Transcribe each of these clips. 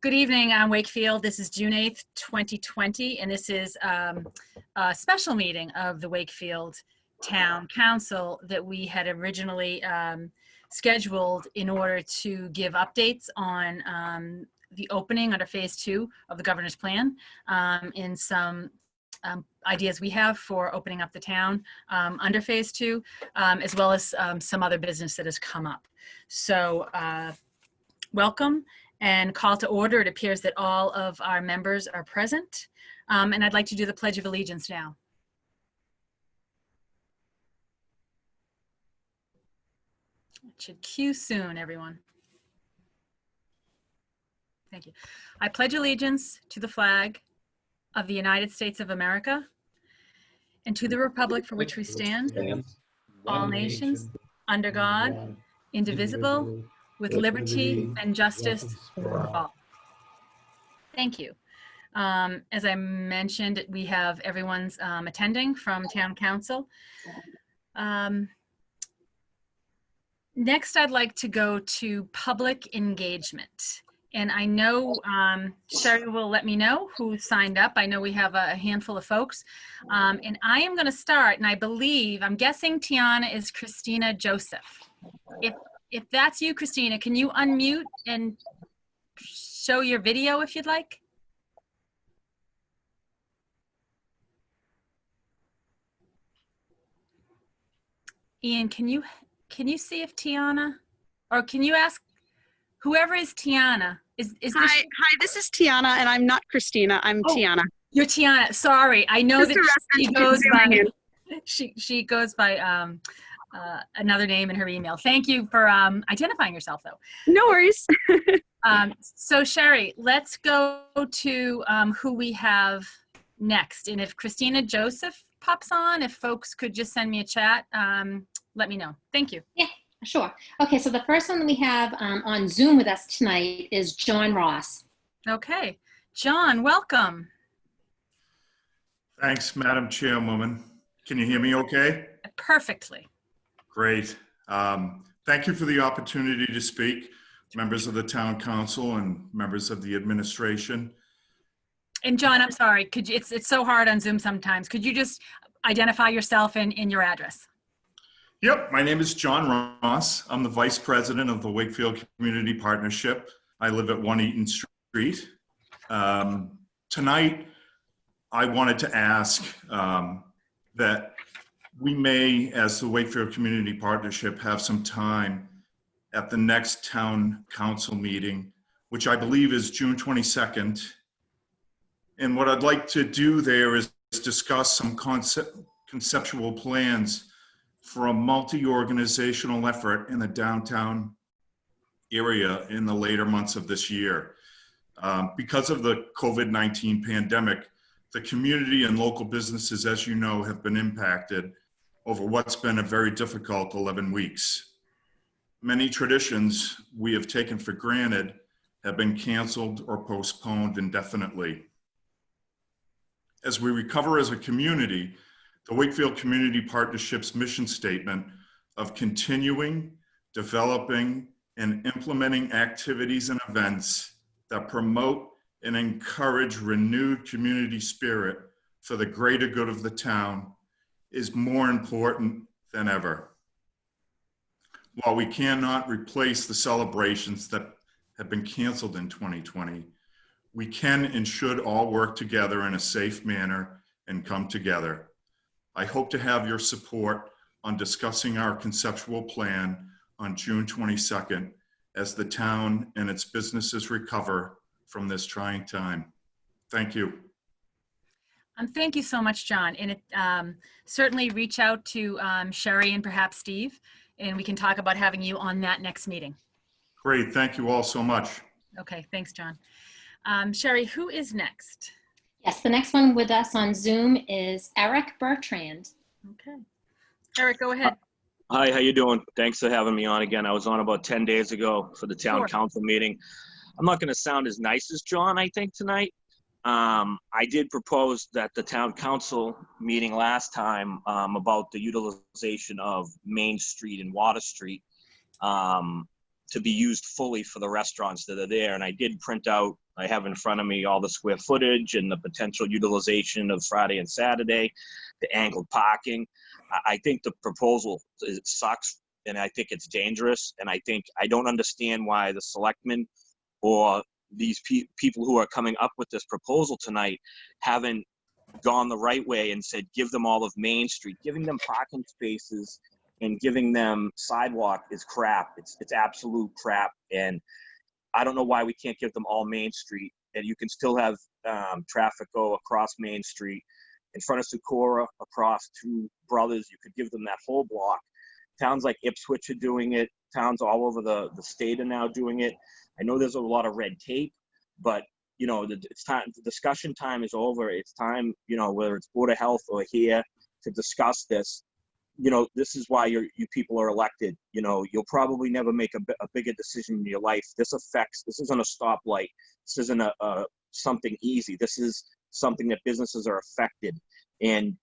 Good evening, I'm Wakefield. This is June 8th, 2020, and this is a special meeting of the Wakefield Town Council that we had originally scheduled in order to give updates on the opening under phase 2 of the governor's plan and some ideas we have for opening up the town under phase 2, as well as some other business that has come up. So welcome. And call to order. It appears that all of our members are present. And I'd like to do the Pledge of Allegiance now. It should cue soon, everyone. Thank you. I pledge allegiance to the flag of the United States of America and to the republic for which we stand, all nations, under God, indivisible, with liberty and justice for all. Thank you. As I mentioned, we have everyone's attending from Town Council. Next, I'd like to go to public engagement. And I know Sherry will let me know who signed up. I know we have a handful of folks. And I am going to start, and I believe, I'm guessing Tiana is Christina Joseph. If that's you, Christina, can you unmute and show your video if you'd like? Ian, can you see if Tiana, or can you ask whoever is Tiana? Is this? Hi, this is Tiana, and I'm not Christina. I'm Tiana. You're Tiana. Sorry, I know that she goes by. She goes by another name in her email. Thank you for identifying yourself, though. No worries. So Sherry, let's go to who we have next. And if Christina Joseph pops on, if folks could just send me a chat, let me know. Thank you. Yeah, sure. Okay, so the first one that we have on Zoom with us tonight is John Ross. Okay. John, welcome. Thanks, Madam Chairwoman. Can you hear me okay? Perfectly. Great. Thank you for the opportunity to speak, members of the Town Council and members of the administration. And John, I'm sorry, could you, it's so hard on Zoom sometimes. Could you just identify yourself and your address? Yep, my name is John Ross. I'm the Vice President of the Wakefield Community Partnership. I live at 1 Eaton Street. Tonight, I wanted to ask that we may, as the Wakefield Community Partnership, have some time at the next Town Council meeting, which I believe is June 22nd. And what I'd like to do there is discuss some conceptual plans for a multi-organizational effort in the downtown area in the later months of this year. Because of the COVID-19 pandemic, the community and local businesses, as you know, have been impacted over what's been a very difficult 11 weeks. Many traditions we have taken for granted have been canceled or postponed indefinitely. As we recover as a community, the Wakefield Community Partnership's mission statement of continuing, developing, and implementing activities and events that promote and encourage renewed community spirit for the greater good of the town is more important than ever. While we cannot replace the celebrations that have been canceled in 2020, we can and should all work together in a safe manner and come together. I hope to have your support on discussing our conceptual plan on June 22nd as the town and its businesses recover from this trying time. Thank you. Thank you so much, John. And certainly reach out to Sherry and perhaps Steve, and we can talk about having you on that next meeting. Great, thank you all so much. Okay, thanks, John. Sherry, who is next? Yes, the next one with us on Zoom is Eric Bertrand. Okay. Eric, go ahead. Hi, how you doing? Thanks for having me on again. I was on about 10 days ago for the town council meeting. I'm not going to sound as nice as John, I think, tonight. I did propose that the town council meeting last time about the utilization of Main Street and Water Street to be used fully for the restaurants that are there. And I did print out, I have in front of me all the square footage and the potential utilization of Friday and Saturday, the angled parking. I think the proposal, it sucks, and I think it's dangerous. And I don't understand why the selectmen or these people who are coming up with this proposal tonight haven't gone the right way and said, give them all of Main Street. Giving them parking spaces and giving them sidewalk is crap. It's absolute crap. And I don't know why we can't give them all Main Street, and you can still have traffic go across Main Street in front of Socorro, across Two Brothers. You could give them that whole block. Towns like Ipswich are doing it. Towns all over the state are now doing it. I know there's a lot of red tape, but it's time. The discussion time is over. It's time, whether it's Board of Health or here, to discuss this. This is why you people are elected. You'll probably never make a bigger decision in your life. This isn't a stoplight. This isn't a something easy. This is something that businesses are affected. And,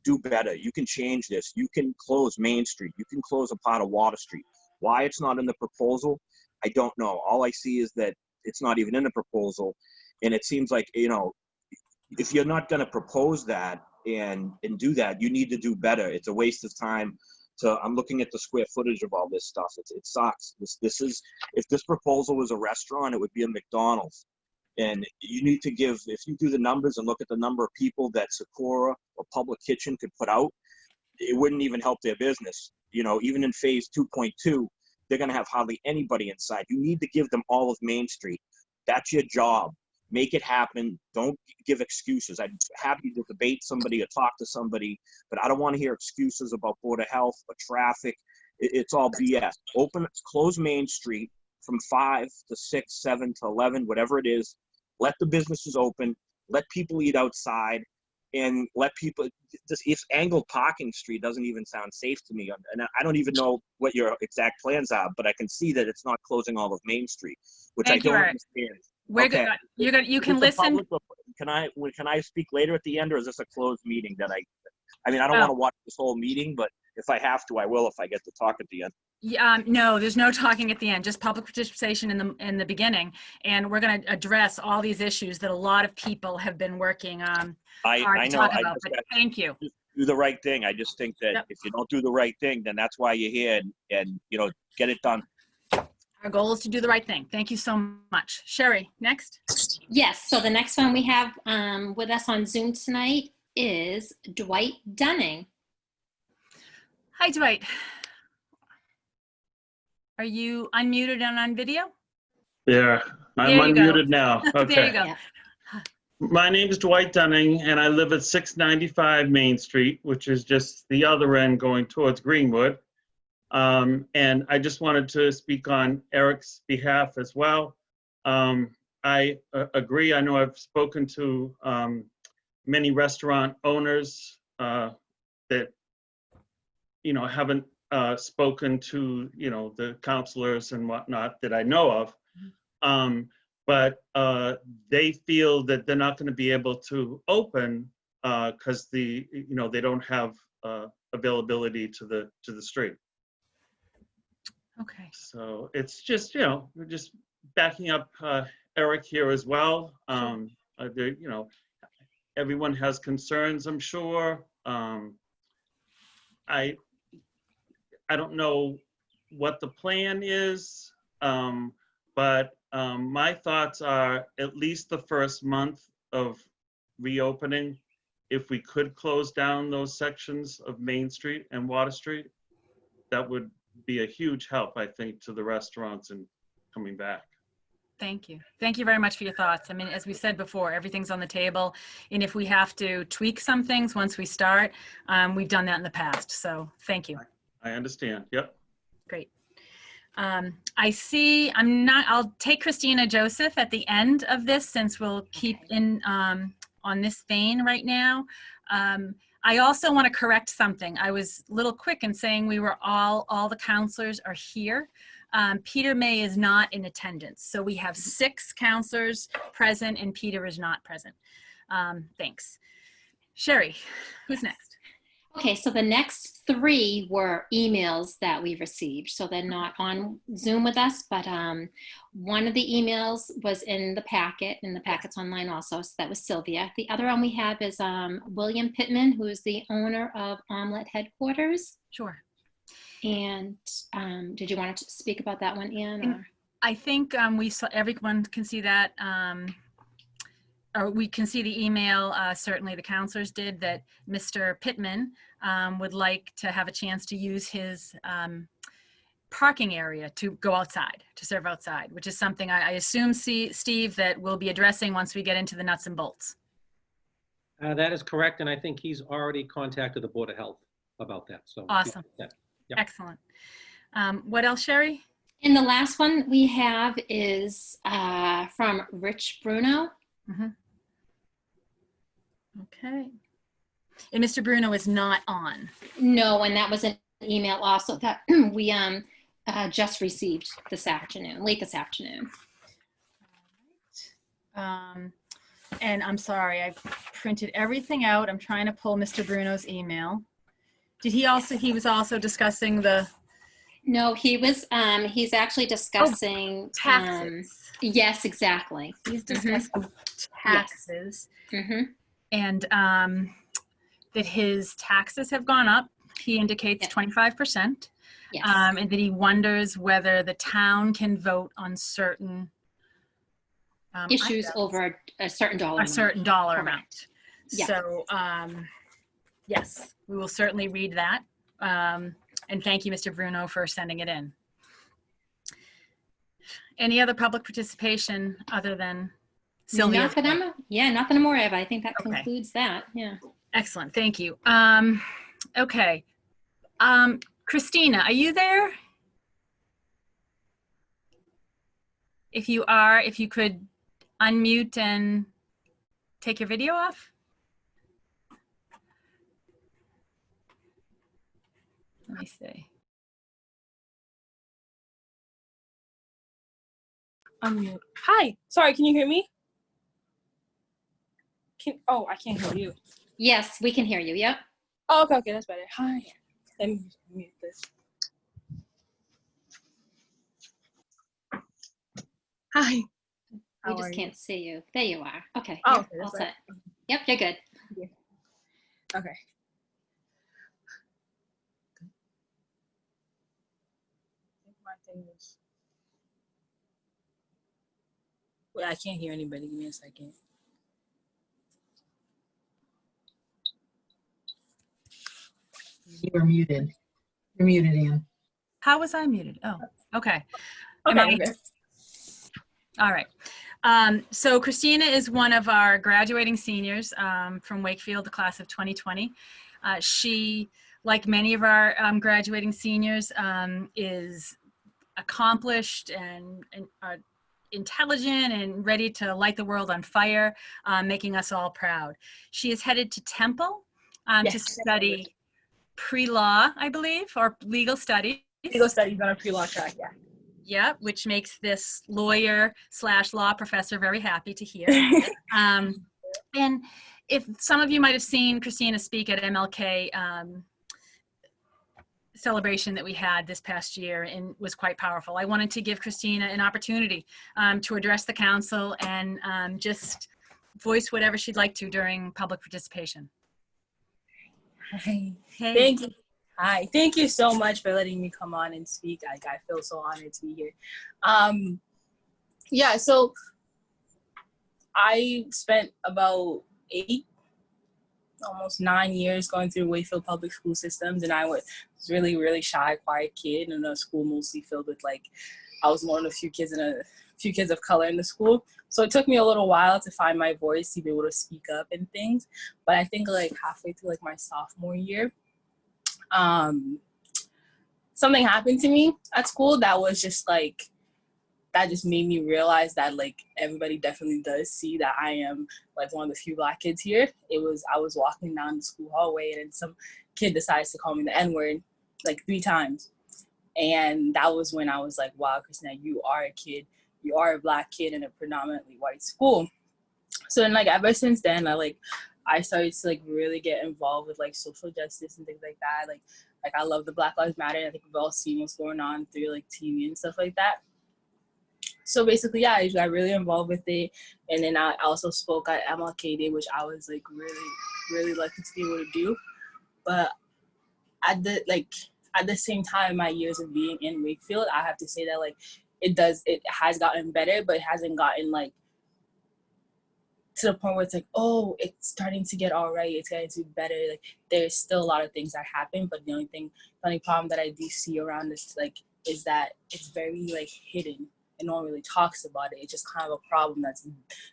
do better. You can change this. You can close Main Street. You can close a part of Water Street. Why it's not in the proposal, I don't know. All I see is that it's not even in the proposal. And it seems like, if you're not going to propose that and do that, you need to do better. It's a waste of time. I'm looking at the square footage of all this stuff. It sucks. If this proposal was a restaurant, it would be a McDonald's. And you need to if you do the numbers and look at the number of people that Socorro or Public Kitchen could put out, it wouldn't even help their business. Even in phase 2.2, they're going to have hardly anybody inside. You need to give them all of Main Street. That's your job. Make it happen. Don't give excuses. I'm happy to debate somebody or talk to somebody, but I don't want to hear excuses about Board of Health or traffic. It's all BS. Close Main Street from 5 to 6, 7 to 11, whatever it is. Let the businesses open. Let people eat outside, and let people. If angled parking street doesn't even sound safe to me, and I don't even know what your exact plans are, but I can see that it's not closing all of Main Street, which I don't understand. We're good. You can listen. Can I speak later at the end, or is this a closed meeting that I don't want to watch this whole meeting, but if I have to, I will if I get to talk at the end. No, there's no talking at the end, just public participation in the beginning. And we're going to address all these issues that a lot of people have been working hard to talk about. But thank you. Do the right thing. I just think that if you don't do the right thing, then that's why you're here, and get it done. Our goal is to do the right thing. Thank you so much. Sherry, next. Yes, so the next one we have with us on Zoom tonight is Dwight Dunning. Hi, Dwight. Are you unmuted and on video? Yeah, I'm unmuted now. Okay. There you go. Yeah. My name is Dwight Dunning, and I live at 695 Main Street, which is just the other end going towards Greenwood. And I just wanted to speak on Eric's behalf as well. I agree. I know I've spoken to many restaurant owners that, haven't spoken to, the counselors and whatnot that I know of. But they feel that they're not going to be able to open because they don't have availability to the street. Okay. So it's just, we're just backing up Eric here as well. Everyone has concerns, I'm sure. I don't know what the plan is, but my thoughts are at least the first month of reopening, if we could close down those sections of Main Street and Water Street, that would be a huge help, I think, to the restaurants and coming back. Thank you. Thank you very much for your thoughts. I mean, as we said before, everything's on the table. And if we have to tweak some things once we start, we've done that in the past. So thank you. I understand. Yep. Great. I see, I'll take Christina Joseph at the end of this since we'll keep in on this vein right now. I also want to correct something. I was a little quick in saying we were all the counselors are here. Peter May is not in attendance. So we have 6 counselors present and Peter is not present. Thanks. Sherry, who's next? Okay, so the next 3 were emails that we received. So they're not on Zoom with us, but one of the emails was in the packet, and the packet's online also. So that was Sylvia. The other one we have is William Pittman, who is the owner of Omelette Headquarters. Sure. And did you want to speak about that one, Anne? Or? I think we saw, everyone can see that, or we can see the email, certainly the counselors did, that Mr. Pittman would like to have a chance to use his parking area to go outside, to serve outside, which is something I assume, Steve, that we'll be addressing once we get into the nuts and bolts. That is correct, and I think he's already contacted the Board of Health about that. So Awesome. yeah. Excellent. What else, Sherry? And the last one we have is from Rich Bruno. Mm-hmm. Okay. And Mr. Bruno is not on. No, and that was an email also that we just received this afternoon, late this afternoon. And I'm sorry, I printed everything out. I'm trying to pull Mr. Bruno's email. Did he also, he was also discussing the No, he was, he's actually discussing taxes. Yes, exactly. He's discussing taxes. Mm-hmm. And that his taxes have gone up. He indicates 25%. Yes. And that he wonders whether the town can vote on certain Issues items. over a certain dollar A amount. certain dollar Correct. amount. Yeah. So, yes, we will certainly read that. And thank you, Mr. Bruno, for sending it in. Any other public participation other than Sylvia? Not that I'm aware of. I think that Okay. concludes that. Yeah. Excellent, thank you. Okay. Christina, are you there? If you are, if you could unmute and take your video off. Let me see. Unmute. Hi. Sorry, can you hear me? Oh, I can't hear you. Yes, we can hear you. Yep. Oh, okay, that's better. Hi. Let me mute this. Hi. We How just are you? can't see you. There you are. Okay. Oh, Yep, okay, that's all better. set. Yep, you're good. Okay. My thing is. Wait, I can't hear anybody. Give me a second. You're muted. You're muted, Ann. How was I muted? Oh, okay. Okay. Am I- All right. So Christina is one of our graduating seniors from Wakefield, the class of 2020. She, like many of our graduating seniors, is accomplished and intelligent and ready to light the world on fire, making us all proud. She is headed to Temple to Yes. study pre-law, I believe, or legal studies. Legal studies on a pre-law track, yeah. Yeah, which makes this lawyer/law professor very happy to hear. And if some of you might have seen Christina speak at MLK celebration that we had this past year and was quite powerful. I wanted to give Christina an opportunity to address the council and just voice whatever she'd like to during public participation. Hi. Hey. Thank you. Hi. Thank you so much for letting me come on and speak. I feel so honored to be here. Yeah, so I spent about 8, almost 9 years going through Wakefield public school systems, and I was really, really shy, quiet kid in a school mostly filled with I was one of the few kids of color in the school. So it took me a little while to find my voice, to be able to speak up and things. But I think halfway through my sophomore year, something happened to me at school that was just that just made me realize that everybody definitely does see that I am one of the few Black kids here. I was walking down the school hallway and then some kid decides to call me the N-word 3 times. And that was when I was like, wow, Christina, you are a kid. You are a Black kid in a predominantly white school. So then ever since then, I started to like really get involved with like social justice and things like that. Like I love the Black Lives Matter. I think we've all seen what's going on through like TV and stuff like that. So basically, yeah, I got really involved with it. And then I also spoke at MLK Day, which I was like really, really lucky to be able to do. But at the same time, my years of being in Wakefield, I have to say that like it has gotten better, but it hasn't gotten like to the point where it's like, oh, it's starting to get all right, it's getting to be better. Like there's still a lot of things that happen, but the only problem that I do see around this like is that it's very like hidden and no one really talks about it. It's just kind of a problem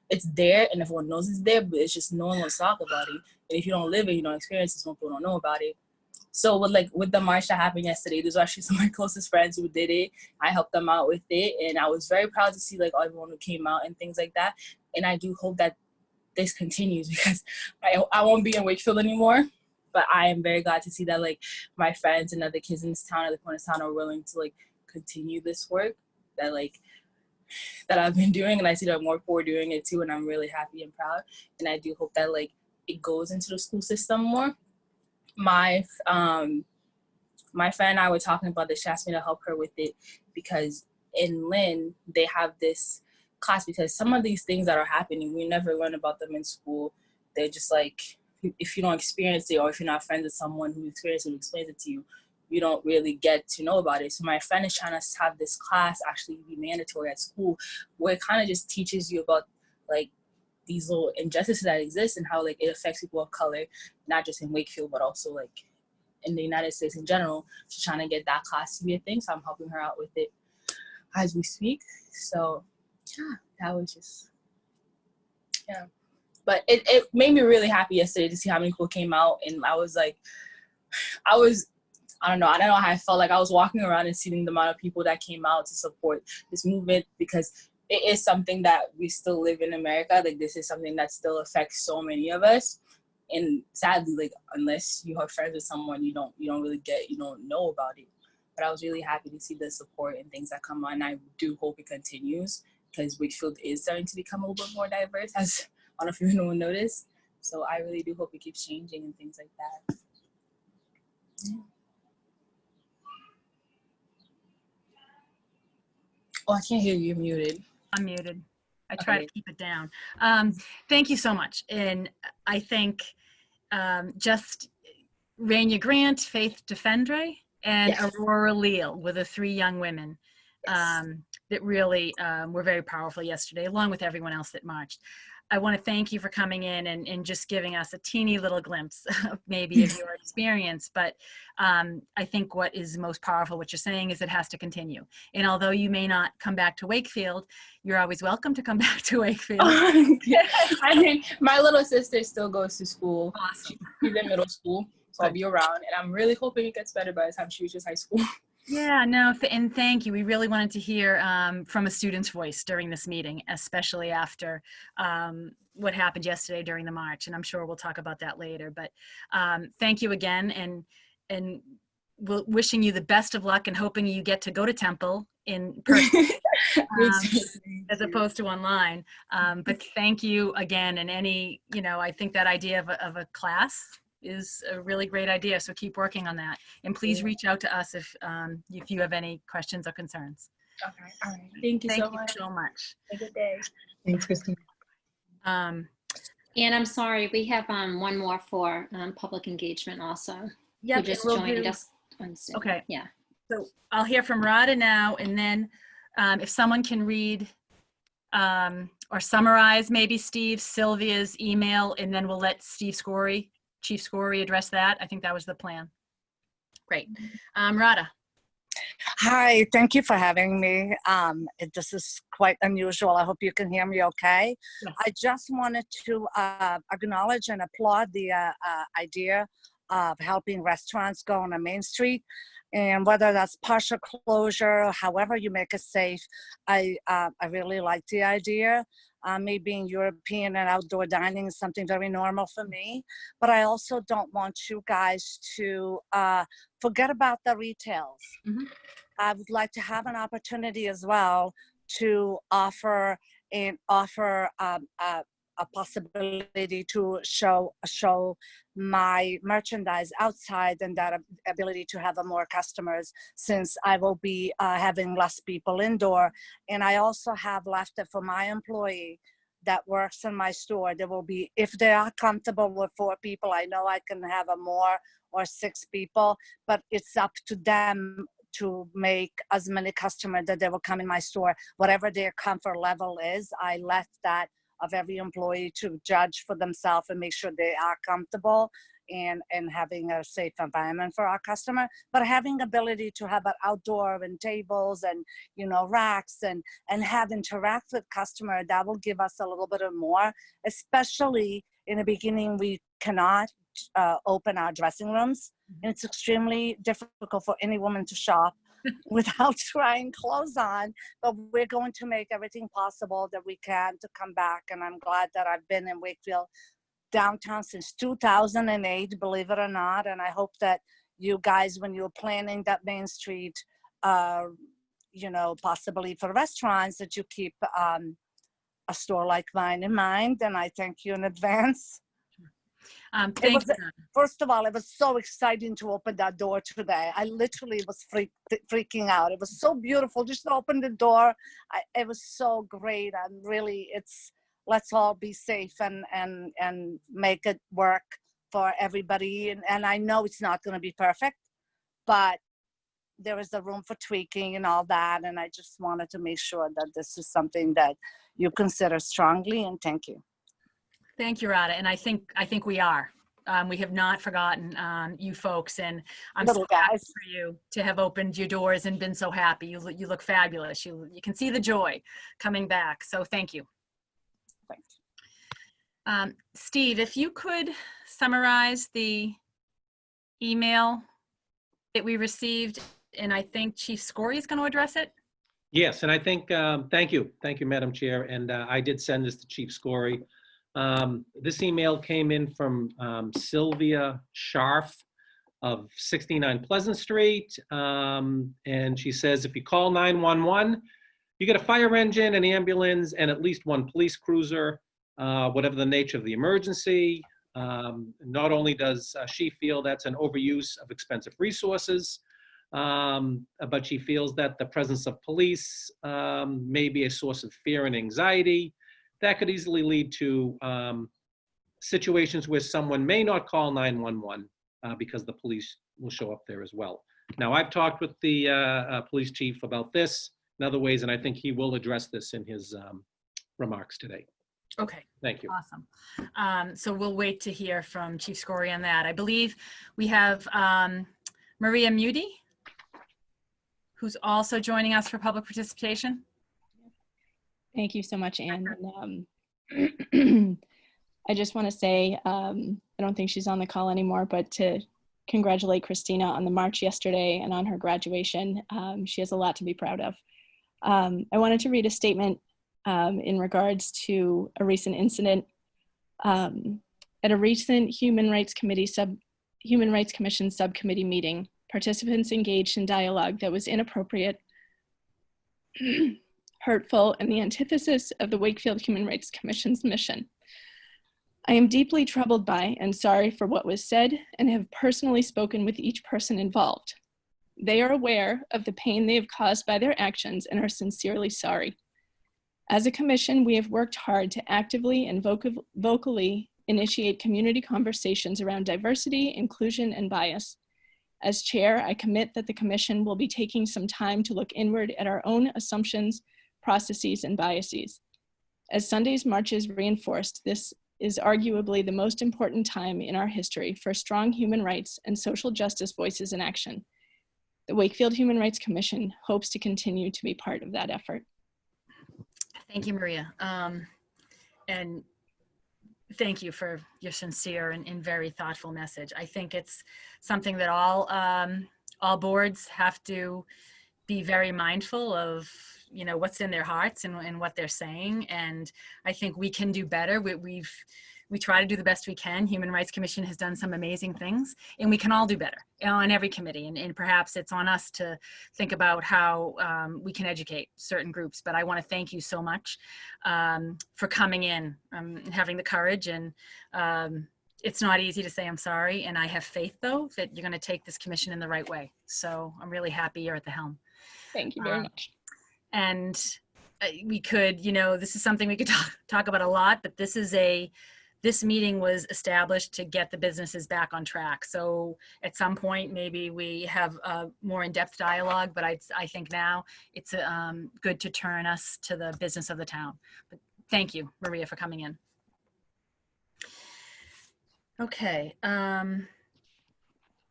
it's there and everyone knows it's there, but it's just no one wants to talk about it. And if you don't live it, you don't experience it, some people don't know about it. So with the march that happened yesterday, there's actually some of my closest friends who did it. I helped them out with it, and I was very proud to see like everyone who came out and things like that. And I do hope that this continues because I won't be in Wakefield anymore. But I am very glad to see that like my friends and other kids in this town, other corner town, are willing to like continue this work that I've been doing, and I see that more people are doing it too, and I'm really happy and proud. And I do hope that like it goes into the school system more. My friend and I were talking about this. She asked me to help her with it because in Lynn they have this class, because some of these things that are happening, we never learn about them in school. They're just like, if you don't experience it, or if you're not friends with someone who experienced it and explains it to you, you don't really get to know about it. So my friend is trying to have this class actually be mandatory at school, where it kind of just teaches you about like these little injustices that exist and how like it affects people of color, not just in Wakefield, but also like in the United States in general. She's trying to get that class to be a thing, so I'm helping her out with it as we speak. So yeah, that was just, yeah. But it made me really happy yesterday to see how many people came out, and I don't know how I felt. Like I was walking around and seeing the amount of people that came out to support this movement, because it is something that we still live in America. Like this is something that still affects so many of us. And sadly, like unless you are friends with someone, you don't know about it. But I was really happy to see the support and things that come on. I do hope it continues, because Wakefield is starting to become a little bit more diverse, as I don't know if anyone noticed. So I really do hope it keeps changing and things like that. Yeah. Oh, I can't hear you. You're muted. I'm muted. I try Okay. to keep it down. Thank you so much. And I think just Raina Grant, Faith Defendre, and Yes. Aurora Leal were the three young women Yes. that really were very powerful yesterday, along with everyone else that marched. I want to thank you for coming in and just giving us a teeny little glimpse of maybe of your experience. But I think what is most powerful, what you're saying, is it has to continue. And although you may not come back to Wakefield, you're always welcome to come back to Wakefield. I mean, my little sister still goes to school. Awesome. She's in middle school, so I'll be around. And I'm really hoping it gets better by the time she reaches high school. Yeah, no, and thank you. We really wanted to hear from a student's voice during this meeting, especially after what happened yesterday during the march. And I'm sure we'll talk about that later. But thank you again, and we're wishing you the best of luck and hoping you get to go to Temple in person as opposed to online. But thank you again. And I think that idea of a class is a really great idea. So keep working on that. And please reach out to us if you have any questions or concerns. Okay. All right. Thank you so much. Have a good day. Thanks, Christine. And I'm sorry, we have one more for public engagement also. Yep, Who just joined us on Zoom. Okay. Yeah. So I'll hear from Rada now, and then if someone can read or summarize maybe Sylvia's email, and then we'll let Chief Scory address that. I think that was the plan. Great. Rada. Hi, thank you for having me. This is quite unusual. I hope you can hear me okay. Yes. I just wanted to acknowledge and applaud the idea of helping restaurants go on a main street. And whether that's partial closure or however you make it safe, I really like the idea. Me being European and outdoor dining is something very normal for me. But I also don't want you guys to forget about the retails. Mm-hmm. I would like to have an opportunity as well to offer a possibility to show my merchandise outside, and that ability to have more customers, since I will be having less people indoor. And I also have left it for my employee that works in my store. There will be, if they are comfortable with 4 people, I know I can have a more or 6 people, but it's up to them to make as many customers that they will come in my store, whatever their comfort level is. I left that of every employee to judge for themselves and make sure they are comfortable and having a safe environment for our customer, but having ability to have an outdoor and tables and, you know, racks and have interact with customer, that will give us a little bit of more, especially in the beginning. We cannot open our dressing rooms, and it's extremely difficult for any woman to shop without trying clothes on, but we're going to make everything possible that we can to come back. And I'm glad that I've been in Wakefield downtown since 2008, believe it or not. And I hope that you guys, when you're planning that Main Street, you know, possibly for restaurants, that you keep a store like mine in mind. And I thank you in advance. Thank you. First of all, it was so exciting to open that door today. I literally was freaking out. It was so beautiful just to open the door. It was so great. And really, let's all be safe and make it work for everybody. And I know it's not going to be perfect, but there is a room for tweaking and all that. And I just wanted to make sure that this is something that you consider strongly, and thank you. Thank you, Rada. And I think we are. We have not forgotten you folks, and I'm so happy for you to have opened your doors and been so happy. You look fabulous. You can see the joy coming back. So thank you. Thanks. Steve, if you could summarize the email that we received, and I think Chief Scory is going to address it. Yes, and I think, thank you, Madam Chair. And I did send this to Chief Scory. This email came in from Sylvia Scharf of 69 Pleasant Street. And she says, if you call 911, you get a fire engine, an ambulance, and at least 1 police cruiser, whatever the nature of the emergency. Not only does she feel that's an overuse of expensive resources, but she feels that the presence of police may be a source of fear and anxiety. That could easily lead to situations where someone may not call 911 because the police will show up there as well. Now, I've talked with the police chief about this in other ways, and I think he will address this in his remarks today. Okay. Thank you. Awesome. So we'll wait to hear from Chief Scory on that. I believe we have Maria Muti, who's also joining us for public participation. Thank you so much, Anne. And, I just want to say, I don't think she's on the call anymore, but to congratulate Christina on the march yesterday and on her graduation. She has a lot to be proud of. I wanted to read a statement in regards to a recent incident. At a recent Human Rights Commission subcommittee meeting, participants engaged in dialogue that was inappropriate, hurtful, and the antithesis of the Wakefield Human Rights Commission's mission. I am deeply troubled by and sorry for what was said, and have personally spoken with each person involved. They are aware of the pain they have caused by their actions and are sincerely sorry. As a commission, we have worked hard to actively and vocally initiate community conversations around diversity, inclusion, and bias. As chair, I commit that the commission will be taking some time to look inward at our own assumptions, processes, and biases. As Sunday's marches reinforced, this is arguably the most important time in our history for strong human rights and social justice voices in action. The Wakefield Human Rights Commission hopes to continue to be part of that effort. Thank you, Maria. And thank you for your sincere and very thoughtful message. I think it's something that all boards have to be very mindful of, you know, what's in their hearts and what they're saying. And I think we can do better. we try to do the best we can. Human Rights Commission has done some amazing things, and we can all do better on every committee. And perhaps it's on us to think about how we can educate certain groups. But I want to thank you so much for coming in and having the courage. And it's not easy to say I'm sorry. And I have faith, though, that you're going to take this commission in the right way. So I'm really happy you're at the helm. Thank you very much. And we could, this is something we could talk about a lot, but this meeting was established to get the businesses back on track. So at some point, maybe we have a more in-depth dialogue, but I think now it's good to turn us to the business of the town. But thank you, Maria, for coming in. Okay.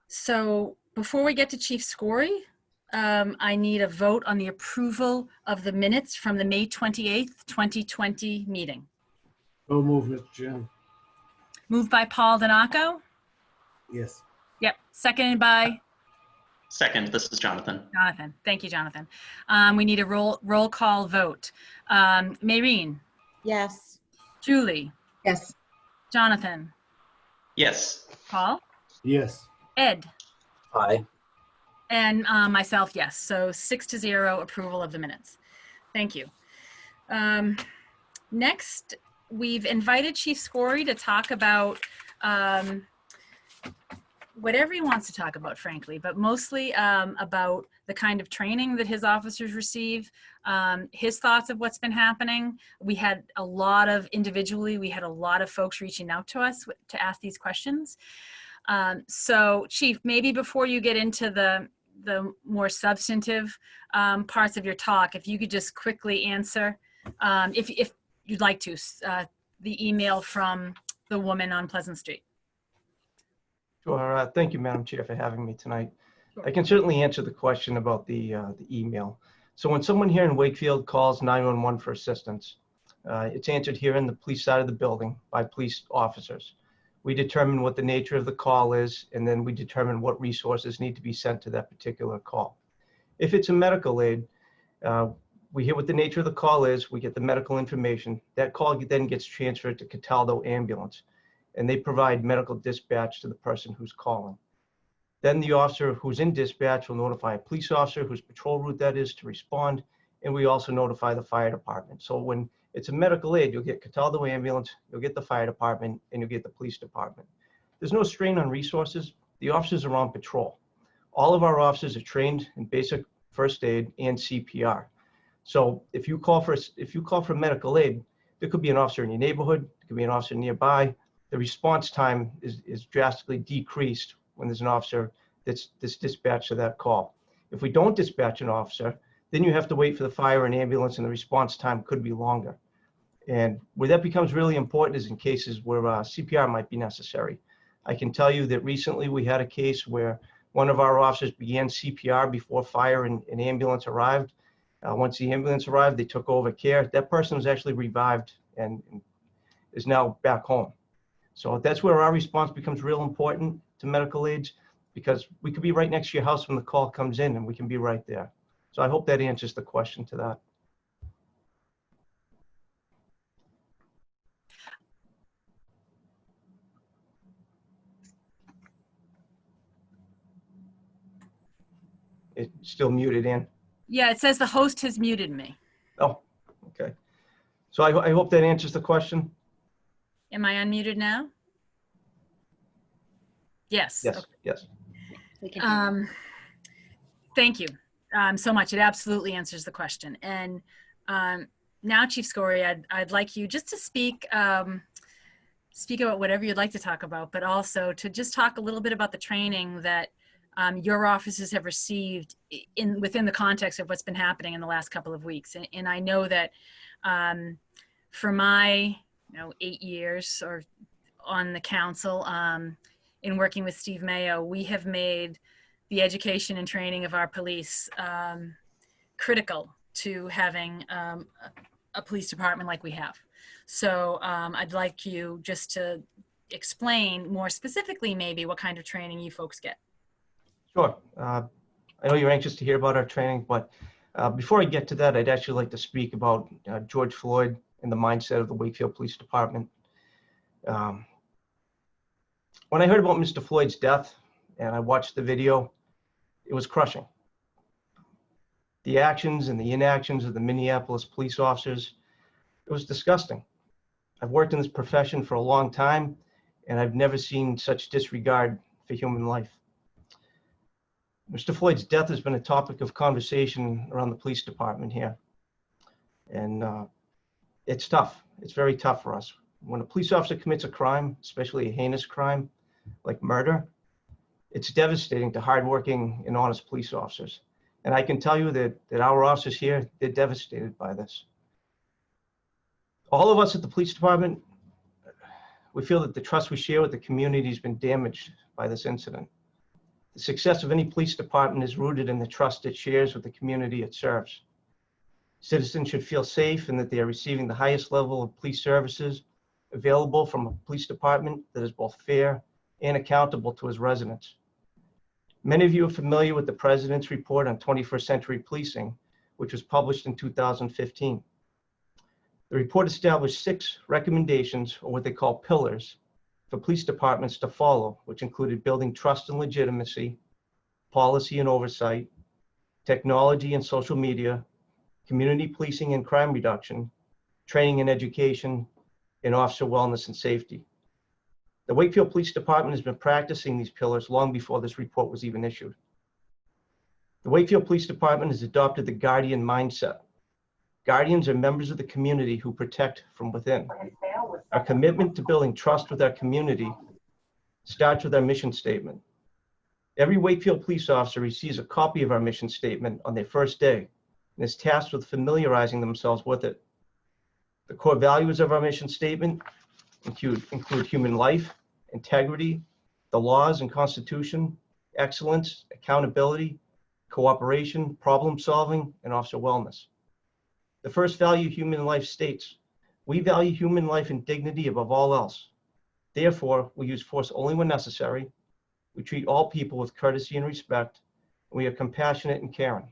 So before we get to Chief Scory, I need a vote on the approval of the minutes from the May 28th, 2020 meeting. So moved, Mr. Chairman. Moved by Paul Donaco. Yes. Yep. Seconded by Second, this is Jonathan. Jonathan. Thank you, Jonathan. We need a roll call vote. Maureen. Yes. Julie. Yes. Jonathan. Yes. Paul. Yes. Ed. Aye. And myself, yes. So 6-0 approval of the minutes. Thank you. Next, we've invited Chief Scory to talk about whatever he wants to talk about, frankly, but mostly about the kind of training that his officers receive, his thoughts of what's been happening. We had a lot of, individually, we had a lot of folks reaching out to us to ask these questions. So, Chief, maybe before you get into the more substantive parts of your talk, if you could just quickly answer, if you'd like to, the email from the woman on Pleasant Street. Sure. Thank you, Madam Chair, for having me tonight. Sure. I can certainly answer the question about the email. So when someone here in Wakefield calls 911 for assistance, it's answered here in the police side of the building by police officers. We determine what the nature of the call is, and then we determine what resources need to be sent to that particular call. If it's a medical aid, we hear what the nature of the call is, we get the medical information. That call then gets transferred to Cataldo Ambulance, and they provide medical dispatch to the person who's calling. Then the officer who's in dispatch will notify a police officer whose patrol route that is to respond, and we also notify the fire department. So when it's a medical aid, you'll get Cataldo Ambulance, you'll get the fire department, and you'll get the police department. There's no strain on resources. The officers are on patrol. All of our officers are trained in basic first aid and CPR. So if you call for medical aid, there could be an officer in your neighborhood, there could be an officer nearby. The response time is drastically decreased when there's an officer that's dispatched to that call. If we don't dispatch an officer, then you have to wait for the fire and ambulance, and the response time could be longer. And where that becomes really important is in cases where CPR might be necessary. I can tell you that recently we had a case where one of our officers began CPR before fire and ambulance arrived. Once the ambulance arrived, they took over care. That person was actually revived and is now back home. So that's where our response becomes real important to medical aids, because we could be right next to your house when the call comes in, and we can be right there. So I hope that answers the question to that. It's still muted, Ann. Yeah, it says the host has muted me. Oh, okay. So I hope that answers the question. Am I unmuted now? Yes. Yes, Okay. yes. We can Thank you so much. It absolutely answers the question. And now, Chief Scory, I'd like you just to speak about whatever you'd like to talk about, but also to just talk a little bit about the training that your offices have received within the context of what's been happening in the last couple of weeks. And I know that for my 8 years or on the council, in working with Steve Mayo, we have made the education and training of our police critical to having a police department like we have. So I'd like you just to explain more specifically maybe what kind of training you folks get. Sure. I know you're anxious to hear about our training, but before I get to that, I'd actually like to speak about George Floyd and the mindset of the Wakefield Police Department. When I heard about Mr. Floyd's death and I watched the video, it was crushing. The actions and the inactions of the Minneapolis police officers, it was disgusting. I've worked in this profession for a long time, and I've never seen such disregard for human life. Mr. Floyd's death has been a topic of conversation around the police department here. And it's tough. It's very tough for us. When a police officer commits a crime, especially a heinous crime like murder, it's devastating to hardworking and honest police officers. And I can tell you that our officers here, they're devastated by this. All of us at the police department, we feel that the trust we share with the community has been damaged by this incident. The success of any police department is rooted in the trust it shares with the community it serves. Citizens should feel safe and that they are receiving the highest level of police services available from a police department that is both fair and accountable to its residents. Many of you are familiar with the President's report on 21st century policing, which was published in 2015. The report established 6 recommendations, or what they call pillars, for police departments to follow, which included building trust and legitimacy, policy and oversight, technology and social media, community policing and crime reduction, training and education, and officer wellness and safety. The Wakefield Police Department has been practicing these pillars long before this report was even issued. The Wakefield Police Department has adopted the guardian mindset. Guardians are members of the community who protect from within. Our commitment to building trust with our community starts with our mission statement. Every Wakefield police officer receives a copy of our mission statement on their first day and is tasked with familiarizing themselves with it. The core values of our mission statement include human life, integrity, the laws and Constitution, excellence, accountability, cooperation, problem solving, and officer wellness. The first value, human life, states, we value human life and dignity above all else. Therefore, we use force only when necessary. We treat all people with courtesy and respect. And we are compassionate and caring.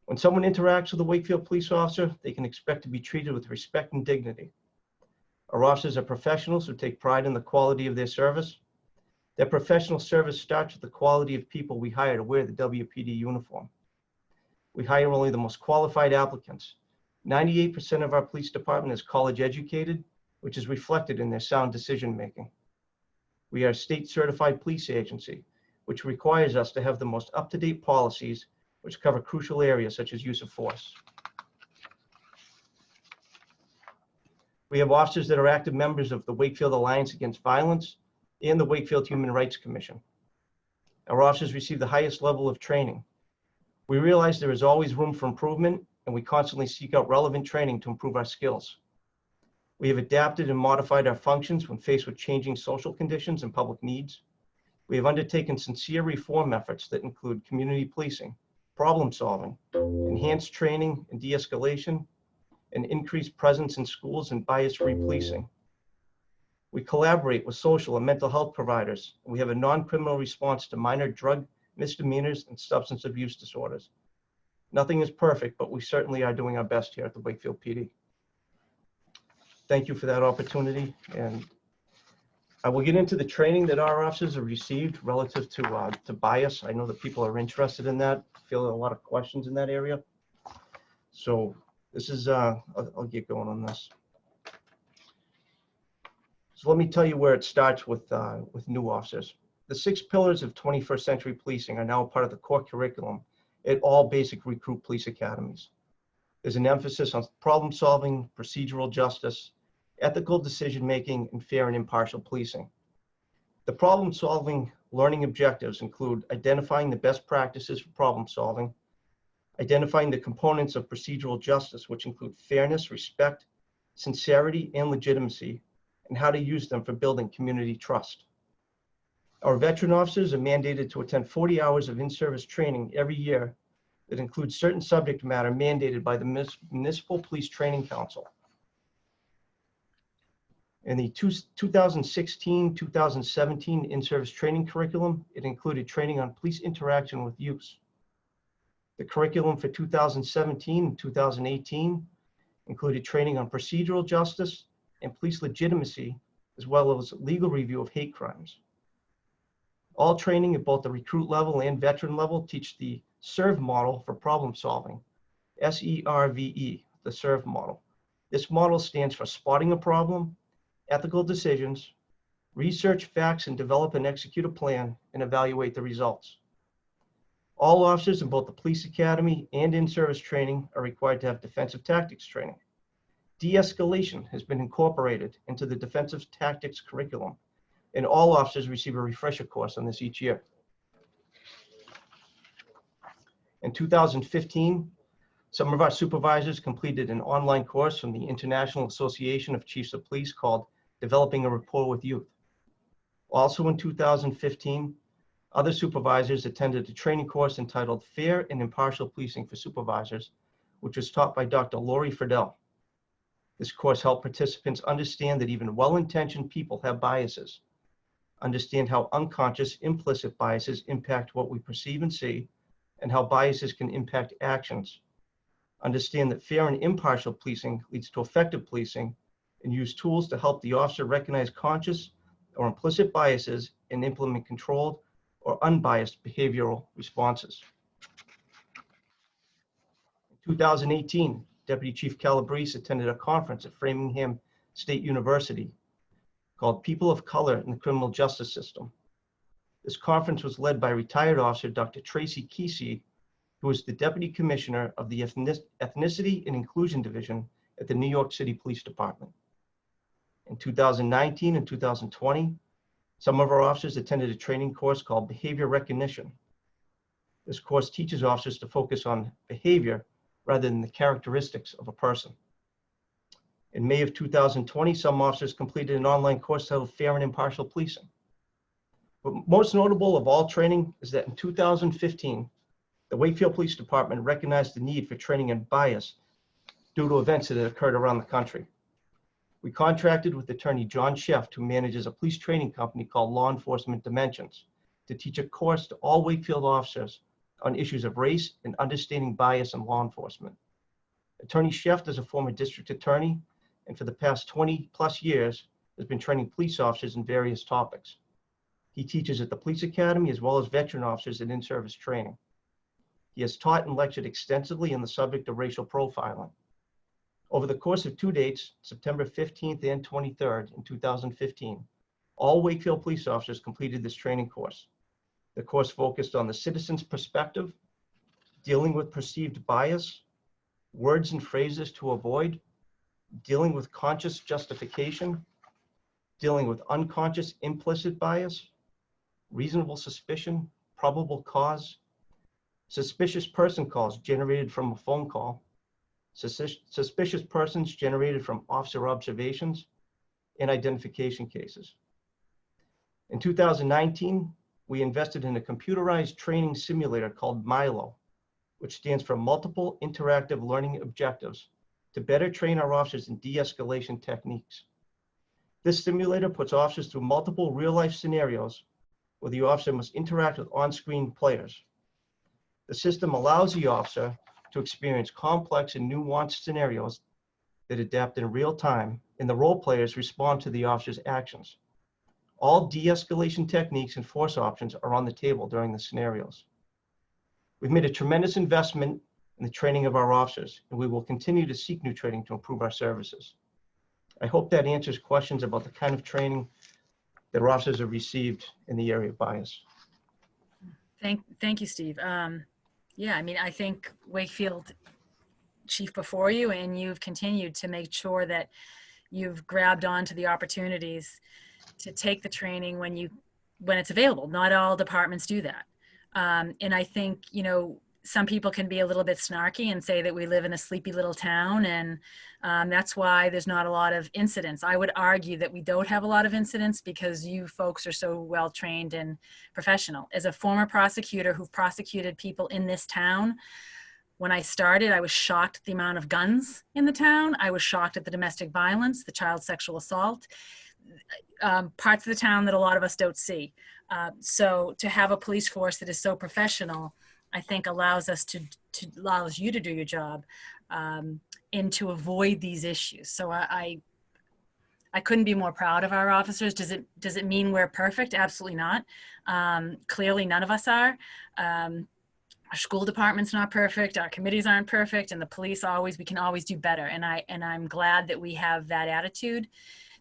When someone interacts with a Wakefield police officer, they can expect to be treated with respect and dignity. Our officers are professionals who take pride in the quality of their service. Their professional service starts with the quality of people we hire to wear the WPD uniform. We hire only the most qualified applicants. 98% of our police department is college educated, which is reflected in their sound decision making. We are a state certified police agency, which requires us to have the most up-to-date policies which cover crucial areas such as use of force. We have officers that are active members of the Wakefield Alliance Against Violence and the Wakefield Human Rights Commission. Our officers receive the highest level of training. We realize there is always room for improvement, and we constantly seek out relevant training to improve our skills. We have adapted and modified our functions when faced with changing social conditions and public needs. We have undertaken sincere reform efforts that include community policing, problem solving, enhanced training and de-escalation, and increased presence in schools and bias-free policing. We collaborate with social and mental health providers. And we have a non-criminal response to minor drug misdemeanors and substance abuse disorders. Nothing is perfect, but we certainly are doing our best here at the Wakefield PD. Thank you for that opportunity. And I will get into the training that our officers have received relative to bias. I know that people are interested in that, feel a lot of questions in that area. So this is, I'll get going on this. So let me tell you where it starts with new officers. The 6 pillars of 21st century policing are now part of the core curriculum at all basic recruit police academies. There's an emphasis on problem solving, procedural justice, ethical decision-making, and fair and impartial policing. The problem solving learning objectives include identifying the best practices for problem solving, identifying the components of procedural justice, which include fairness, respect, sincerity, and legitimacy, and how to use them for building community trust. Our veteran officers are mandated to attend 40 hours of in-service training every year that includes certain subject matter mandated by the Municipal Police Training Council. In the 2016-2017 in-service training curriculum, it included training on police interaction with youth. The curriculum for 2017 and 2018 included training on procedural justice and police legitimacy as well as legal review of hate crimes. All training at both the recruit level and veteran level teach the SERVE model for problem solving, SERVE, the SERVE model. This model stands for spotting a problem, ethical decisions, research facts and develop and execute a plan, and evaluate the results. All officers in both the police academy and in-service training are required to have defensive tactics training. De-escalation has been incorporated into the defensive tactics curriculum, and all officers receive a refresher course on this each year. In 2015, some of our supervisors completed an online course from the International Association of Chiefs of Police called Developing a Rapport with Youth. Also in 2015, other supervisors attended a training course entitled Fair and Impartial Policing for Supervisors, which was taught by Dr. Lori Friedel. This course helped participants understand that even well-intentioned people have biases, understand how unconscious, implicit biases impact what we perceive and see, and how biases can impact actions, understand that fair and impartial policing leads to effective policing, and use tools to help the officer recognize conscious or implicit biases and implement controlled or unbiased behavioral responses. In 2018, Deputy Chief Calabrese attended a conference at Framingham State University called People of Color in the Criminal Justice System. This conference was led by retired officer Dr. Tracy Kesey, who is the Deputy Commissioner of the Ethnicity and Inclusion Division at the New York City Police Department. In 2019 and 2020, some of our officers attended a training course called Behavior Recognition. This course teaches officers to focus on behavior rather than the characteristics of a person. In May of 2020, some officers completed an online course titled Fair and Impartial Policing. But most notable of all training is that in 2015, the Wakefield Police Department recognized the need for training in bias due to events that had occurred around the country. We contracted with attorney John Sheft, who manages a police training company called Law Enforcement Dimensions, to teach a course to all Wakefield officers on issues of race and understanding bias in law enforcement. Attorney Sheft is a former district attorney, and for the past 20 plus years has been training police officers in various topics. He teaches at the police academy as well as veteran officers in in-service training. He has taught and lectured extensively on the subject of racial profiling. Over the course of 2 dates, September 15th and 23rd in 2015, all Wakefield police officers completed this training course. The course focused on the citizen's perspective, dealing with perceived bias, words and phrases to avoid, dealing with conscious justification, dealing with unconscious implicit bias, reasonable suspicion, probable cause, suspicious person calls generated from a phone call, suspicious persons generated from officer observations, and identification cases. In 2019, we invested in a computerized training simulator called Milo, which stands for Multiple Interactive Learning Objectives, to better train our officers in de-escalation techniques. This simulator puts officers through multiple real-life scenarios where the officer must interact with on-screen players. The system allows the officer to experience complex and nuanced scenarios that adapt in real time, and the role players respond to the officer's actions. All de-escalation techniques and force options are on the table during the scenarios. We've made a tremendous investment in the training of our officers, and we will continue to seek new training to improve our services. I hope that answers questions about the kind of training that our officers have received in the area of bias. Thank you, Steve. Yeah, I mean, I think Wakefield chief before you, and you've continued to make sure that you've grabbed onto the opportunities to take the training when it's available. Not all departments do that. And I think, you know, some people can be a little bit snarky and say that we live in a sleepy little town, and that's why there's not a lot of incidents. I would argue that we don't have a lot of incidents because you folks are so well trained and professional. As a former prosecutor who prosecuted people in this town, when I started, I was shocked at the amount of guns in the town. I was shocked at the domestic violence, the child sexual assault, parts of the town that a lot of us don't see. So to have a police force that is so professional, I think allows us allows you to do your job and to avoid these issues. So I I couldn't be more proud of our officers. Does it mean we're perfect? Absolutely not. Clearly, none of us are. Our school department's not perfect. Our committees aren't perfect, and the police we can always do better. And I'm glad that we have that attitude,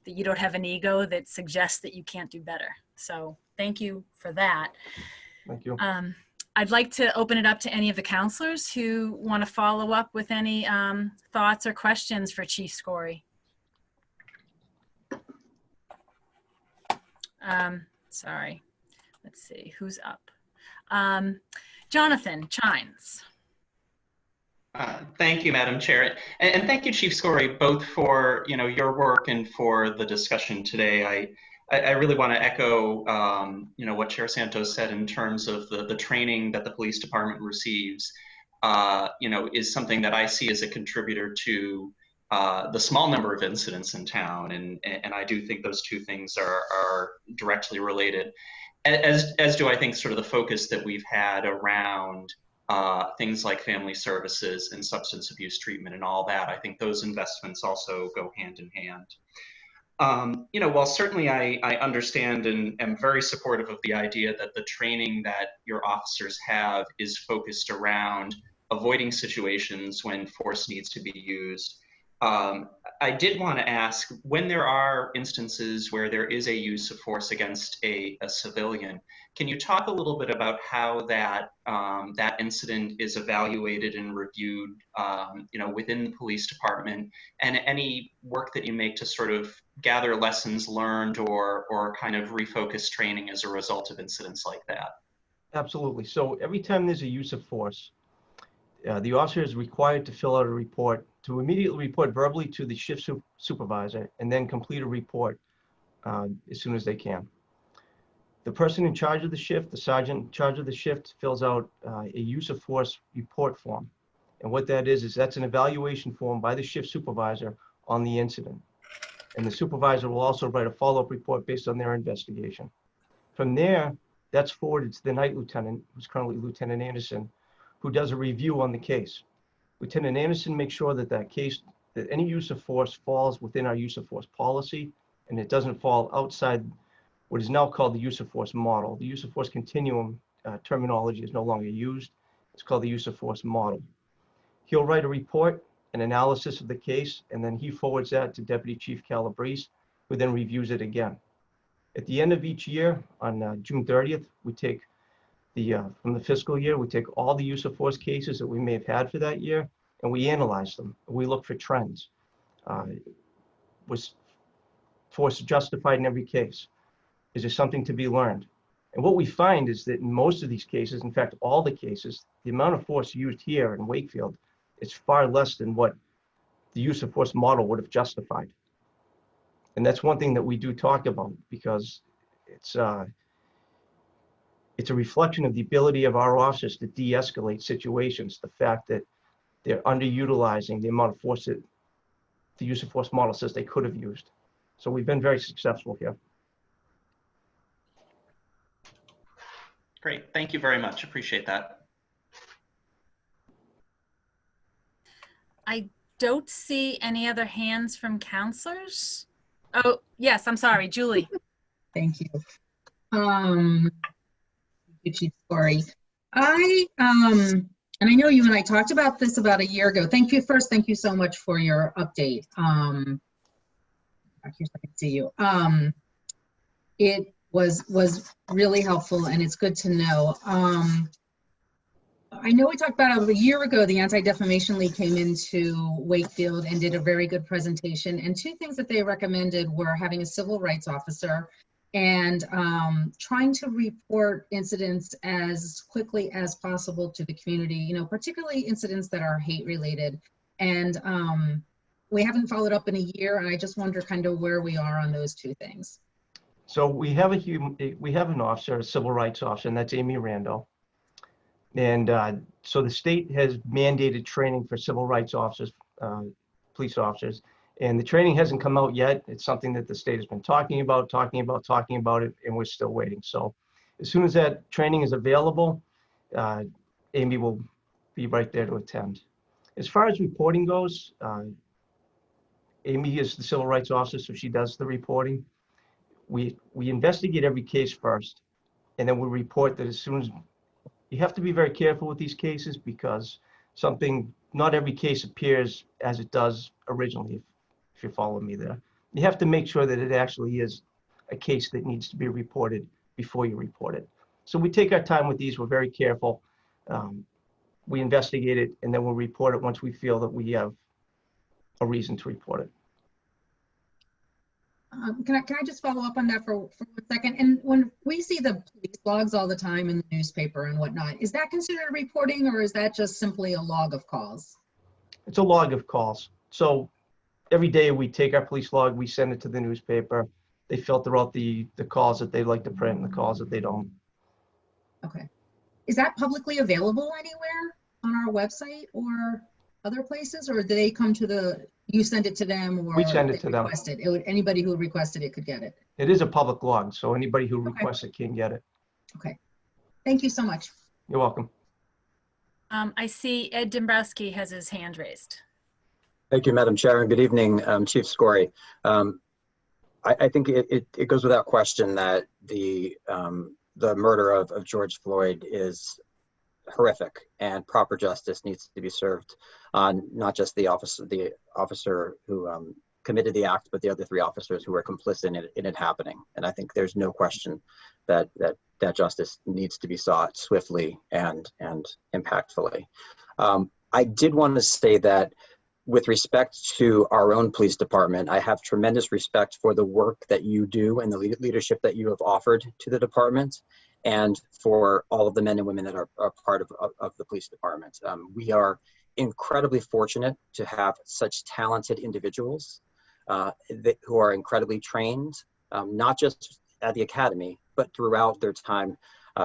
that you don't have an ego that suggests that you can't do better. So thank you for that. Thank you. I'd like to open it up to any of the counselors who want to follow up with any thoughts or questions for Chief Scory. Sorry, let's see, who's up? Jonathan Chines. Thank you, Madam Chair. And thank you, Chief Scory, both for your work and for the discussion today. I really want to echo what Chair Santos said in terms of the training that the police department receives, is something that I see as a contributor to the small number of incidents in town. And I do think those two things are directly related, as do I think sort of the focus that we've had around things like family services and substance abuse treatment and all that. I think those investments also go hand in hand. While certainly I understand and am very supportive of the idea that the training that your officers have is focused around avoiding situations when force needs to be used, I did want to ask, when there are instances where there is a use of force against a civilian, can you talk a little bit about how that incident is evaluated and reviewed, within the police department, and any work that you make to sort of gather lessons learned or kind of refocus training as a result of incidents like that? Absolutely. So every time there's a use of force, the officer is required to fill out a report, to immediately report verbally to the shift supervisor, and then complete a report as soon as they can. The person in charge of the shift, the sergeant in charge of the shift, fills out a use of force report form. And what that is that's an evaluation form by the shift supervisor on the incident. And the supervisor will also write a follow-up report based on their investigation. From there, that's forwarded to the night lieutenant, who's currently Lieutenant Anderson, who does a review on the case. Lieutenant Anderson makes sure that that any use of force falls within our use of force policy, and it doesn't fall outside what is now called the use of force model. The use of force continuum terminology is no longer used. It's called the use of force model. He'll write a report, an analysis of the case, and then he forwards that to Deputy Chief Calabrese, who then reviews it again. At the end of each year, on June 30th, we take from the fiscal year, we take all the use of force cases that we may have had for that year, and we analyze them. We look for trends. Was force justified in every case? Is there something to be learned? And what we find is that in most of these cases, in fact, all the cases, the amount of force used here in Wakefield is far less than what the use of force model would have justified. And that's one thing that we do talk about, because it's a reflection of the ability of our officers to de-escalate situations, the fact that they're underutilizing the amount of force that the use of force model says they could have used. So we've been very successful here. Great, thank you very much, appreciate that. I don't see any other hands from counselors. Oh, yes, I'm sorry, Julie. Thank you. Chief Scory. And I know you and I talked about this about a year ago. Thank you so much for your update. Here's so I can see you. It was really helpful, and it's good to know. I know we talked about a year ago, the Anti-Defamation League came into Wakefield and did a very good presentation. And two things that they recommended were having a civil rights officer and trying to report incidents as quickly as possible to the community, particularly incidents that are hate related. And we haven't followed up in a year, and I just wonder kind of where we are on those two things. So we have an officer, a civil rights officer, and that's Amy Randall. And so the state has mandated training for civil rights officers, police officers, and the training hasn't come out yet. It's something that the state has been talking about it, and we're still waiting. So as soon as that training is available, Amy will be right there to attend. As far as reporting goes, Amy is the civil rights officer, so she does the reporting. We investigate every case first, and then we report that as soon as, you have to be very careful with these cases because not every case appears as it does originally, if you follow me there. You have to make sure that it actually is a case that needs to be reported before you report it. So we take our time with these, we're very careful. We investigate it, and then we'll report it once we feel that we have a reason to report it. Can I just follow up on that for 1 second? And when we see the police blogs all the time in the newspaper and whatnot, is that considered reporting or is that just simply a log of calls? It's a log of calls. So every day we take our police log, we send it to the newspaper. They filter out the calls that they like to print and the calls that they don't. Okay. Is that publicly available anywhere on our website or other places, or do they come to you send it to them, or we send it to them? Anybody who requested it could get it? It is a public log, so anybody who requests it can get it. Okay. Thank you so much. You're welcome. I see Ed Dombrowski has his hand raised. Thank you, Madam Chair, and good evening, Chief Scory. I think it goes without question that the murder of George Floyd is horrific, and proper justice needs to be served on not just the officer who committed the act, but the other 3 officers who were complicit in it happening. And I think there's no question that justice needs to be sought swiftly and impactfully. I did want to say that with respect to our own police department, I have tremendous respect for the work that you do and the leadership that you have offered to the department, and for all of the men and women that are part of the police department. We are incredibly fortunate to have such talented individuals who are incredibly trained, not just at the academy, but throughout their time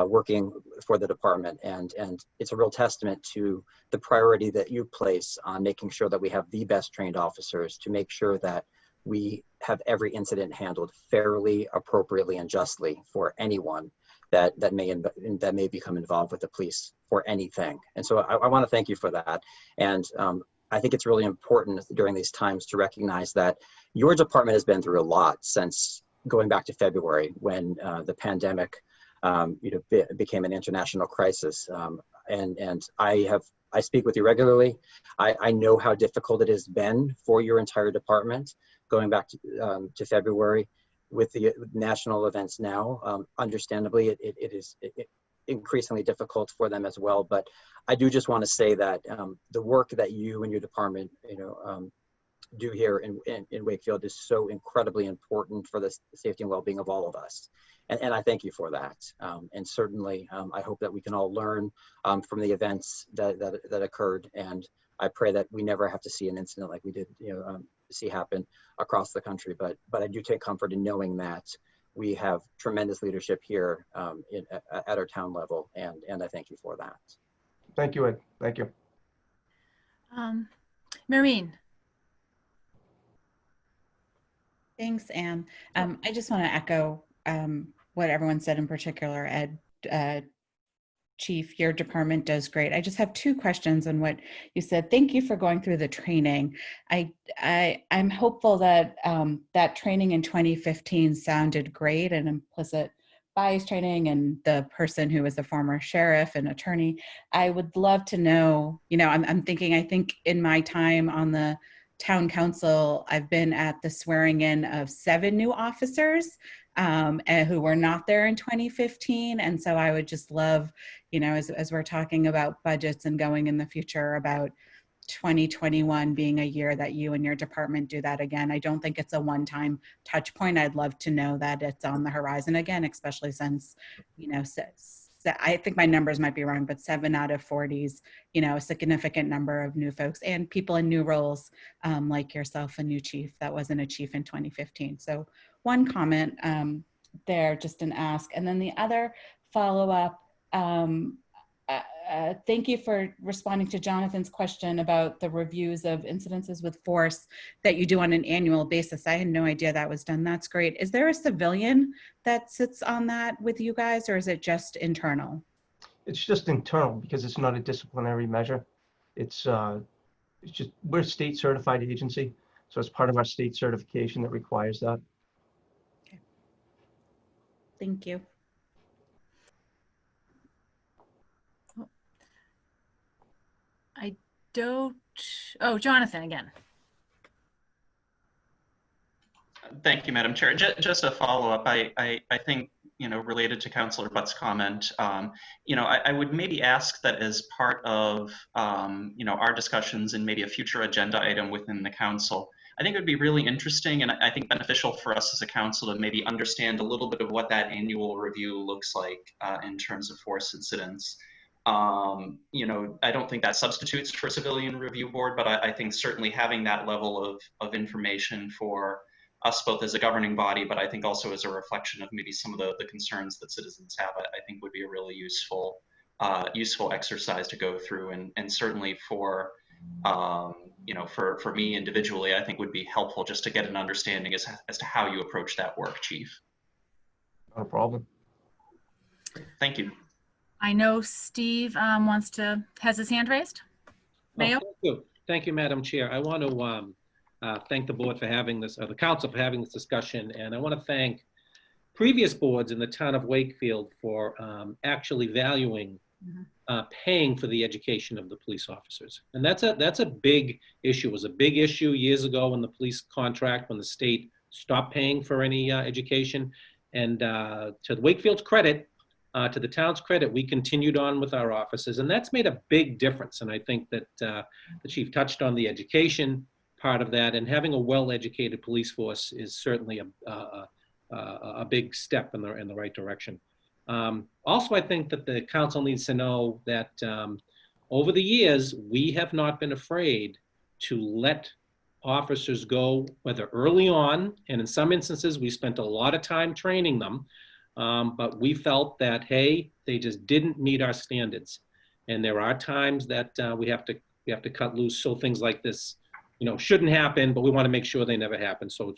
working for the department. And it's a real testament to the priority that you place on making sure that we have the best trained officers to make sure that we have every incident handled fairly, appropriately, and justly for anyone that may become involved with the police for anything. And so I want to thank you for that. And I think it's really important during these times to recognize that your department has been through a lot since going back to February, when the pandemic became an international crisis. And I speak with you regularly. I know how difficult it has been for your entire department going back to February. With the national events now, understandably, it is increasingly difficult for them as well. But I do just want to say that the work that you and your department, do here in Wakefield is so incredibly important for the safety and well-being of all of us. And I thank you for that. And certainly, I hope that we can all learn from the events that occurred. And I pray that we never have to see an incident like we did, see happen across the country. But I do take comfort in knowing that we have tremendous leadership here at our town level, and I thank you for that. Thank you, Ed. Thank you. Maureen. Thanks, Anne. I just want to echo what everyone said, in particular, Ed. Chief, your department does great. I just have 2 questions on what you said. Thank you for going through the training. I'm hopeful that that training in 2015 sounded great, and implicit bias training, and the person who was a former sheriff and attorney. I would love to know, I think in my time on the town council, I've been at the swearing in of 7 new officers who were not there in 2015. And so I would just love, as we're talking about budgets and going in the future, about 2021 being a year that you and your department do that again. I don't think it's a one-time touch point. I'd love to know that it's on the horizon again, especially since, I think my numbers might be wrong, but 7 out of 40s, a significant number of new folks and people in new roles, like yourself, a new chief that wasn't a chief in 2015. So one comment there, just an ask. And then the other follow-up, thank you for responding to Jonathan's question about the reviews of incidences with force that you do on an annual basis. I had no idea that was done. That's great. Is there a civilian that sits on that with you guys, or is it just internal? It's just internal because it's not a disciplinary measure. It's just, we're a state certified agency. So it's part of our state certification that requires that. Thank you. I don't, oh, Jonathan again. Thank you, Madam Chair. Just a follow-up. I think, related to Councillor Butt's comment, I would maybe ask that as part of, our discussions and maybe a future agenda item within the council, I think it would be really interesting and I think beneficial for us as a council to maybe understand a little bit of what that annual review looks like in terms of force incidents. I don't think that substitutes for civilian review board, but I think certainly having that level of information for us both as a governing body, but I think also as a reflection of maybe some of the concerns that citizens have, I think would be a really useful exercise to go through, and certainly for for me individually, I think would be helpful just to get an understanding as to how you approach that work, Chief. Not a problem. Thank you. I know Steve has his hand raised. Mayo? Thank you, Madam Chair. I want to thank the board for having this, or the council for having this discussion, and I want to thank previous boards in the town of Wakefield for actually valuing paying for the education of the police officers. And that's a big issue. It was a big issue years ago in the police contract when the state stopped paying for any education. And to the Wakefield's credit, to the town's credit, we continued on with our officers, and that's made a big difference. And I think that the chief touched on the education part of that, and having a well-educated police force is certainly a big step in the right direction. Also, I think that the council needs to know that over the years, we have not been afraid to let officers go, whether early on, and in some instances, we spent a lot of time training them, but we felt that, hey, they just didn't meet our standards. And there are times that we have to cut loose, so things like this, shouldn't happen, but we want to make sure they never happen. So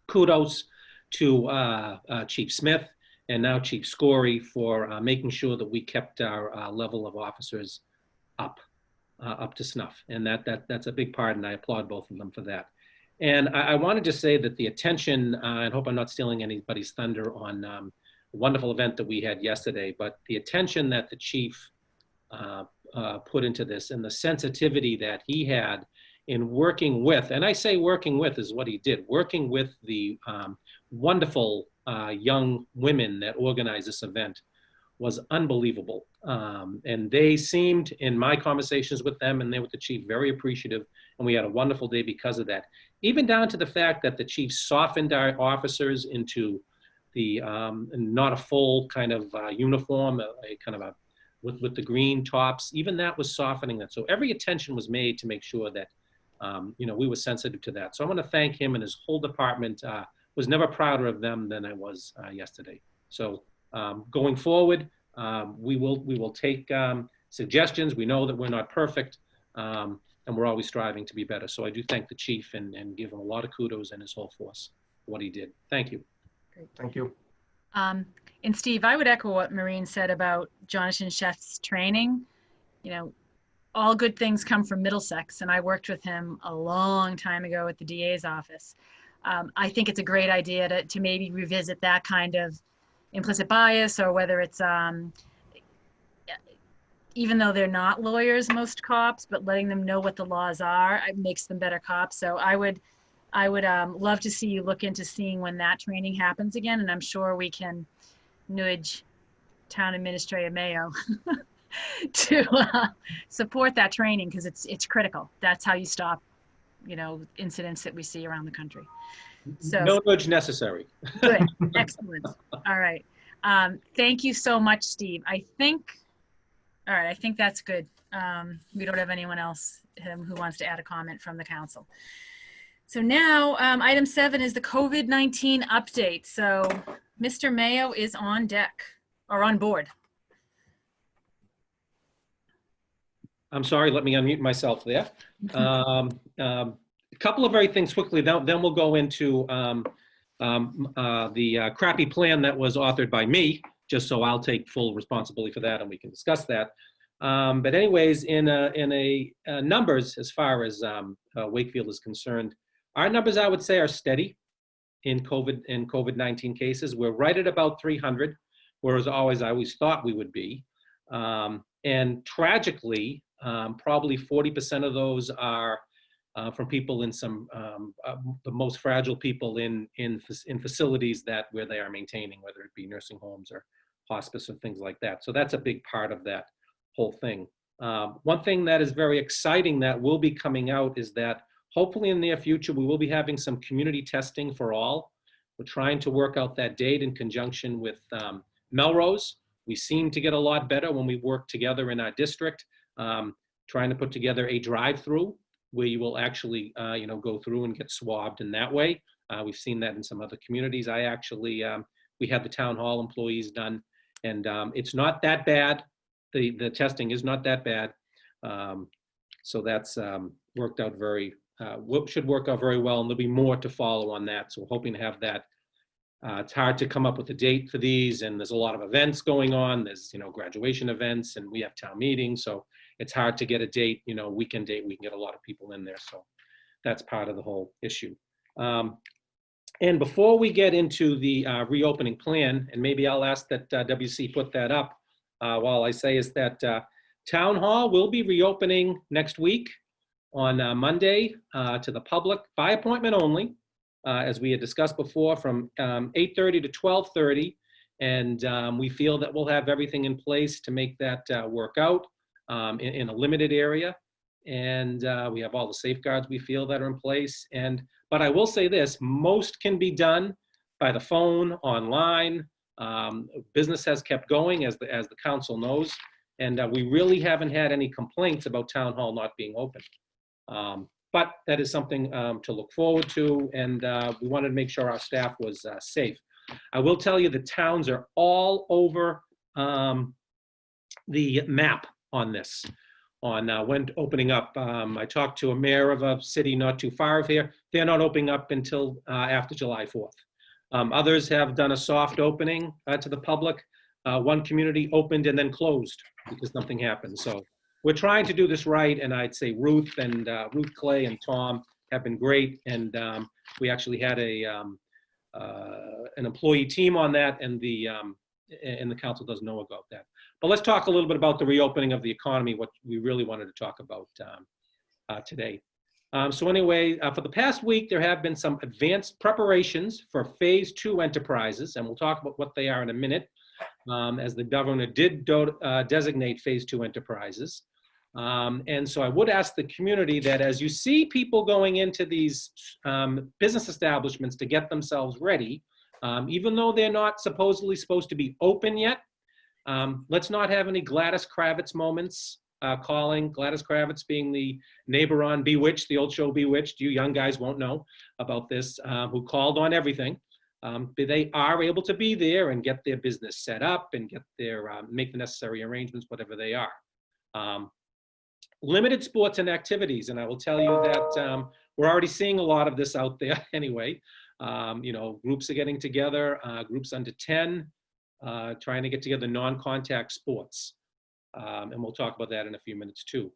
kudos to Chief Smith and now Chief Scory for making sure that we kept our level of officers up to snuff. And that's a big part, and I applaud both of them for that. And I wanted to say that the attention, I hope I'm not stealing anybody's thunder on a wonderful event that we had yesterday, but the attention that the chief put into this and the sensitivity that he had in working with, and I say working with is what he did, working with the wonderful young women that organized this event was unbelievable. And they seemed, in my conversations with them and they with the chief, very appreciative, and we had a wonderful day because of that. Even down to the fact that the chief softened our officers into the, not a full kind of uniform, a kind of with the green tops, even that was softening that. So every attention was made to make sure that, we were sensitive to that. So I want to thank him and his whole department. Was never prouder of them than I was yesterday. So going forward, we will take suggestions. We know that we're not perfect, and we're always striving to be better. So I do thank the chief and give him a lot of kudos and his whole force for what he did. Thank you. Great. Thank you. And Steve, I would echo what Maureen said about Jonathan Chef's training. All good things come from Middlesex, and I worked with him a long time ago at the DA's office. I think it's a great idea to maybe revisit that kind of implicit bias, or whether it's, even though they're not lawyers, most cops, but letting them know what the laws are, it makes them better cops. So I would love to see you look into seeing when that training happens again, and I'm sure we can nudge Town Administrator Mayo to support that training, because it's critical. That's how you stop, incidents that we see around the country. So no nudge necessary. Good, excellent. All right. Thank you so much, Steve. I think that's good. We don't have anyone else who wants to add a comment from the council. So now item 7 is the COVID-19 update. So Mr. Mayo is on deck, or on board. I'm sorry, let me unmute myself there. A couple of very things quickly, then we'll go into the crappy plan that was authored by me, just so I'll take full responsibility for that and we can discuss that. But anyways, in numbers, as far as Wakefield is concerned, our numbers, I would say, are steady in COVID-19 cases. We're right at about 300, whereas I always thought we would be. And tragically, probably 40% of those are from people in some the most fragile people in facilities where they are maintaining, whether it be nursing homes or hospice or things like that. So that's a big part of that whole thing. One thing that is very exciting that will be coming out is that hopefully in the near future we will be having some community testing for all. We're trying to work out that date in conjunction with Melrose. We seem to get a lot better when we work together in our district, trying to put together a drive-through where you will actually, go through and get swabbed in that way. We've seen that in some other communities. I actually, we had the town hall employees done, and it's not that bad. The testing is not that bad. So that's worked out should work out very well, and there'll be more to follow on that. So we're hoping to have that. It's hard to come up with a date for these, and there's a lot of events going on. There's, graduation events, and we have town meetings, so it's hard to get a date, weekend date. We can get a lot of people in there, so that's part of the whole issue. And before we get into the reopening plan, and maybe I'll ask that WC put that up while I say, is that Town Hall will be reopening next week on Monday to the public by appointment only. As we had discussed before, from 8:30 to 12:30, and we feel that we'll have everything in place to make that work out in a limited area, and we have all the safeguards we feel that are in place. But I will say this: most can be done by the phone, online. Business has kept going, as the council knows, and we really haven't had any complaints about Town Hall not being open. But that is something to look forward to, and we wanted to make sure our staff was safe. I will tell you the towns are all over the map on this, on when opening up. I talked to a mayor of a city not too far here. They're not opening up until after July 4th. Others have done a soft opening to the public. One community opened and then closed because something happened. So we're trying to do this right, and I'd say Ruth Clay and Tom have been great, and we actually had an employee team on that, and the council doesn't know about that. But let's talk a little bit about the reopening of the economy, what we really wanted to talk about today. So anyway, for the past week, there have been some advanced preparations for Phase 2 enterprises, and we'll talk about what they are in a minute, as the governor did designate Phase 2 enterprises. And so I would ask the community that as you see people going into these business establishments to get themselves ready, even though they're not supposedly supposed to be open yet, let's not have any Gladys Kravitz moments. Calling Gladys Kravitz being the neighbor on Bewitched, the old show Bewitched. You young guys won't know about this, who called on everything. They are able to be there and get their business set up and get their make the necessary arrangements, whatever they are. Limited sports and activities, and I will tell you that we're already seeing a lot of this out there anyway. Groups are getting together, groups under 10, trying to get together non-contact sports. And we'll talk about that in a few minutes too.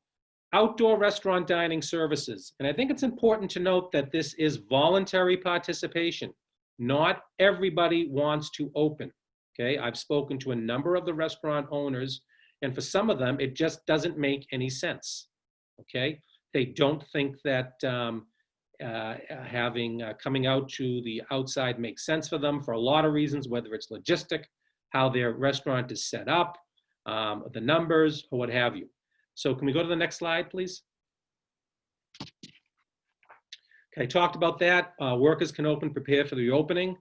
Outdoor restaurant dining services. And I think it's important to note that this is voluntary participation. Not everybody wants to open, okay? I've spoken to a number of the restaurant owners, and for some of them, it just doesn't make any sense, okay? They don't think that coming out to the outside makes sense for them for a lot of reasons, whether it's logistic, how their restaurant is set up, the numbers, or what have you. So can we go to the next slide, please? Okay, I talked about that. Workers can open, prepare for the reopening.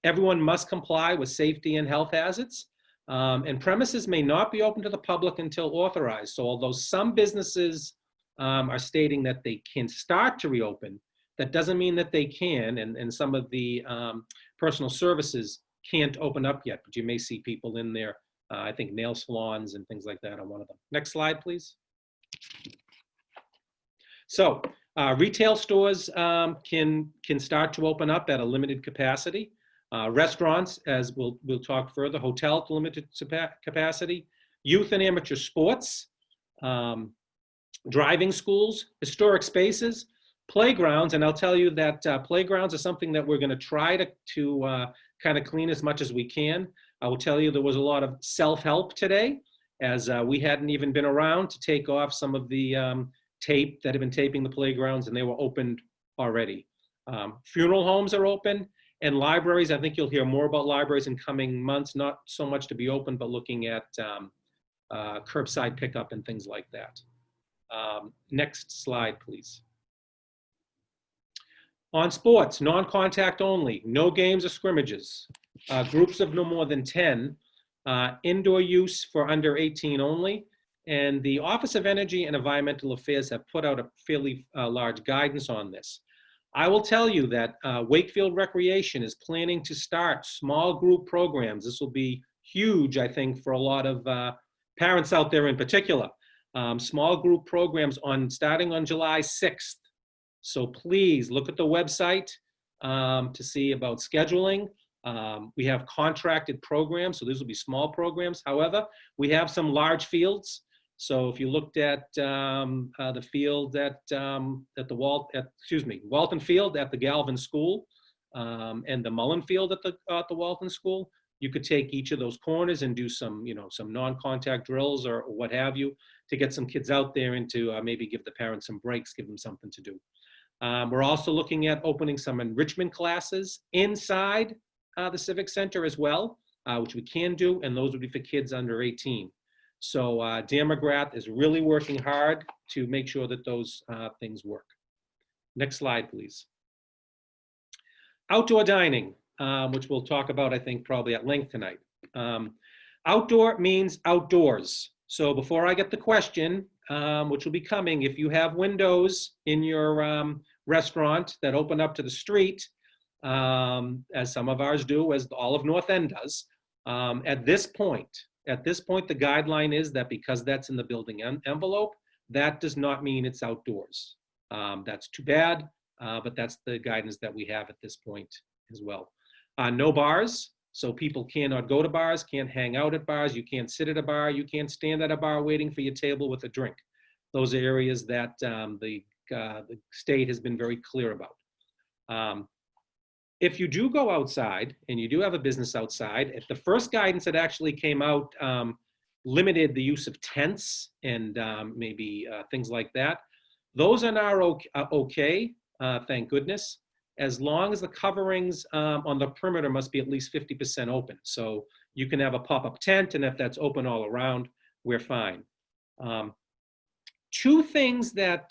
Everyone must comply with safety and health hazards. And premises may not be open to the public until authorized. So although some businesses are stating that they can start to reopen, that doesn't mean that they can. And some of the personal services can't open up yet, but you may see people in there. I think nail salons and things like that are one of them. Next slide, please. So retail stores can start to open up at a limited capacity. Restaurants, as we'll talk further, hotel to limited capacity. youth and amateur sports, driving schools, historic spaces, playgrounds. And I'll tell you that playgrounds are something that we're going to try to kind of clean as much as we can. I will tell you there was a lot of self-help today, as we hadn't even been around to take off some of the tape that had been taping the playgrounds, and they were opened already. Funeral homes are open, and libraries, I think you'll hear more about libraries in coming months, not so much to be open, but looking at curbside pickup and things like that. Next slide, please. On sports, non-contact only, no games or scrimmages, groups of no more than 10, indoor use for under 18 only, and the Office of Energy and Environmental Affairs have put out a fairly large guidance on this. I will tell you that Wakefield Recreation is planning to start small group programs. This will be huge, I think, for a lot of parents out there in particular. Small group programs starting on July 6th. So please look at the website to see about scheduling. We have contracted programs, so these will be small programs. However, we have some large fields. So if you looked at the field at Walton Field at the Galvin School and the Mullen Field at the Walton School, you could take each of those corners and do some non-contact drills or what have you to get some kids out there and to maybe give the parents some breaks, give them something to do. We're also looking at opening some enrichment classes inside the Civic Center as well, which we can do, and those would be for kids under 18. So Dan McGrath is really working hard to make sure that those things work. Next slide, please. Outdoor dining, which we'll talk about, I think, probably at length tonight. Outdoor means outdoors. So before I get the question, which will be coming, if you have windows in your restaurant that open up to the street, as some of ours do, as all of North End does, at this point, the guideline is that because that's in the building envelope, that does not mean it's outdoors. That's too bad, but that's the guidance that we have at this point as well. No bars, so people cannot go to bars, can't hang out at bars, you can't sit at a bar, you can't stand at a bar waiting for your table with a drink. Those are areas that the state has been very clear about. If you do go outside and you do have a business outside, if the first guidance that actually came out limited the use of tents and maybe things like that, those are now okay, thank goodness, as long as the coverings on the perimeter must be at least 50% open. So you can have a pop-up tent, and if that's open all around, we're fine. Two things that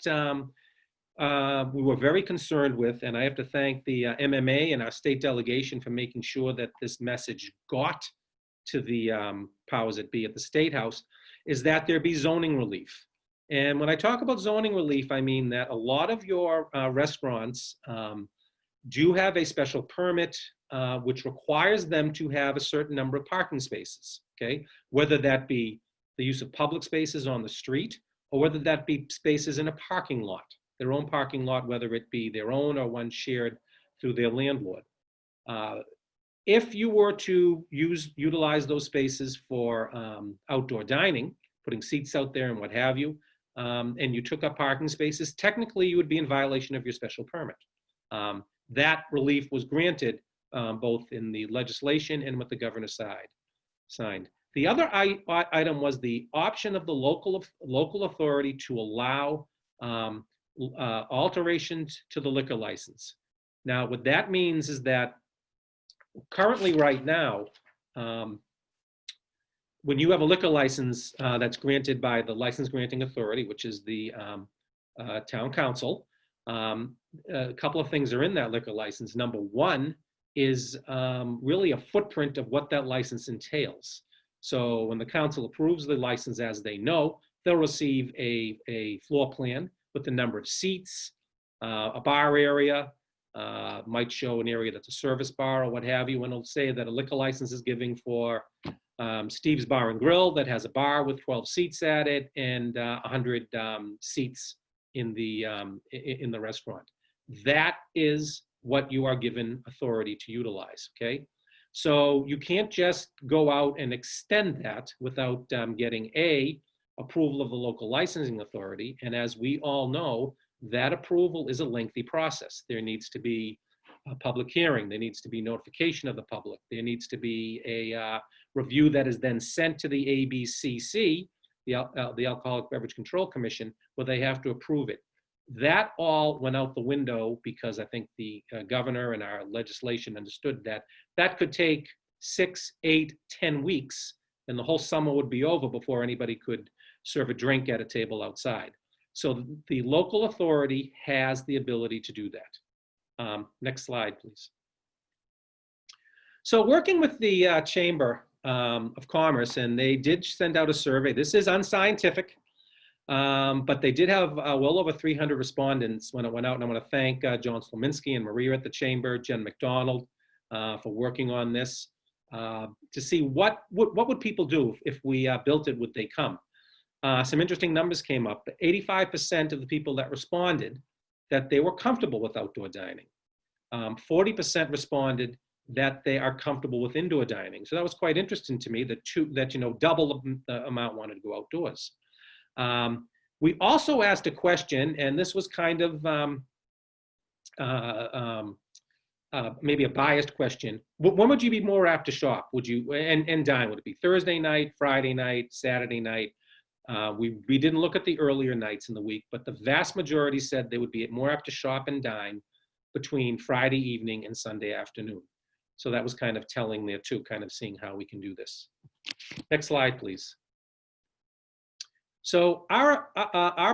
we were very concerned with, and I have to thank the MMA and our state delegation for making sure that this message got to the powers that be at the State House, is that there be zoning relief. And when I talk about zoning relief, I mean that a lot of your restaurants do have a special permit which requires them to have a certain number of parking spaces, okay? Whether that be the use of public spaces on the street or whether that be spaces in a parking lot, their own parking lot, whether it be their own or one shared through their landlord. If you were to utilize those spaces for outdoor dining, putting seats out there and what have you, and you took up parking spaces, technically you would be in violation of your special permit. That relief was granted both in the legislation and what the governor signed. The other item was the option of the local authority to allow alterations to the liquor license. Now, what that means is that currently right now, when you have a liquor license that's granted by the license granting authority, which is the town council, a couple of things are in that liquor license. Number one is really a footprint of what that license entails. So when the council approves the license, as they know, they'll receive a floor plan with the number of seats, a bar area, might show an area that's a service bar or what have you, and it'll say that a liquor license is giving for Steve's Bar and Grill that has a bar with 12 seats at it and 100 seats in the restaurant. That is what you are given authority to utilize, okay? So you can't just go out and extend that without getting approval of the local licensing authority. And as we all know, that approval is a lengthy process. There needs to be a public hearing. There needs to be notification of the public. There needs to be a review that is then sent to the ABCC, the Alcoholic Beverage Control Commission, where they have to approve it. That all went out the window because I think the governor and our legislation understood that that could take 6, 8, 10 weeks, and the whole summer would be over before anybody could serve a drink at a table outside. So the local authority has the ability to do that. Next slide, please. So working with the Chamber of Commerce, and they did send out a survey. This is unscientific, but they did have well over 300 respondents when it went out. And I want to thank John Slominski and Maria at the Chamber, Jen McDonald, for working on this to see what would people do if we built it, would they come? Some interesting numbers came up. 85% of the people that responded that they were comfortable with outdoor dining. 40% responded that they are comfortable with indoor dining. So that was quite interesting to me, that double the amount wanted to go outdoors. We also asked a question, and this was kind of maybe a biased question. When would you be more apt to shop? Would you and dine? Would it be Thursday night, Friday night, Saturday night? We didn't look at the earlier nights in the week, but the vast majority said they would be more apt to shop and dine between Friday evening and Sunday afternoon. So that was kind of telling there too, kind of seeing how we can do this. Next slide, please. So our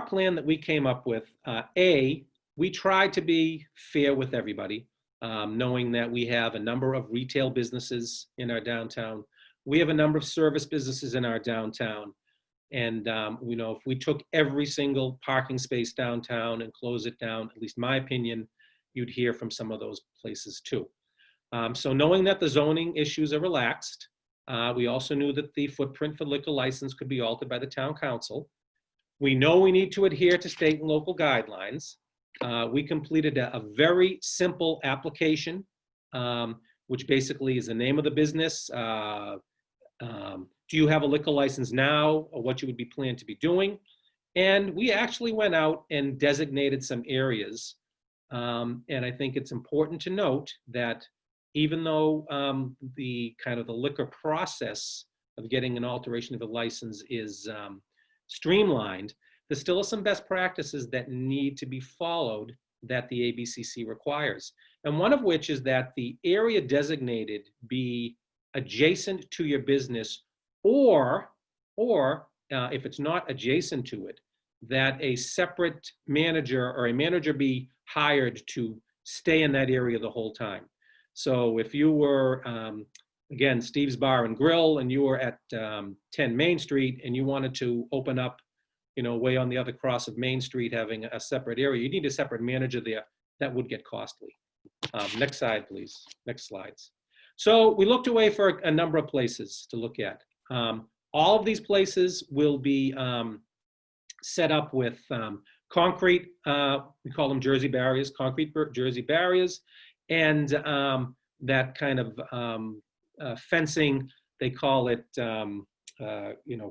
plan that we came up with, we tried to be fair with everybody, knowing that we have a number of retail businesses in our downtown. We have a number of service businesses in our downtown. And if we took every single parking space downtown and close it down, at least my opinion, you'd hear from some of those places too. So knowing that the zoning issues are relaxed, we also knew that the footprint for liquor license could be altered by the town council. We know we need to adhere to state and local guidelines. We completed a very simple application, which basically is the name of the business. Do you have a liquor license now, or what you would be planned to be doing? And we actually went out and designated some areas. And I think it's important to note that even though the liquor process of getting an alteration of a license is streamlined, there still are some best practices that need to be followed that the ABCC requires. And one of which is that the area designated be adjacent to your business, or if it's not adjacent to it, that a separate manager or a manager be hired to stay in that area the whole time. So if you were, again, Steve's Bar and Grill, and you were at 10 Main Street and you wanted to open up, way on the other cross of Main Street, having a separate area, you need a separate manager there. That would get costly. Next slide, please. Next slides. So we looked away for a number of places to look at. All of these places will be set up with concrete, we call them Jersey barriers, concrete Jersey barriers, and that kind of fencing, they call it,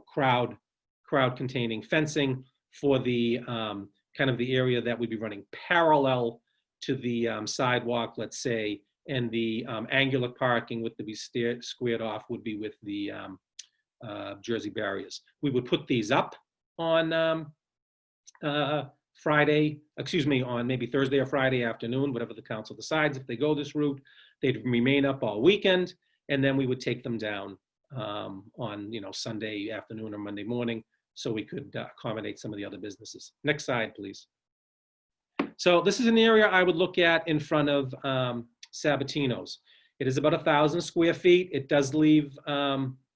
crowd containing fencing for the kind of the area that would be running parallel to the sidewalk, let's say, and the angular parking with to be squared off would be with the Jersey barriers. We would put these up on on maybe Thursday or Friday afternoon, whatever the council decides. If they go this route, they'd remain up all weekend, and then we would take them down on Sunday afternoon or Monday morning, so we could accommodate some of the other businesses. Next slide, please. So this is an area I would look at in front of Sabatino's. It is about 1,000 square feet. It does leave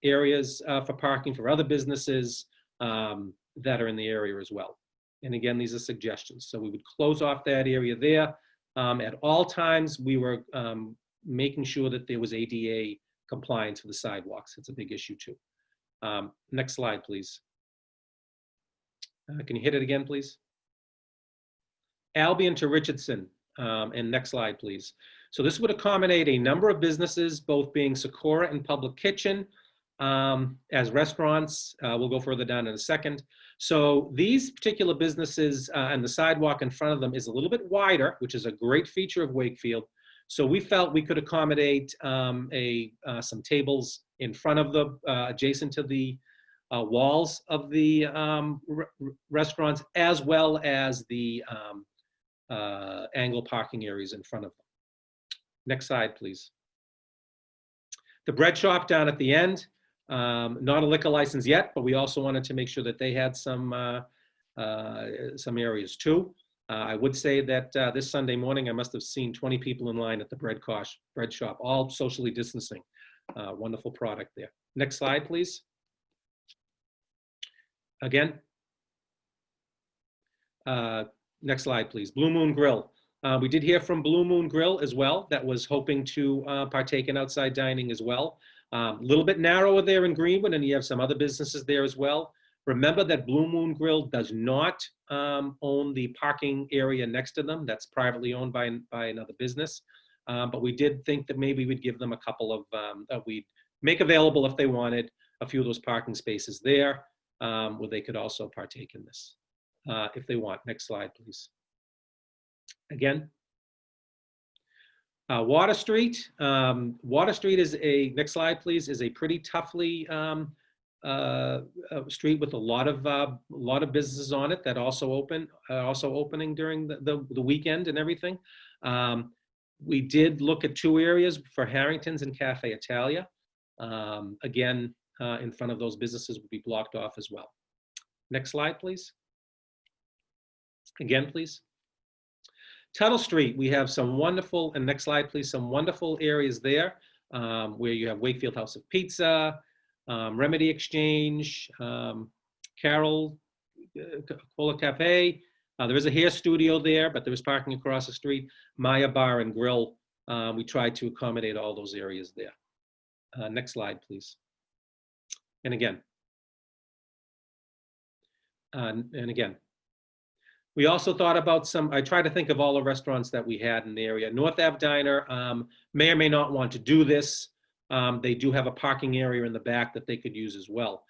areas for parking for other businesses that are in the area as well. And again, these are suggestions. So we would close off that area there. At all times, we were making sure that there was ADA compliance for the sidewalks. It's a big issue too. Next slide, please. Can you hit it again, please? Albion to Richardson. And next slide, please. So this would accommodate a number of businesses, both being Sakura and Public Kitchen as restaurants. We'll go further down in a second. So these particular businesses and the sidewalk in front of them is a little bit wider, which is a great feature of Wakefield. So we felt we could accommodate some tables in front of the, adjacent to the walls of the restaurants, as well as the angle parking areas in front of them. Next slide, please. The bread shop down at the end, not a liquor license yet, but we also wanted to make sure that they had some areas too. I would say that this Sunday morning, I must have seen 20 people in line at the bread shop, all socially distancing. Wonderful product there. Next slide, please. Again. Next slide, please. Blue Moon Grill. We did hear from Blue Moon Grill as well, that was hoping to partake in outside dining as well. A little bit narrower there in Greenwood, and you have some other businesses there as well. Remember that Blue Moon Grill does not own the parking area next to them. That's privately owned by another business. But we did think that maybe we'd give them a couple of, we'd make available if they wanted a few of those parking spaces there, where they could also partake in this if they want. Next slide, please. Again. Water Street. Water Street is a, next slide please, is a pretty toughly street with a lot of businesses on it that also opening during the weekend and everything. We did look at 2 areas for Harrington's and Cafe Italia. Again, in front of those businesses would be blocked off as well. Next slide, please. Again, please. Tuttle Street, we have some wonderful, and next slide, please, some wonderful areas there where you have Wakefield House of Pizza, Remedy Exchange, Carol Cola Cafe. There is a hair studio there, but there is parking across the street. Maya Bar and Grill. We tried to accommodate all those areas there. Next slide, please. And again. And again. We also thought about I tried to think of all the restaurants that we had in the area. North Ave Diner may or may not want to do this. They do have a parking area in the back that they could use as well.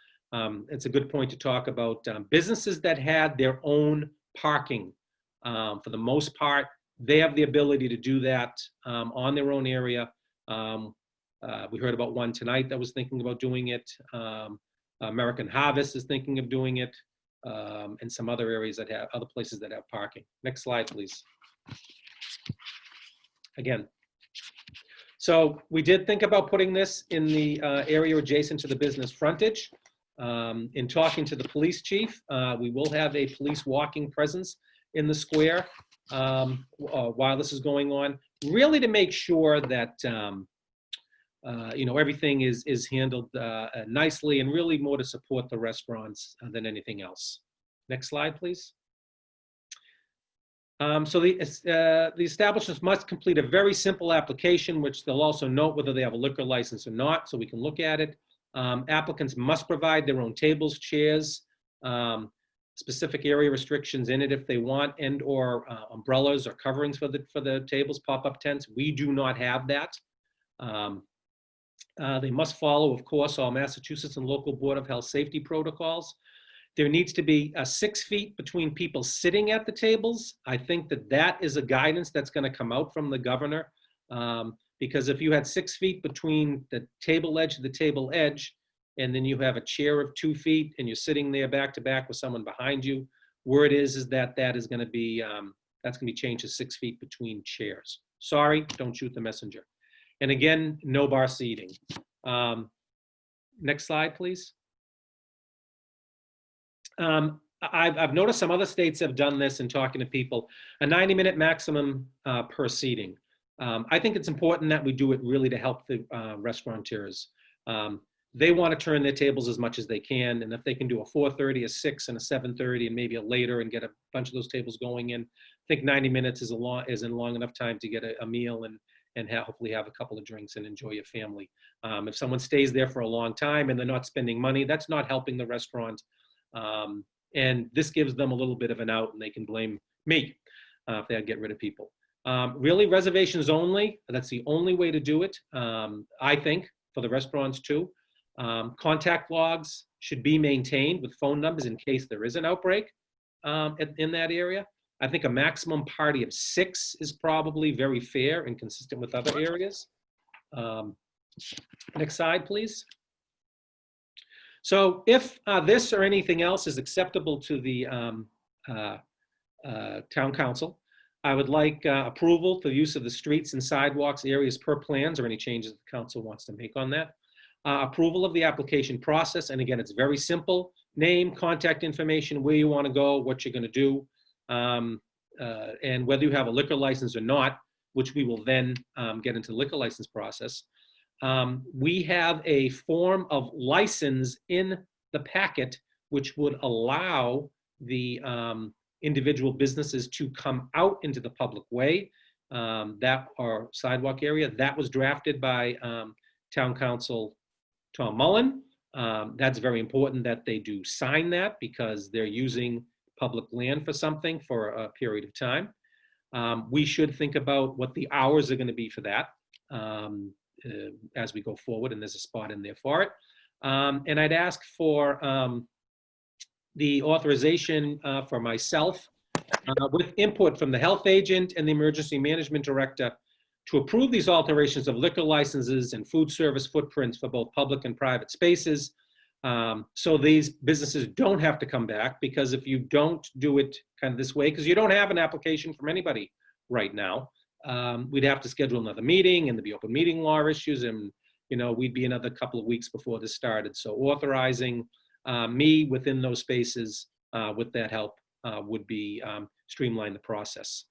It's a good point to talk about businesses that had their own parking. For the most part, they have the ability to do that on their own area. We heard about one tonight that was thinking about doing it. American Harvest is thinking of doing it. And some other areas that have, other places that have parking. Next slide, please. Again. So we did think about putting this in the area adjacent to the business frontage. In talking to the police chief, we will have a police walking presence in the square while this is going on, really to make sure that you know, everything is handled nicely, and really more to support the restaurants than anything else. Next slide, please. So the establishments must complete a very simple application, which they'll also note whether they have a liquor license or not, so we can look at it. Applicants must provide their own tables, chairs, specific area restrictions in it if they want, and or umbrellas or coverings for the tables, pop-up tents. We do not have that. They must follow, of course, all Massachusetts and local Board of Health safety protocols. There needs to be 6 feet between people sitting at the tables. I think that is a guidance that's going to come out from the governor, because if you had 6 feet between the table edge to the table edge, and then you have a chair of 2 feet and you're sitting there back to back with someone behind you, word is that is going to be, that's going to be changed to 6 feet between chairs. Sorry, don't shoot the messenger. And again, no bar seating. Next slide, please. I've noticed some other states have done this in talking to people, a 90-minute maximum per seating. I think it's important that we do it really to help the restaurateurs. They want to turn their tables as much as they can, and if they can do a 4:30, a 6, and a 7:30, and maybe a later, and get a bunch of those tables going in, I think 90 minutes is isn't long enough time to get a meal and hopefully have a couple of drinks and enjoy your family. If someone stays there for a long time and they're not spending money, that's not helping the restaurant. And this gives them a little bit of an out, and they can blame me if they get rid of people. Really reservations only. That's the only way to do it, I think, for the restaurants too. Contact logs should be maintained with phone numbers in case there is an outbreak in that area. I think a maximum party of 6 is probably very fair and consistent with other areas. Next slide, please. So if this or anything else is acceptable to the town council, I would like approval for the use of the streets and sidewalks areas per plans or any changes the council wants to make on that. Approval of the application process, and again, it's very simple. Name, contact information, where you want to go, what you're going to do, and whether you have a liquor license or not, which we will then get into the liquor license process. We have a form of license in the packet which would allow the individual businesses to come out into the public way, that or sidewalk area. That was drafted by Town Council Tom Mullen. That's very important that they do sign that because they're using public land for something for a period of time. We should think about what the hours are going to be for that as we go forward, and there's a spot in there for it. And I'd ask for the authorization for myself with input from the health agent and the emergency management director to approve these alterations of liquor licenses and food service footprints for both public and private spaces. So these businesses don't have to come back, because if you don't do it kind of this way, because you don't have an application from anybody right now, we'd have to schedule another meeting, and there'd be open meeting law issues, and we'd be another couple of weeks before this started. So authorizing me within those spaces with that help would be streamline the process.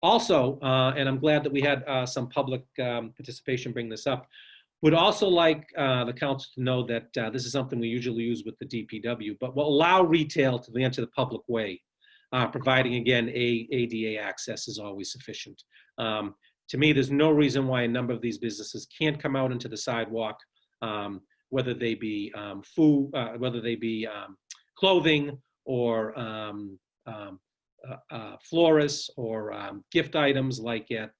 Also, and I'm glad that we had some public participation bring this up, would also like the council to know that this is something we usually use with the DPW, but will allow retail to enter the public way, providing, again, ADA access is always sufficient. To me, there's no reason why a number of these businesses can't come out into the sidewalk, whether they be food, whether they be clothing or florists or gift items like at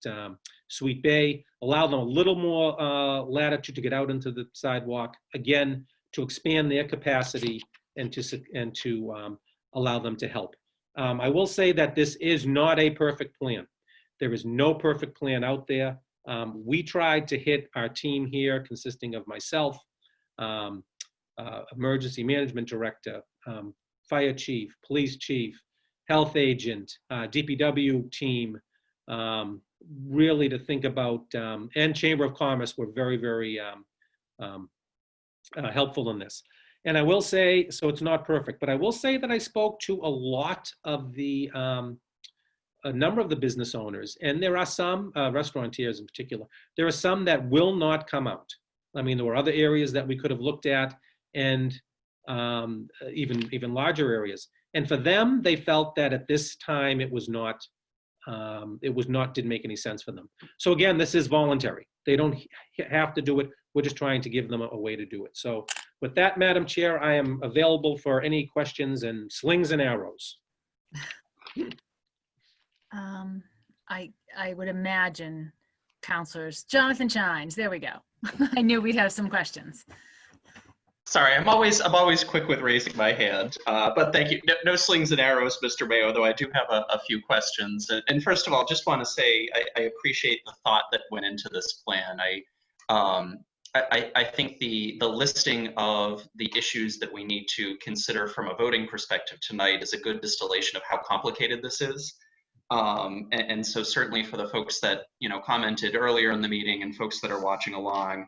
Sweet Bay. Allow them a little more latitude to get out into the sidewalk, again, to expand their capacity and to allow them to help. I will say that this is not a perfect plan. There is no perfect plan out there. We tried to hit our team here, consisting of myself, emergency management director, fire chief, police chief, health agent, DPW team, really to think about, and Chamber of Commerce were very, very helpful in this. And I will say, so it's not perfect, but I will say that I spoke to a lot of the, a number of the business owners, and there are some restaurateurs in particular, there are some that will not come out. I mean, there were other areas that we could have looked at, and even larger areas. And for them, they felt that at this time it was not, didn't make any sense for them. So again, this is voluntary. They don't have to do it. We're just trying to give them a way to do it. So with that, Madam Chair, I am available for any questions and slings and arrows. I would imagine counselors, Jonathan Shines, there we go. I knew we'd have some questions. Sorry, I'm always quick with raising my hand, but thank you. No slings and arrows, Mr. Mayo, though I do have a few questions. And first of all, just want to say I appreciate the thought that went into this plan. I think the listing of the issues that we need to consider from a voting perspective tonight is a good distillation of how complicated this is. And so certainly for the folks that commented earlier in the meeting and folks that are watching along,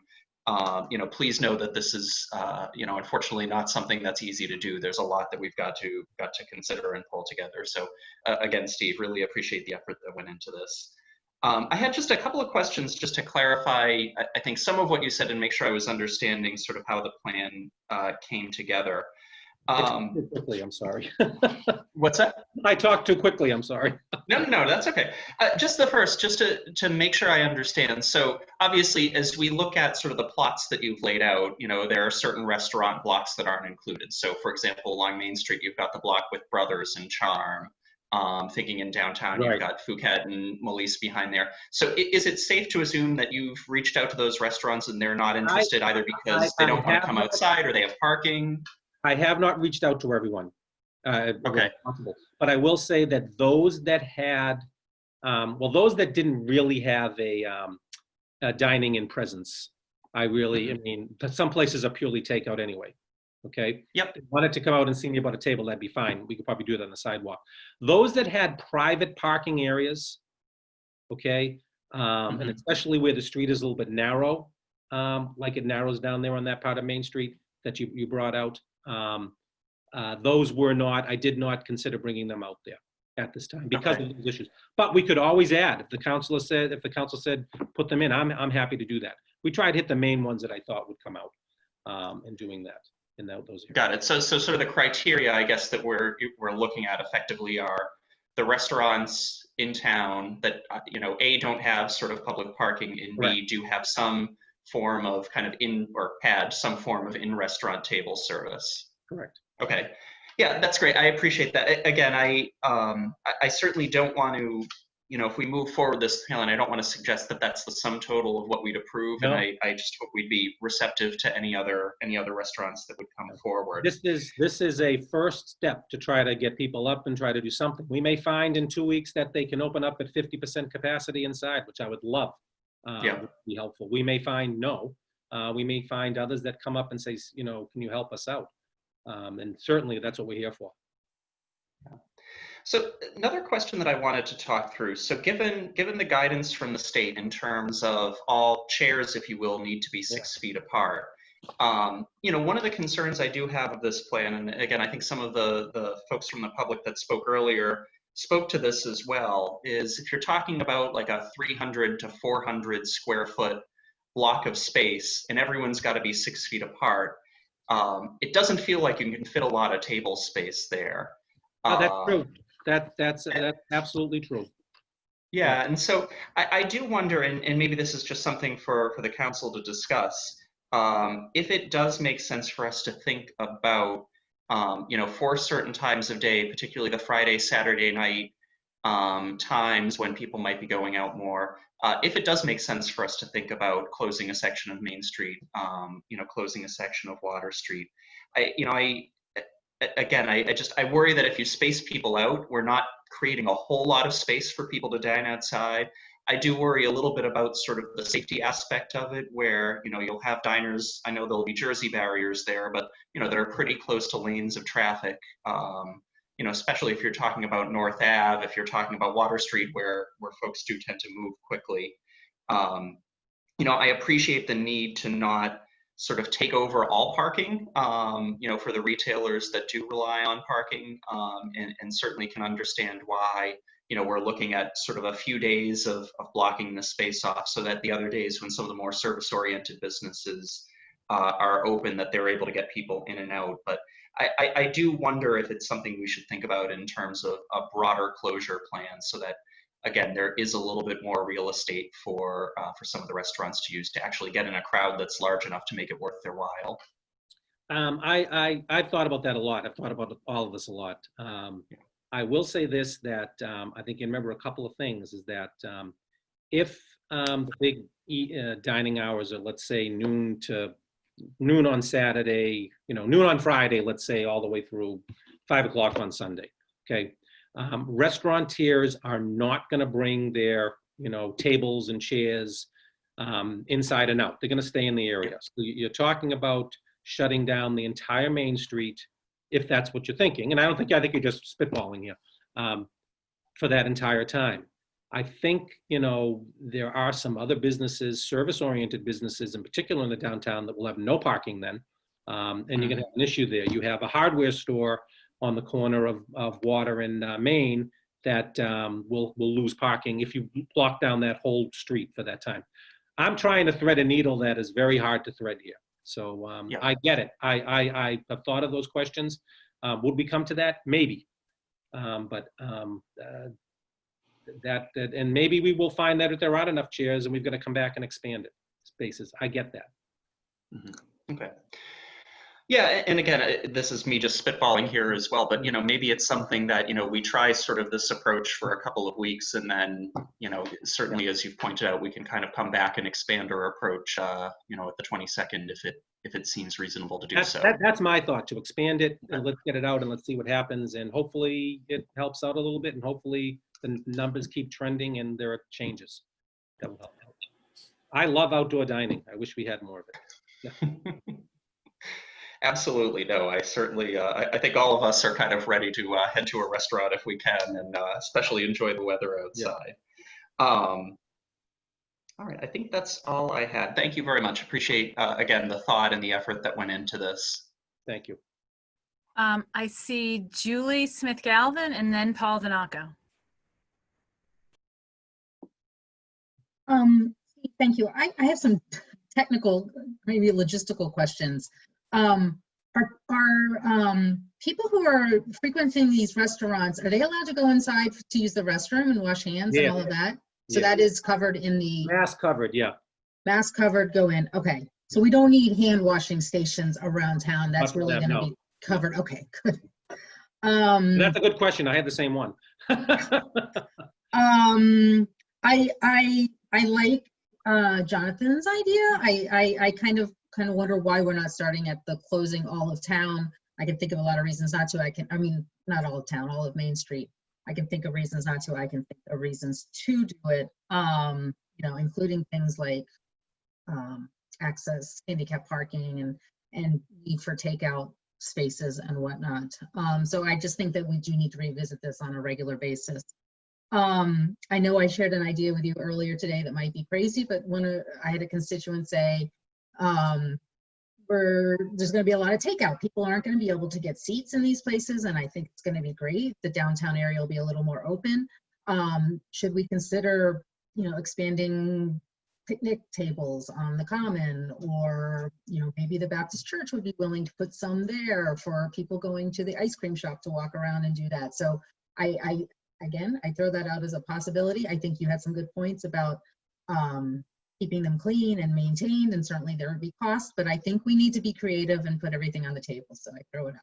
please know that this is, unfortunately not something that's easy to do. There's a lot that we've got to consider and pull together. So again, Steve, really appreciate the effort that went into this. I had just a couple of questions just to clarify, I think some of what you said and make sure I was understanding sort of how the plan came together. I talked too quickly, I'm sorry. What's that? I talked too quickly, I'm sorry. No, that's okay. Just the first, just to make sure I understand. So obviously, as we look at sort of the plots that you've laid out, there are certain restaurant blocks that aren't included. So for example, along Main Street, you've got the block with Brothers and Charm. Thinking in downtown, Right. you've got Phuket and Molise behind there. So is it safe to assume that you've reached out to those restaurants and they're not interested either because they don't want to come outside or they have parking? I have not reached out to everyone. Okay. Possible. But I will say that those that had, those that didn't really have a dining in presence, I mean, some places are purely takeout anyway. Okay. Yep. If they wanted to come out and see me about a table, that'd be fine. We could probably do it on the sidewalk. Those that had private parking areas, okay, and especially where the street is a little bit narrow, like it narrows down there on that part of Main Street that you brought out. Those were not, I did not consider bringing them out there at this time because of these issues. But we could always add, if the council said put them in, I'm happy to do that. We tried to hit the main ones that I thought would come out in doing that. In those areas. Got it. So sort of the criteria, I guess, that we're looking at effectively are the restaurants in town that A, don't have sort of public parking, and B, do have some form of kind of had some form of in-restaurant table service. Correct. Okay. Yeah, that's great. I appreciate that. Again, I certainly don't want to, if we move forward this, Helen, I don't want to suggest that that's the sum total of what we'd approve. No. And I just hope we'd be receptive to any other restaurants that would come forward. This is a first step to try to get people up and try to do something. We may find in 2 weeks that they can open up at 50% capacity inside, which I would love. Would be helpful. We may find no. We may find others that come up and say, can you help us out? And certainly that's what we're here for. So another question that I wanted to talk through. So given the guidance from the state in terms of all chairs, if you will, need to be 6 feet apart. One of the concerns I do have of this plan, and again, I think some of the folks from the public that spoke earlier spoke to this as well, is if you're talking about like a 300 to 400 square foot block of space and everyone's got to be 6 feet apart, it doesn't feel like you can fit a lot of table space there. Oh, that's true. That's absolutely true. Yeah, and so I do wonder, and maybe this is just something for the council to discuss, if it does make sense for us to think about, for certain times of day, particularly the Friday, Saturday night times when people might be going out more, if it does make sense for us to think about closing a section of Main Street, closing a section of Water Street. I worry that if you space people out, we're not creating a whole lot of space for people to dine outside. I do worry a little bit about sort of the safety aspect of it, where, you'll have diners, I know there'll be Jersey barriers there, but, that are pretty close to lanes of traffic, especially if you're talking about North Ave, if you're talking about Water Street, where folks do tend to move quickly. I appreciate the need to not sort of take over all parking, for the retailers that do rely on parking, and certainly can understand why, we're looking at sort of a few days of blocking the space off so that the other days when some of the more service-oriented businesses are open, that they're able to get people in and out. But I do wonder if it's something we should think about in terms of a broader closure plan so that, again, there is a little bit more real estate for some of the restaurants to use to actually get in a crowd that's large enough to make it worth their while. I've thought about that a lot. I've thought about all of this a lot. I will say this, that I think you remember a couple of things, is that if the big dining hours are, let's say, noon on Saturday, noon on Friday, let's say, all the way through 5 o'clock on Sunday, okay? Restaurateurs are not going to bring their, tables and chairs inside and out. They're going to stay in the area. So you're talking about shutting down the entire Main Street, if that's what you're thinking. And I think you're just spitballing here, for that entire time. I think, there are some other businesses, service-oriented businesses, in particular in the downtown, that will have no parking then. And you're going to have an issue there. You have a hardware store on the corner of Water and Main that will lose parking if you block down that whole street for that time. I'm trying to thread a needle that is very hard to thread here. So I get it. I have thought of those questions. Would we come to that? Maybe. And maybe we will find that if there aren't enough chairs and we've got to come back and expand it, spaces. I get that. Okay. Yeah, and again, this is me just spitballing here as well, but maybe it's something that we try sort of this approach for a couple of weeks, and then certainly as you've pointed out, we can kind of come back and expand our approach, at the 22nd if it seems reasonable to do so. That's my thought, to expand it and let's get it out and let's see what happens, and hopefully it helps out a little bit, and hopefully the numbers keep trending and there are changes that will help. I love outdoor dining. I wish we had more of it. Yeah. Absolutely. No, I certainly, I think all of us are kind of ready to head to a restaurant if we can, and especially enjoy the weather outside. Yeah. All right, I think that's all I had. Thank you very much. Appreciate, again, the thought and the effort that went into this. Thank you. I see Julie Smith-Galvin and then Paul Donaco. Thank you. I have some technical, maybe logistical questions. Are people who are frequenting these restaurants, are they allowed to go inside to use the restroom and wash hands and all of that? So that is covered in the mask covered, yeah. Mask covered, go in. Okay. So we don't need hand washing stations around town. That's really going to be covered. Okay, good. That's a good question. I had the same one. I like Jonathan's idea. I kind of wonder why we're not starting at the closing all of town. I can think of a lot of reasons not to. I mean, not all of town, all of Main Street. I can think of reasons not to. I can think of reasons to do it. Including things like access, handicap parking, and need for takeout spaces and whatnot. So I just think that we do need to revisit this on a regular basis. I know I shared an idea with you earlier today that might be crazy, but I had a constituent say, there's going to be a lot of takeout. People aren't going to be able to get seats in these places, and I think it's going to be great. The downtown area will be a little more open. Should we consider, expanding picnic tables on the common, or maybe the Baptist Church would be willing to put some there for people going to the ice cream shop to walk around and do that. So Again, I throw that out as a possibility. I think you had some good points about keeping them clean and maintained, and certainly there would be costs, but I think we need to be creative and put everything on the table, so I throw it out.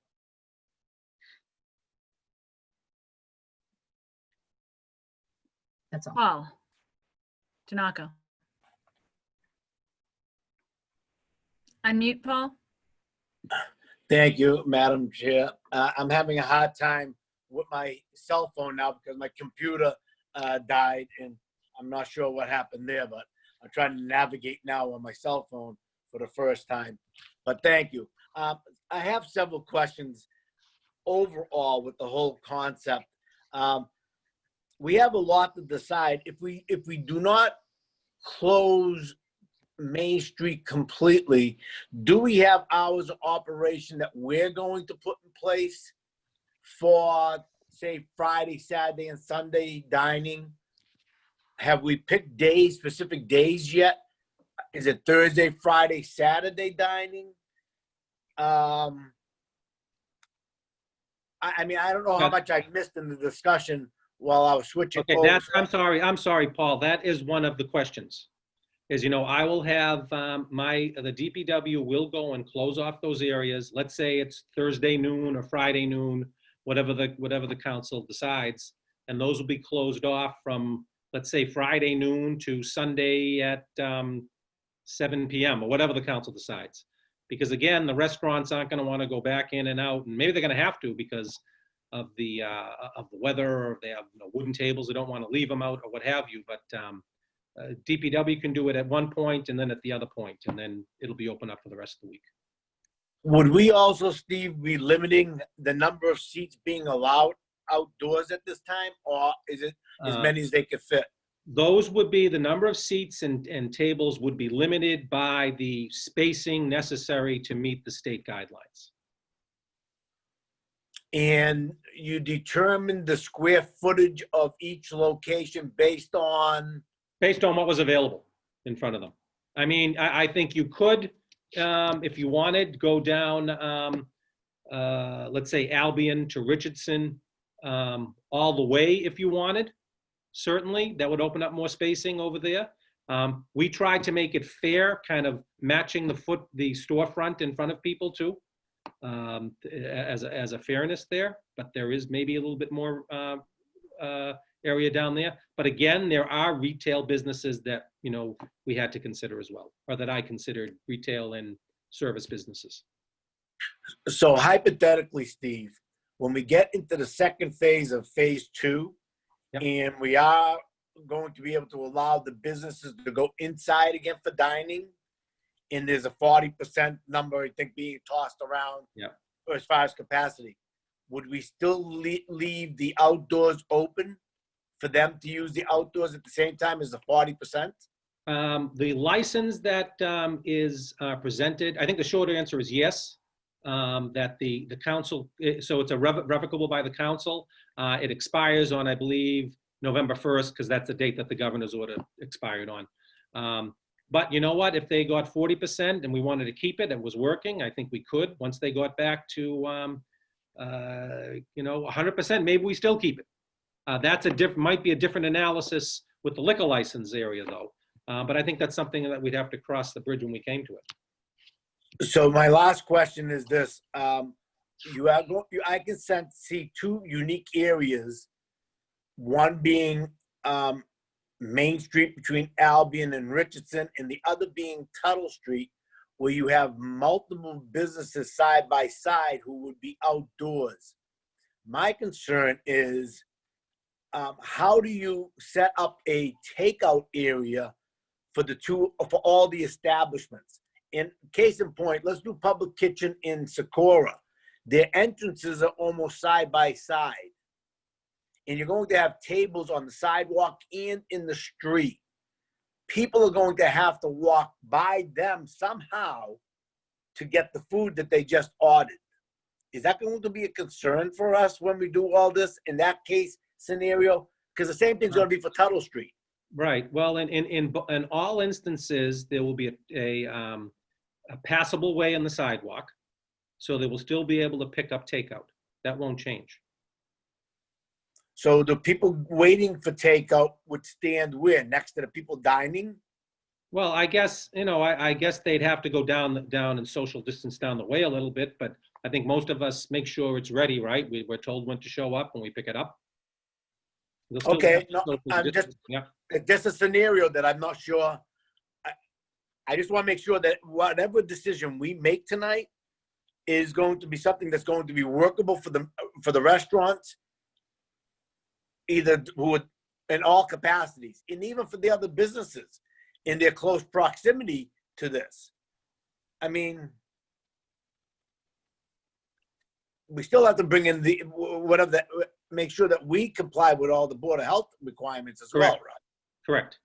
That's all. Paul Donaco. Unmute, Paul. Thank you, Madam Chair. I'm having a hard time with my cell phone now because my computer died, and I'm not sure what happened there, but I'm trying to navigate now on my cell phone for the first time. But thank you. I have several questions overall with the whole concept. We have a lot to decide. If we do not close Main Street completely, do we have hours of operation that we're going to put in place for, say, Friday, Saturday, and Sunday dining? Have we picked days, specific days yet? Is it Thursday, Friday, Saturday dining? I mean, I don't know how much I missed in the discussion while I was switching. Okay, I'm sorry, Paul. That is one of the questions. Is, I will have the DPW will go and close off those areas. Let's say it's Thursday noon or Friday noon, whatever the council decides, and those will be closed off from, let's say, Friday noon to Sunday at 7 p.m. or whatever the council decides. Because again, the restaurants aren't going to want to go back in and out, and maybe they're going to have to because of the weather, or they have wooden tables. They don't want to leave them out or what have you. But DPW can do it at one point and then at the other point, and then it'll be open up for the rest of the week. Would we also, Steve, be limiting the number of seats being allowed outdoors at this time, or is it as many as they could fit? Those would be the number of seats and tables would be limited by the spacing necessary to meet the state guidelines. And you determine the square footage of each location based on? Based on what was available in front of them. I mean, I think you could, if you wanted, go down, let's say Albion to Richardson, all the way if you wanted. Certainly, that would open up more spacing over there. We tried to make it fair, kind of matching the storefront in front of people too. as a fairness there, but there is maybe a little bit more area down there. But again, there are retail businesses that, you know, we had to consider as well, or that I considered retail and service businesses. So hypothetically, Steve, when we get into the second phase of phase 2, and we are going to be able to allow the businesses to go inside again for dining, and there's a 40% number, I think, being tossed around as far as capacity, would we still leave the outdoors open for them to use the outdoors at the same time as the 40%? The license that is presented, I think the short answer is yes. That the council, so it's a revocable by the council. It expires on, I believe, November 1st, because that's the date that the governor's order expired on. But you know what? If they got 40% and we wanted to keep it, it was working, I think we could. Once they got back to, you know, 100%, maybe we still keep it. That's might be a different analysis with the liquor license area, though. But I think that's something that we'd have to cross the bridge when we came to it. So my last question is this: I can see 2 unique areas. One being Main Street between Albion and Richardson, and the other being Tuttle Street, where you have multiple businesses side by side who would be outdoors. My concern is, how do you set up a takeout area for all the establishments? In case in point, let's do Public Kitchen in Socorro. Their entrances are almost side by side. And you're going to have tables on the sidewalk and in the street. People are going to have to walk by them somehow to get the food that they just ordered. Is that going to be a concern for us when we do all this in that case scenario? Because the same thing's going to be for Tuttle Street. Right. Well, in all instances, there will be a passable way on the sidewalk, so they will still be able to pick up takeout. That won't change. So the people waiting for takeout would stand where? Next to the people dining? Well, I guess, you know, I guess they'd have to go down and social distance down the way a little bit, but I think most of us make sure it's ready, right? We're told when to show up and we pick it up. Okay, no, I'm just a scenario that I'm not sure. I just want to make sure that whatever decision we make tonight is going to be something that's going to be workable for the restaurants, either in all capacities, and even for the other businesses in their close proximity to this. I mean, we still have to bring in make sure that we comply with all the Board of Health requirements as well, right? Correct.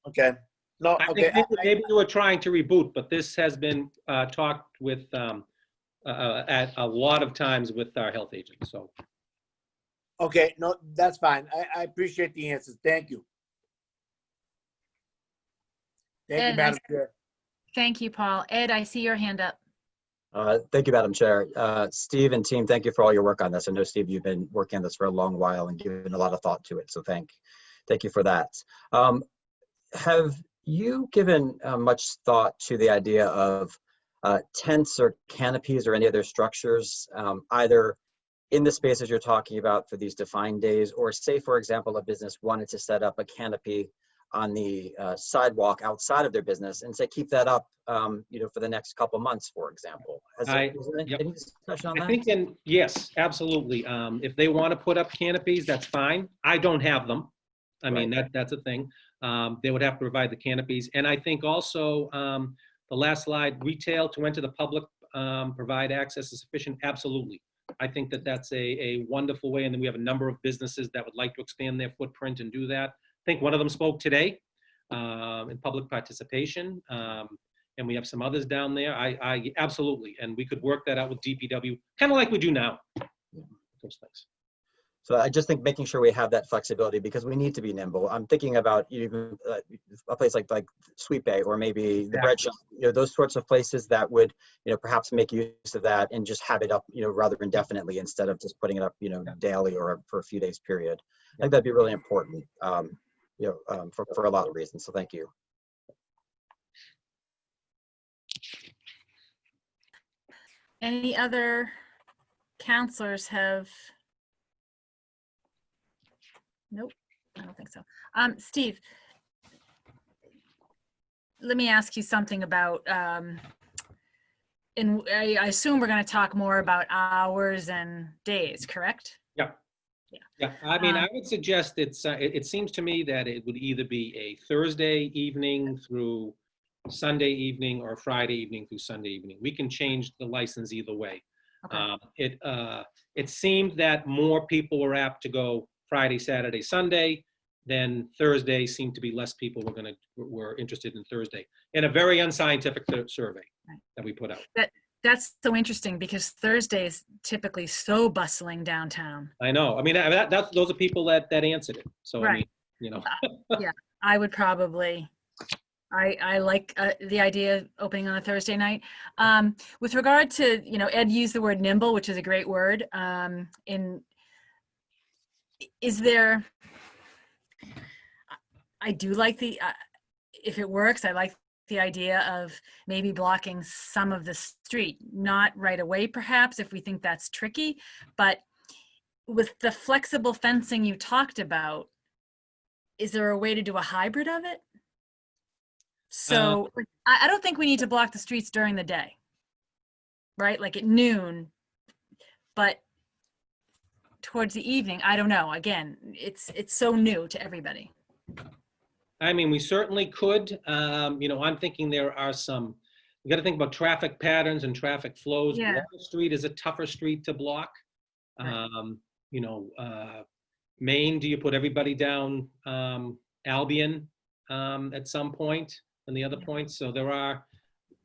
Okay. No, okay. Maybe you were trying to reboot, but this has been talked with at a lot of times with our health agents, so. Okay, no, that's fine. I appreciate the answers. Thank you. Thank you, Madam Chair. Thank you, Paul. Ed, I see your hand up. Thank you, Madam Chair. Steve and team, thank you for all your work on this. I know, Steve, you've been working on this for a long while and given a lot of thought to it, so thank you for that. Have you given much thought to the idea of tents or canopies or any other structures, either in the spaces you're talking about for these defined days, or say, for example, a business wanted to set up a canopy on the sidewalk outside of their business and say, keep that up, you know, for the next couple months, for example. Is there any discussion on that? I think yes, absolutely. If they want to put up canopies, that's fine. I don't have them. I mean, that's a thing. They would have to provide the canopies. And I think also the last slide, retail to enter the public, provide access is sufficient. Absolutely. I think that's a wonderful way. And then we have a number of businesses that would like to expand their footprint and do that. I think one of them spoke today in public participation. And we have some others down there. I absolutely. And we could work that out with DPW, kind of like we do now. Those things. So I just think making sure we have that flexibility, because we need to be nimble. I'm thinking about even a place like Sweet Bay, or maybe the bread shop, you know, those sorts of places that would, you know, perhaps make use of that and just have it up, you know, rather indefinitely instead of just putting it up, you know, daily or for a few days period. I think that'd be really important, you know, for a lot of reasons. So thank you. Any other counselors have? Nope, I don't think so. Steve, let me ask you something about, and I assume we're going to talk more about hours and days, correct? Yeah. Yeah, I mean, I would suggest it seems to me that it would either be a Thursday evening through Sunday evening or Friday evening through Sunday evening. We can change the license either way. Okay. It seemed that more people were apt to go Friday, Saturday, Sunday, then Thursday seemed to be less people were interested in Thursday. In a very unscientific survey that we put out. That's so interesting because Thursday is typically so bustling downtown. I know. I mean, those are people that answered it. So Right. I mean, you know. Yeah, I would probably. I like the idea of opening on a Thursday night. With regard to, Ed used the word nimble, which is a great word. Is there? I do like if it works, I like the idea of maybe blocking some of the street, not right away perhaps if we think that's tricky, but with the flexible fencing you talked about, is there a way to do a hybrid of it? So I don't think we need to block the streets during the day, right? Like at noon, but towards the evening, I don't know. Again, it's so new to everybody. I mean, we certainly could. I'm thinking we got to think about traffic patterns and traffic flows. Yeah. Wall Street is a tougher street to block. Right. Maine, do you put everybody down Albion at some point and the other points? So there are,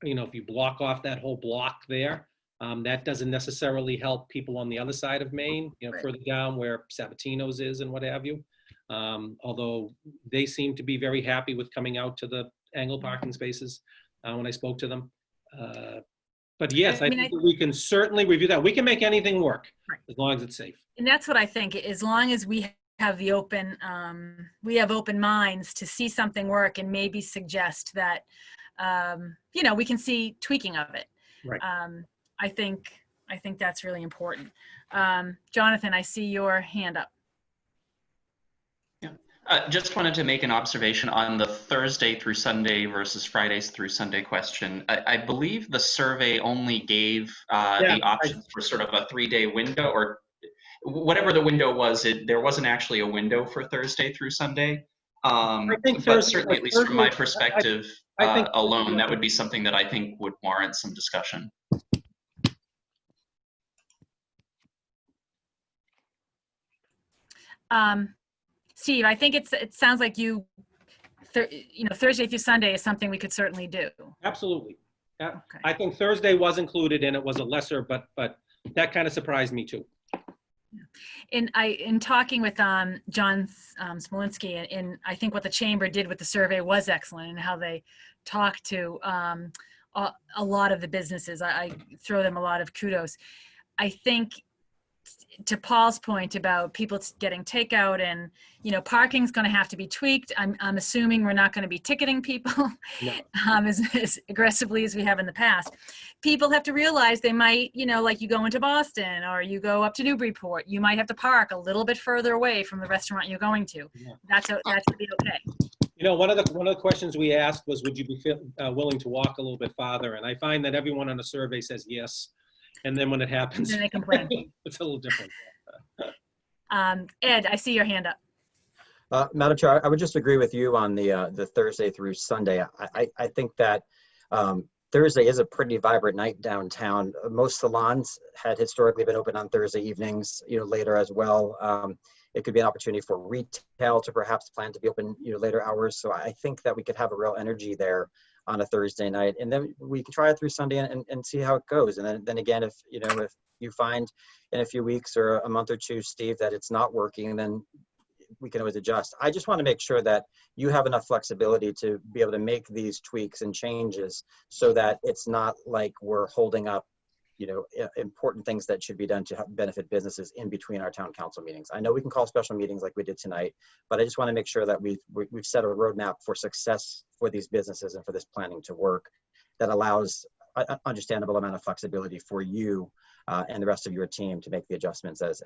if you block off that whole block there, that doesn't necessarily help people on the other side of Maine, Right. further down where Sabatino's is and what have you. Although they seem to be very happy with coming out to the angled parking spaces when I spoke to them. But yes, I think that we can certainly review that. We can make anything work as long as it's safe. And that's what I think, as long as we have the open minds to see something work and maybe suggest that, we can see tweaking of it. Right. I think that's really important. Jonathan, I see your hand up. Just wanted to make an observation on the Thursday through Sunday versus Fridays through Sunday question. I believe the survey only gave the options for sort of a 3-day window or whatever the window was. There wasn't actually a window for Thursday through Sunday. But certainly, at least from my perspective alone, that would be something that I think would warrant some discussion. Steve, I think it sounds like Thursday through Sunday is something we could certainly do. Absolutely. Yeah. Okay. I think Thursday was included and it was a lesser, but that kind of surprised me too. In talking with John Smolinski, and I think what the chamber did with the survey was excellent, and how they talked to a lot of the businesses. I throw them a lot of kudos. I think, to Paul's point about people getting takeout and, parking's going to have to be tweaked. I'm assuming we're not going to be ticketing people as aggressively as we have in the past. People have to realize they might, like you go into Boston or you go up to Newburyport, you might have to park a little bit further away from the restaurant you're going to. Yeah. That should be okay. One of the questions we asked was, would you be willing to walk a little bit farther? And I find that everyone on the survey says yes. And then when it happens, then they complain. It's a little different. Ed, I see your hand up. Madam Chair, I would just agree with you on the Thursday through Sunday. I think that Thursday is a pretty vibrant night downtown. Most salons had historically been open on Thursday evenings, later as well. It could be an opportunity for retail to perhaps plan to be open, later hours. So I think that we could have a real energy there on a Thursday night, and then we can try it through Sunday and see how it goes. And then again, if you find in a few weeks or a month or two, Steve, that it's not working, then we can always adjust. I just want to make sure that you have enough flexibility to be able to make these tweaks and changes so that it's not like we're holding up, important things that should be done to benefit businesses in between our town council meetings. I know we can call special meetings like we did tonight, but I just want to make sure that we've set a roadmap for success for these businesses and for this planning to work that allows understandable amount of flexibility for you and the rest of your team to make the adjustments as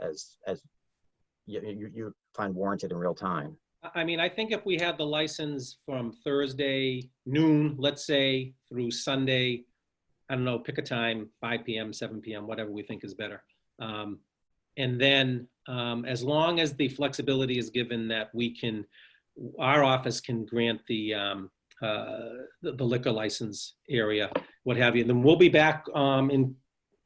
you find warranted in real time. I mean, I think if we had the license from Thursday noon, let's say, through Sunday, I don't know, pick a time, 5 p.m., 7 p.m., whatever we think is better. And then as long as the flexibility is given that our office can grant the liquor license area, what have you, then we'll be back in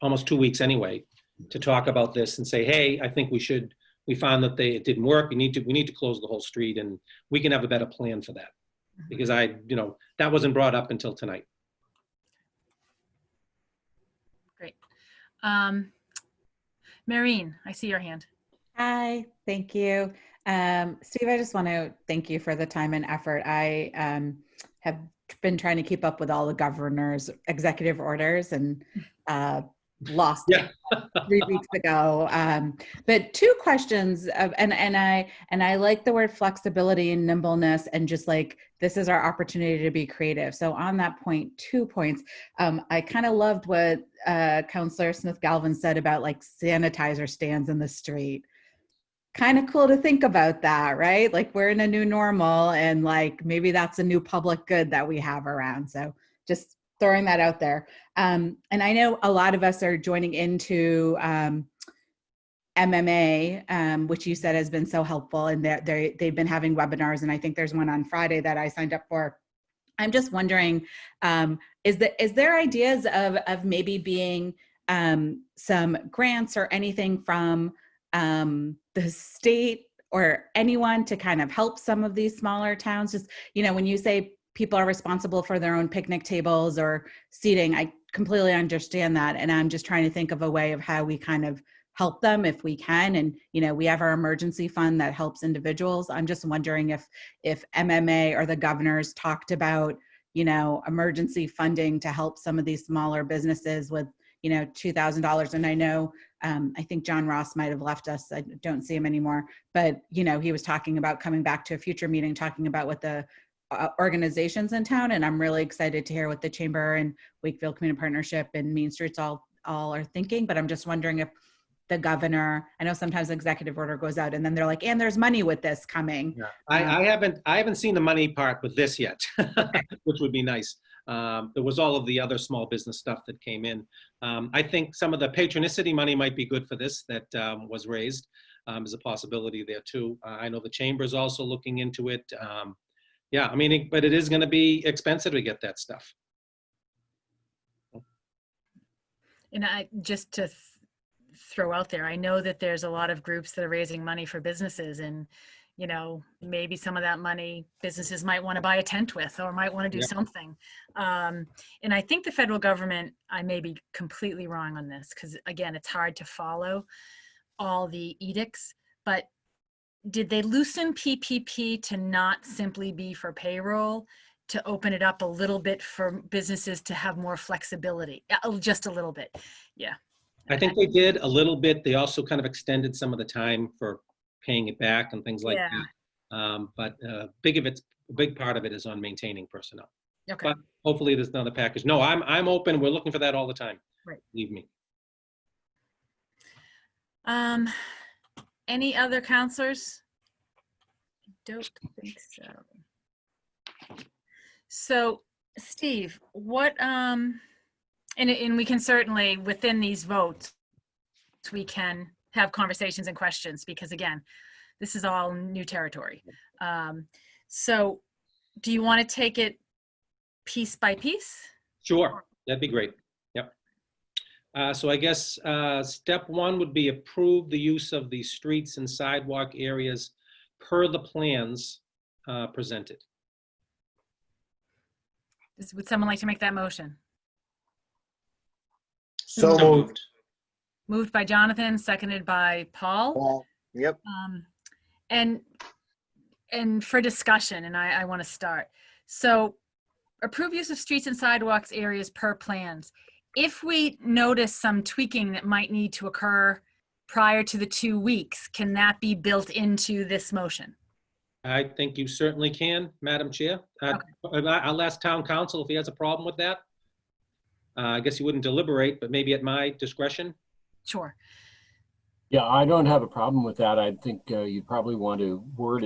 almost 2 weeks anyway to talk about this and say, hey, I think we found that it didn't work. We need to close the whole street, and we can have a better plan for that, because that wasn't brought up until tonight. Great. Maureen, I see your hand. Hi, thank you. Steve, I just want to thank you for the time and effort. I have been trying to keep up with all the governor's executive orders and lost it 3 weeks ago. But two questions and I like the word flexibility and nimbleness, and just like, this is our opportunity to be creative. So on that point, 2 points. I kind of loved what Councillor Smith Galvin said about like sanitizer stands in the street. Kind of cool to think about that, right? Like, we're in a new normal, and like maybe that's a new public good that we have around. So just throwing that out there. And I know a lot of us are joining into MMA, which you said has been so helpful, and they've been having webinars, and I think there's one on Friday that I signed up for. I'm just wondering, is there ideas of maybe being some grants or anything from the state or anyone to kind of help some of these smaller towns? Just, when you say people are responsible for their own picnic tables or seating, I completely understand that. And I'm just trying to think of a way of how we kind of help them if we can. And, we have our emergency fund that helps individuals. I'm just wondering if MMA or the governors talked about, emergency funding to help some of these smaller businesses with, $2,000. And I know, I think John Ross might have left us. I don't see him anymore, but, he was talking about coming back to a future meeting, talking about what the organizations in town. And I'm really excited to hear what the Chamber and Wakefield Community Partnership and Main Streets all are thinking. But I'm just wondering if the governor, I know sometimes executive order goes out and then they're like, and there's money with this coming. Yeah. I haven't seen the money part with this yet, which would be nice. There was all of the other small business stuff that came in. I think some of the patronicity money might be good for this that was raised. There's a possibility there too. I know the Chamber is also looking into it. Yeah, I mean, but it is going to be expensive to get that stuff. And just to throw out there, I know that there's a lot of groups that are raising money for businesses, and maybe some of that money businesses might want to buy a tent with, or might want to do something. And I think the federal government, I may be completely wrong on this, because again, it's hard to follow all the edicts, but did they loosen PPP to not simply be for payroll, to open it up a little bit for businesses to have more flexibility? Just a little bit. Yeah. I think they did a little bit. They also kind of extended some of the time for paying it back and things like that. But a big part of it is on maintaining personnel. Okay. But hopefully there's another package. No, I'm open. We're looking for that all the time. Right. Believe me. Any other counselors? I don't think so. So, Steve, what, and we can certainly, within these votes, we can have conversations and questions, because again, this is all new territory. So do you want to take it piece by piece? Sure, that'd be great. Yep. So I guess step one would be approve the use of the streets and sidewalk areas per the plans presented. Would someone like to make that motion? So moved. Moved by Jonathan, seconded by Paul. Yep. And for discussion, and I want to start. So approve use of streets and sidewalks areas per plans. If we notice some tweaking that might need to occur prior to the 2 weeks, can that be built into this motion? I think you certainly can, Madam Chair. Okay. I'll ask Town Council if he has a problem with that. I guess you wouldn't deliberate, but maybe at my discretion. Sure. Yeah, I don't have a problem with that. I think you probably want to word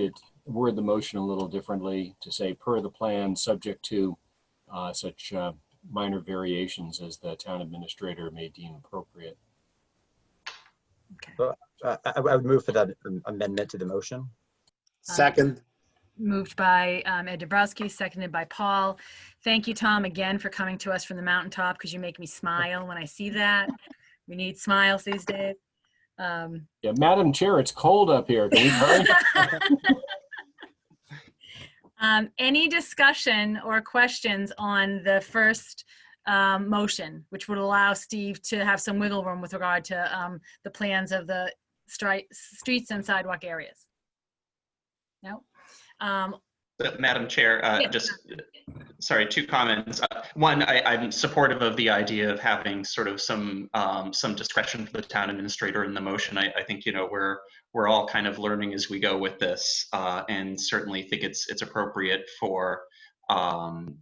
the motion a little differently to say per the plan, subject to such minor variations as the town administrator may deem appropriate. Okay. So, I would move for that amendment to the motion. Second. Moved by Ed Dabrowski, seconded by Paul. Thank you, Tom, again for coming to us from the mountaintop, because you make me smile when I see that. We need smiles these days. Yeah, Madam Chair, it's cold up here. Can we hurry? Any discussion or questions on the first motion, which would allow Steve to have some wiggle room with regard to the plans of the streets and sidewalk areas? No? Madam Chair, sorry, 2 comments. One, I'm supportive of the idea of having sort of some discretion for the town administrator in the motion. I think, you know, we're all kind of learning as we go with this, and certainly think it's appropriate for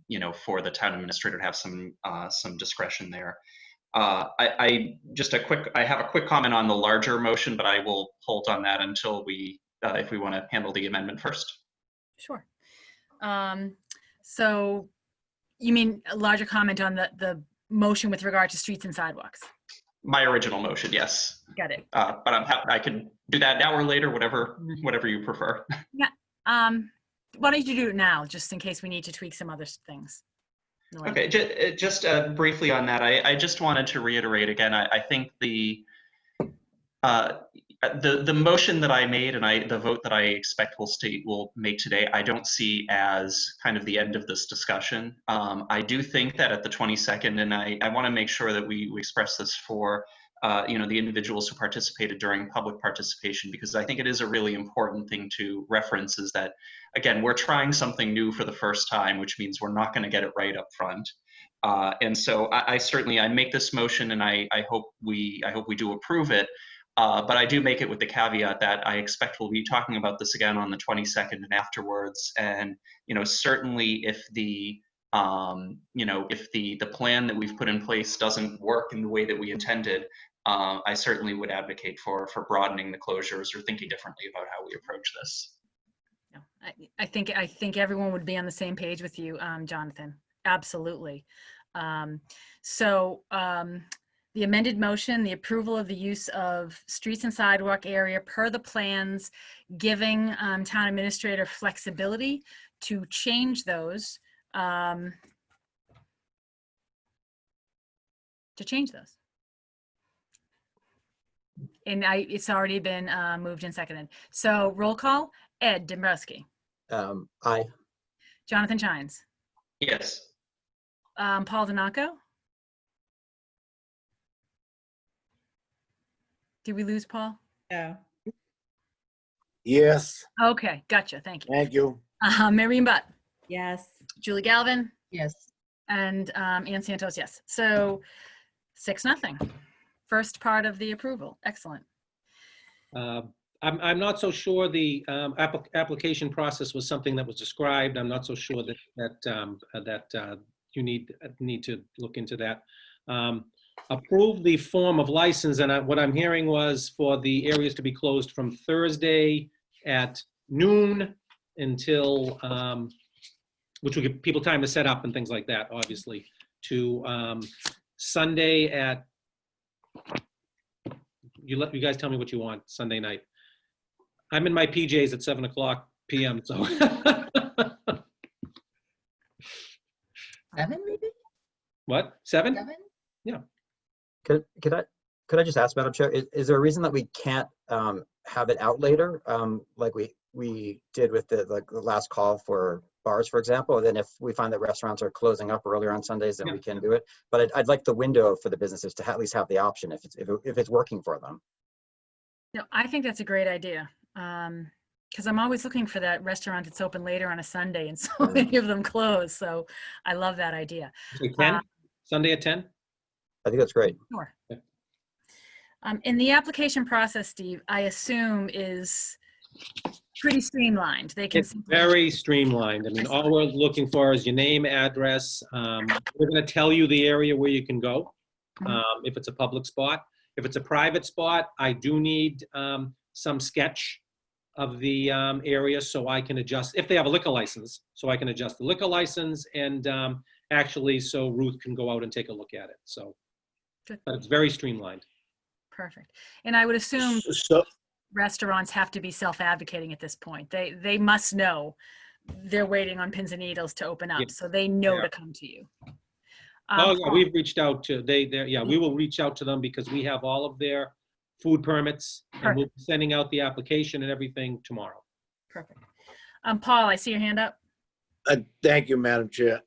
you know, for the town administrator to have some discretion there. I have a quick comment on the larger motion, but I will hold on that until we, if we want to handle the amendment first. Sure. So you mean a larger comment on the motion with regard to streets and sidewalks? My original motion, yes. Got it. But I can do that now or later, whatever you prefer. Yeah. Why don't you do it now, just in case we need to tweak some other things? Okay, just briefly on that, I just wanted to reiterate again, I think the motion that I made and the vote that I expect will make today, I don't see as kind of the end of this discussion. I do think that at the 22nd, and I want to make sure that we express this for you know, the individuals who participated during public participation, because I think it is a really important thing to reference, is that, again, we're trying something new for the first time, which means we're not going to get it right up front. And so I certainly make this motion, and I hope we do approve it. But I do make it with the caveat that I expect we'll be talking about this again on the 22nd and afterwards. And, you know, certainly if the you know, if the plan that we've put in place doesn't work in the way that we intended, I certainly would advocate for broadening the closures or thinking differently about how we approach this. I think everyone would be on the same page with you, Jonathan. Absolutely. The amended motion, the approval of the use of streets and sidewalk area per the plans, giving town administrator flexibility to change those. And it's already been moved and seconded. So roll call, Ed Dombrowski. Aye. Jonathan Chines. Yes. Paul Donaco. Did we lose Paul? Yeah. Yes. Okay, gotcha. Thank you. Thank you. Maureen Butt. Yes. Julie Galvin. Yes. And Ann Santos, yes. So 6-0. First part of the approval. Excellent. I'm not so sure the application process was something that was described. I'm not so sure that you need to look into that. Approve the form of license, and what I'm hearing was for the areas to be closed from Thursday at noon until, which will give people time to set up and things like that, obviously, to Sunday at, you guys tell me what you want Sunday night. I'm in my PJs at 7:00 p.m. So 7 maybe? What? 7? 7? Yeah. Could I just ask, Madam Chair, is there a reason that we can't have it out later, like we did with the last call for bars, for example? And then if we find that restaurants are closing up earlier on Sundays, then we can do it. But I'd like the window for the businesses to at least have the option if it's working for them. No, I think that's a great idea. Because I'm always looking for that restaurant that's open later on a Sunday, and so many of them close. So I love that idea. 10? Sunday at 10? I think that's great. Sure. In the application process, Steve, I assume is pretty streamlined. They can It's simply very streamlined. I mean, all we're looking for is your name, address. We're going to tell you the area where you can go if it's a public spot. If it's a private spot, I do need some sketch of the area so I can adjust, if they have a liquor license, so I can adjust the liquor license and actually so Ruth can go out and take a look at it. So, Good. but it's very streamlined. Perfect. And I would assume So, restaurants have to be self-advocating at this point. They must know they're waiting on pins and needles to open up, Yeah. so they know Yeah. to come to you. Oh, yeah, we've reached out to, we will reach out to them because we have all of their food permits and we'll be sending out the application and everything tomorrow. Perfect. Paul, I see your hand up. thank you, Madam Chair.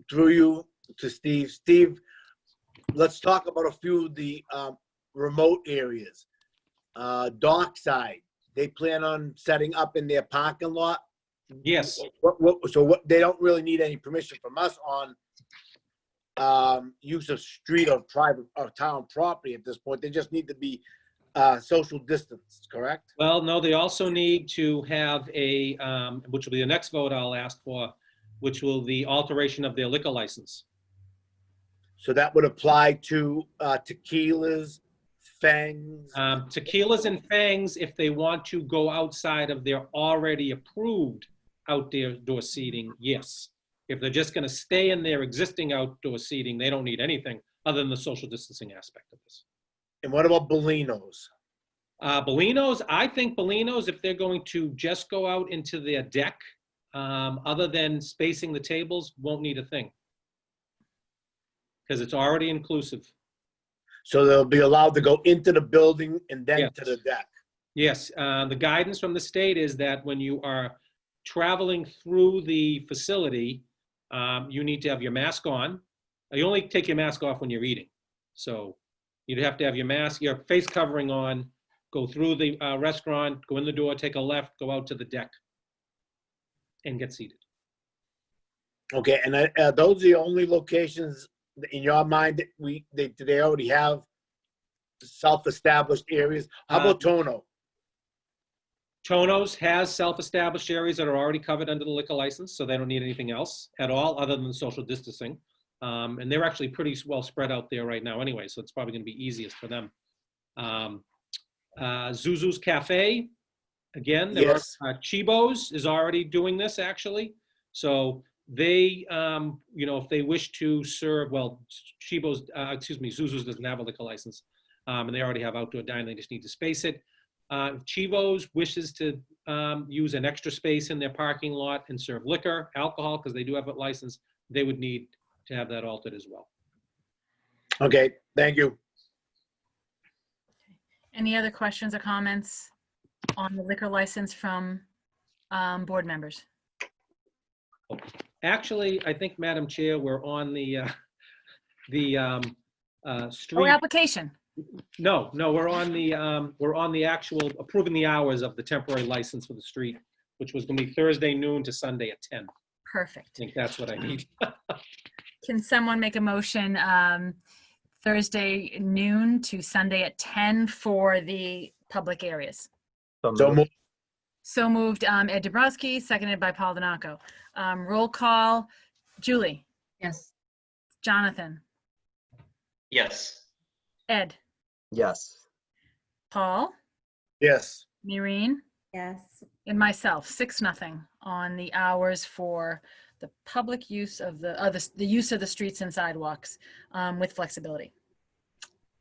Through you to Steve. Steve, let's talk about a few of the remote areas. Dockside, they plan on setting up in their parking lot? Yes. So they don't really need any permission from us on use of street or private or town property at this point. They just need to be social distance, correct? Well, no, they also need to have a, which will be the next vote I'll ask for, which will the alteration of their liquor license. So that would apply to tequilas, fangs. Tequilas and fangs, if they want to go outside of their already approved outdoor seating, yes. If they're just going to stay in their existing outdoor seating, they don't need anything other than the social distancing aspect of this. And what about Bolinos? Bolinos, I think Bolinos, if they're going to just go out into their deck, other than spacing the tables, won't need a thing. Because it's already inclusive. So they'll be allowed to go into the building and then Yes. to the deck. Yes, the guidance from the state is that when you are traveling through the facility, you need to have your mask on. You only take your mask off when you're eating. So you'd have to have your mask, your face covering on, go through the restaurant, go in the door, take a left, go out to the deck, and get seated. Okay, and are those the only locations in your mind that they already have self-established areas? How about Tono? Tono's has self-established areas that are already covered under the liquor license, so they don't need anything else at all other than social distancing. And they're actually pretty well spread out there right now anyway, so it's probably going to be easiest for them. Zuzu's Cafe, again, there Yes. are, Chibo's is already doing this actually. So they, you know, if they wish to serve, well, Chibo's, Zuzu's doesn't have a liquor license, and they already have outdoor dining, they just need to space it. If Chibo's wishes to use an extra space in their parking lot and serve liquor, alcohol, because they do have a license, they would need to have that altered as well. Okay, thank you. Any other questions or comments on the liquor license from board members? Actually, I think, Madam Chair, we're on the street. Oh, application. No, we're on the actual approving the hours of the temporary license for the street, which was going to be Thursday noon to Sunday at 10. Perfect. I think that's what I need. Can someone make a motion Thursday noon to Sunday at 10 for the public areas? So moved, Ed Dabrowski, seconded by Paul Donaco. Roll call, Julie. Yes. Jonathan. Yes. Ed. Yes. Paul. Yes. Maureen. Yes. And myself, 6-0 on the hours for the public use of the use of the streets and sidewalks with flexibility.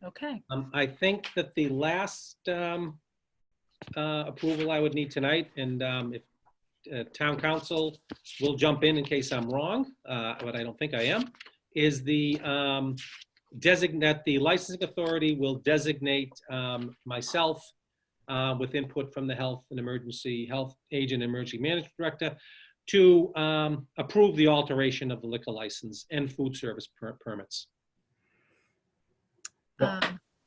Okay. I think that the last approval I would need tonight, and if town council will jump in case I'm wrong, but I don't think I am, is the designate the licensing authority will designate myself with input from the health agent, emergency management director, to approve the alteration of the liquor license and food service permits.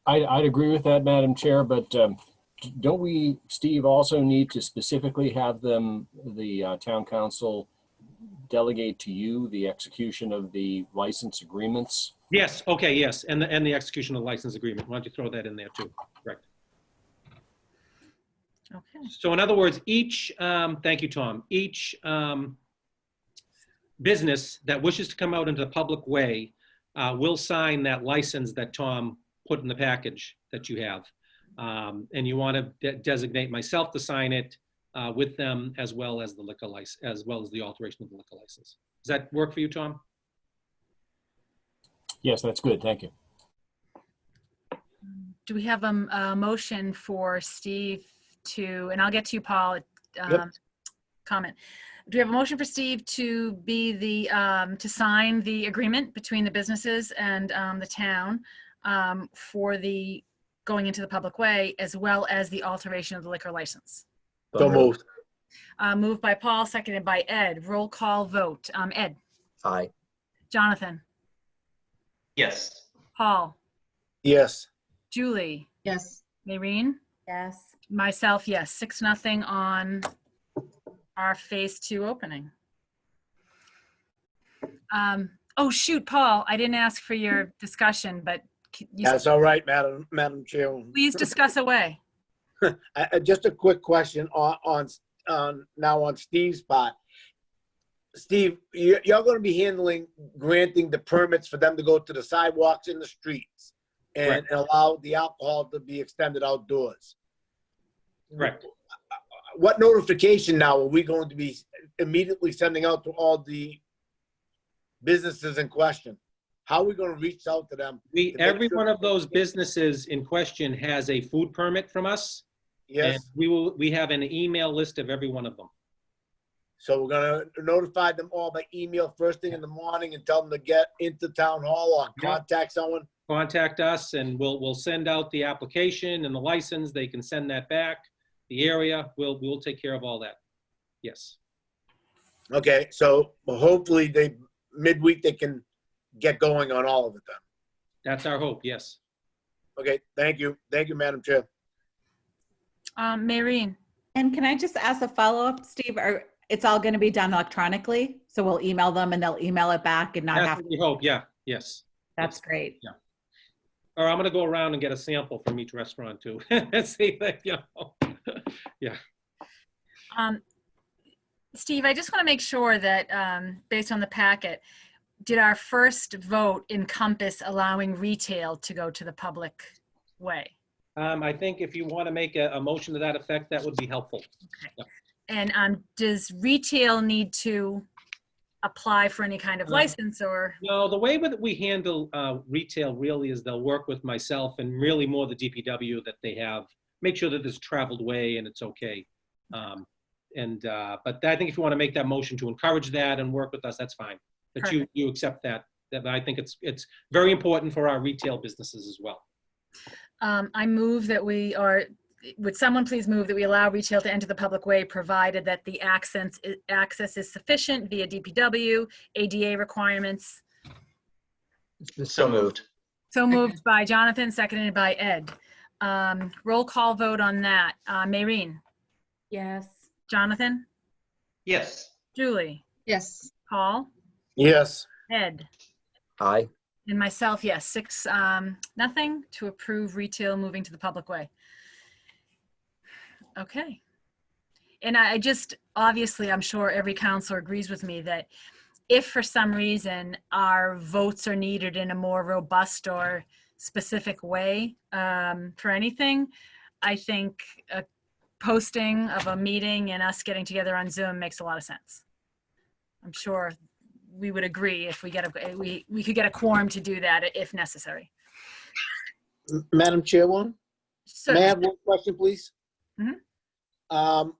I'd agree with that, Madam Chair, but don't we, Steve, also need to specifically have them, the town council, delegate to you the execution of the license agreements? Yes, okay, yes, and the execution of the license agreement. Why don't you throw that in there too? Correct. Okay. So in other words, each, thank you, Tom, each business that wishes to come out into the public way will sign that license that Tom put in the package that you have. And you want to designate myself to sign it with them, as well as the liquor license, as well as the alteration of the liquor license. Does that work for you, Tom? Yes, that's good. Thank you. Do we have a motion for Steve to, and I'll get to you, Paul, comment. Do we have a motion for Steve to be the, to sign the agreement between the businesses and the town for the going into the public way, as well as the alteration of the liquor license? So moved. Moved by Paul, seconded by Ed. Roll call vote. Ed? Aye. Jonathan? Yes. Paul? Yes. Julie? Yes. Maureen? Yes. Myself, yes. 6-0 on our phase 2 opening. Oh, shoot, Paul, I didn't ask for your discussion, but That's all right, Madam Chairwoman. please discuss away. Just a quick question on now on Steve's part. Steve, you're going to be handling granting the permits for them to go to the sidewalks in the streets and allow the alcohol to be extended outdoors. Correct. What notification now are we going to be immediately sending out to all the businesses in question? How are we going to reach out to them? Every one of those businesses in question has a food permit from us. Yes. And we have an email list of every one of them. So we're going to notify them all by email first thing in the morning and tell them to get into town hall or contact someone. Contact us and we'll send out the application and the license. They can send that back. The area, we'll take care of all that. Yes. Okay, so hopefully midweek they can get going on all of it then. That's our hope, yes. Okay, thank you. Thank you, Madam Chair. Maureen? And can I just ask a follow-up, Steve? It's all going to be done electronically? So we'll email them and they'll email it back and not That's have what we hope, yeah, yes. That's great. Yeah. Or I'm going to go around and get a sample from each restaurant too. See that, you know. Yeah. Steve, I just want to make sure that based on the packet, did our first vote encompass allowing retail to go to the public way? I think if you want to make a motion to that effect, that would be helpful. Okay. Yeah. And does retail need to apply for any kind of license or? No, the way that we handle retail really is they'll work with myself and really more the DPW that they have, make sure that there's traveled way and it's okay. But I think if you want to make that motion to encourage that and work with us, that's fine. That you accept that. I think it's very important for our retail businesses as well. I move that would someone please move that we allow retail to enter the public way provided that the access is sufficient via DPW, ADA requirements? So moved. So moved by Jonathan, seconded by Ed. Roll call vote on that. Maureen? Yes. Jonathan? Yes. Julie? Yes. Paul? Yes. Ed? Aye. And myself, yes. 6-0 to approve retail moving to the public way. Okay. And I just, obviously, I'm sure every counselor agrees with me that if for some reason our votes are needed in a more robust or specific way for anything, I think a posting of a meeting and us getting together on Zoom makes a lot of sense. I'm sure we would agree if we could get a quorum to do that if necessary. Madam Chairwoman, may I have one question, please? Mm-hmm.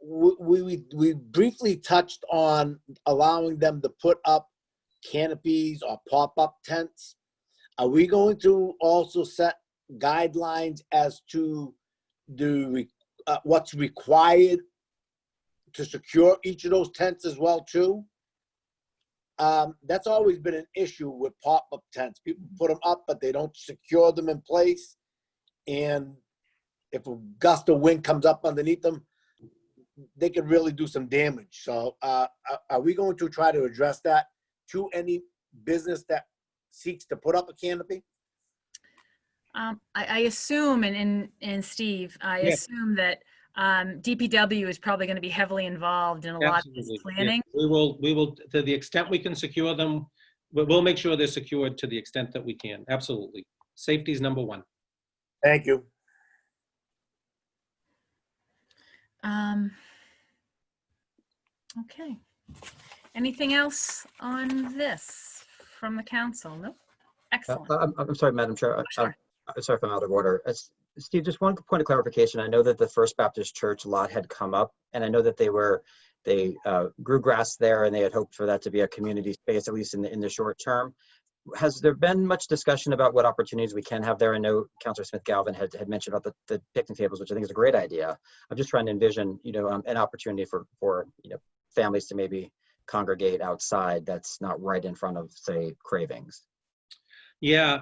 We briefly touched on allowing them to put up canopies or pop-up tents. Are we going to also set guidelines as to what's required to secure each of those tents as well too? That's always been an issue with pop-up tents. People put them up, but they don't secure them in place. And if a gust of wind comes up underneath them, they can really do some damage. So are we going to try to address that to any business that seeks to put up a canopy? I assume, and Steve, I assume that DPW is probably going to be heavily involved in a lot of this Absolutely. Yeah. planning. We will, to the extent we can secure them, we'll make sure they're secured to the extent that we can. Absolutely. Safety is number one. Thank you. Okay. Anything else on this from the council? No? Excellent. I'm sorry, Madam Chair. Sure. I'm sorry if I'm out of order. Steve, just one point of clarification. I know that the First Baptist Church lot had come up, and I know that they grew grass there, and they had hoped for that to be a community space, at least in the short term. Has there been much discussion about what opportunities we can have there? I know Councilor Smith-Galvin had mentioned about the picnic tables, which I think is a great idea. I'm just trying to envision, an opportunity for families to maybe congregate outside that's not right in front of, say, Cravings. Yeah,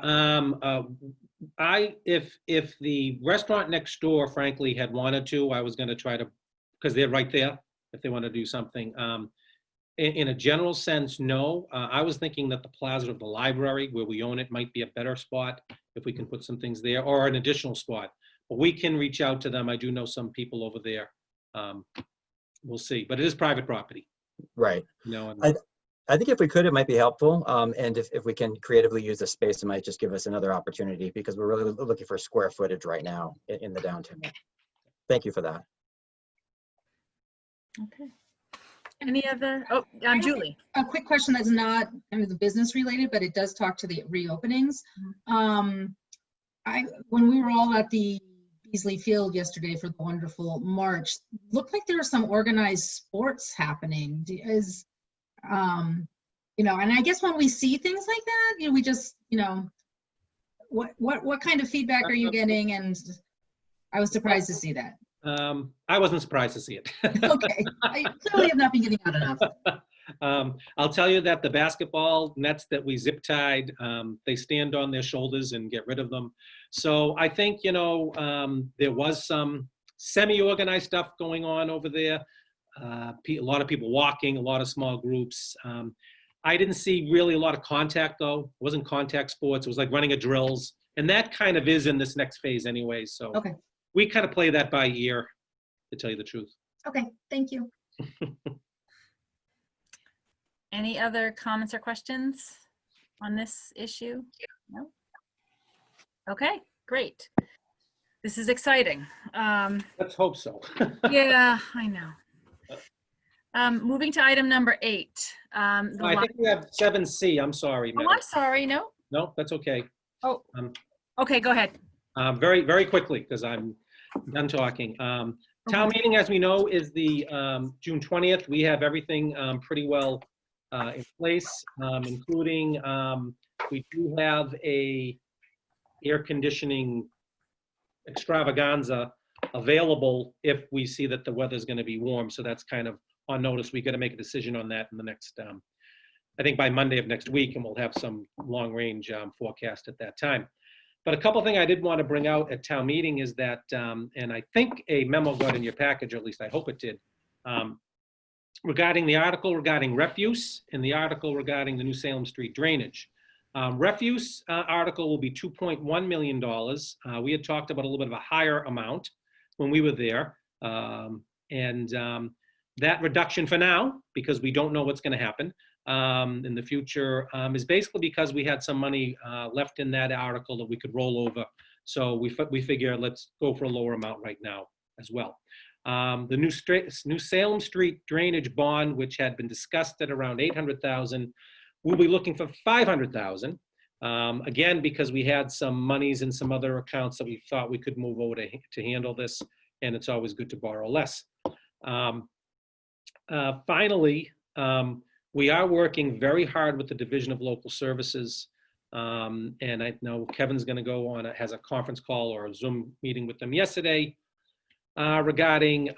if the restaurant next door, frankly, had wanted to, I was going to try to, because they're right there, if they want to do something. In a general sense, no. I was thinking that the plaza of the library, where we own it, might be a better spot if we can put some things there, or an additional spot. But we can reach out to them. I do know some people over there. We'll see. But it is private property. Right. And I think if we could, it might be helpful. And if we can creatively use the space, it might just give us another opportunity, because we're really looking for square footage right now in the downtown. Thank you for that. Okay. Any other? Oh, Julie. A quick question that's not the business related, but it does talk to the reopenings. When we were all at the Beasley Field yesterday for the wonderful march, looked like there were some organized sports happening. And I guess when we see things like that, we just, what kind of feedback are you getting? And I was surprised to see that. I wasn't surprised to see it. Okay, I clearly have not been getting out enough. I'll tell you that the basketball nets that we zip tied, they stand on their shoulders and get rid of them. So I think, there was some semi-organized stuff going on over there. A lot of people walking, a lot of small groups. I didn't see really a lot of contact, though. It wasn't contact sports. It was like running of drills. And that kind of is in this next phase anyway. So okay. We kind of play that by ear, to tell you the truth. Okay, thank you. Any other comments or questions on this issue? No? Okay, great. This is exciting. Let's hope so. Yeah, I know. Moving to item number 8. I think we have 7C. I'm sorry. Oh, I'm sorry. No? No, that's okay. Oh, okay, go ahead. Very, very quickly, because I'm done talking. Town meeting, as we know, is the June 20th. We have everything pretty well in place, including we do have a air conditioning extravaganza available if we see that the weather's going to be warm. So that's kind of on notice. We got to make a decision on that in the next, I think by Monday of next week, and we'll have some long range forecast at that time. But a couple things I did want to bring out at town meeting is that, and I think a memo got in your package, or at least I hope it did, regarding the article regarding refuse and the article regarding the New Salem Street drainage. Refuse article will be $2.1 million. We had talked about a little bit of a higher amount when we were there. That reduction for now, because we don't know what's going to happen in the future, is basically because we had some money left in that article that we could roll over. So we figure let's go for a lower amount right now as well. The New Salem Street drainage bond, which had been discussed at around $800,000, we'll be looking for $500,000. Again, because we had some monies in some other accounts that we thought we could move over to handle this, and it's always good to borrow less. Finally, we are working very hard with the Division of Local Services, and I know Kevin's going to go on, has a conference call or a Zoom meeting with them yesterday regarding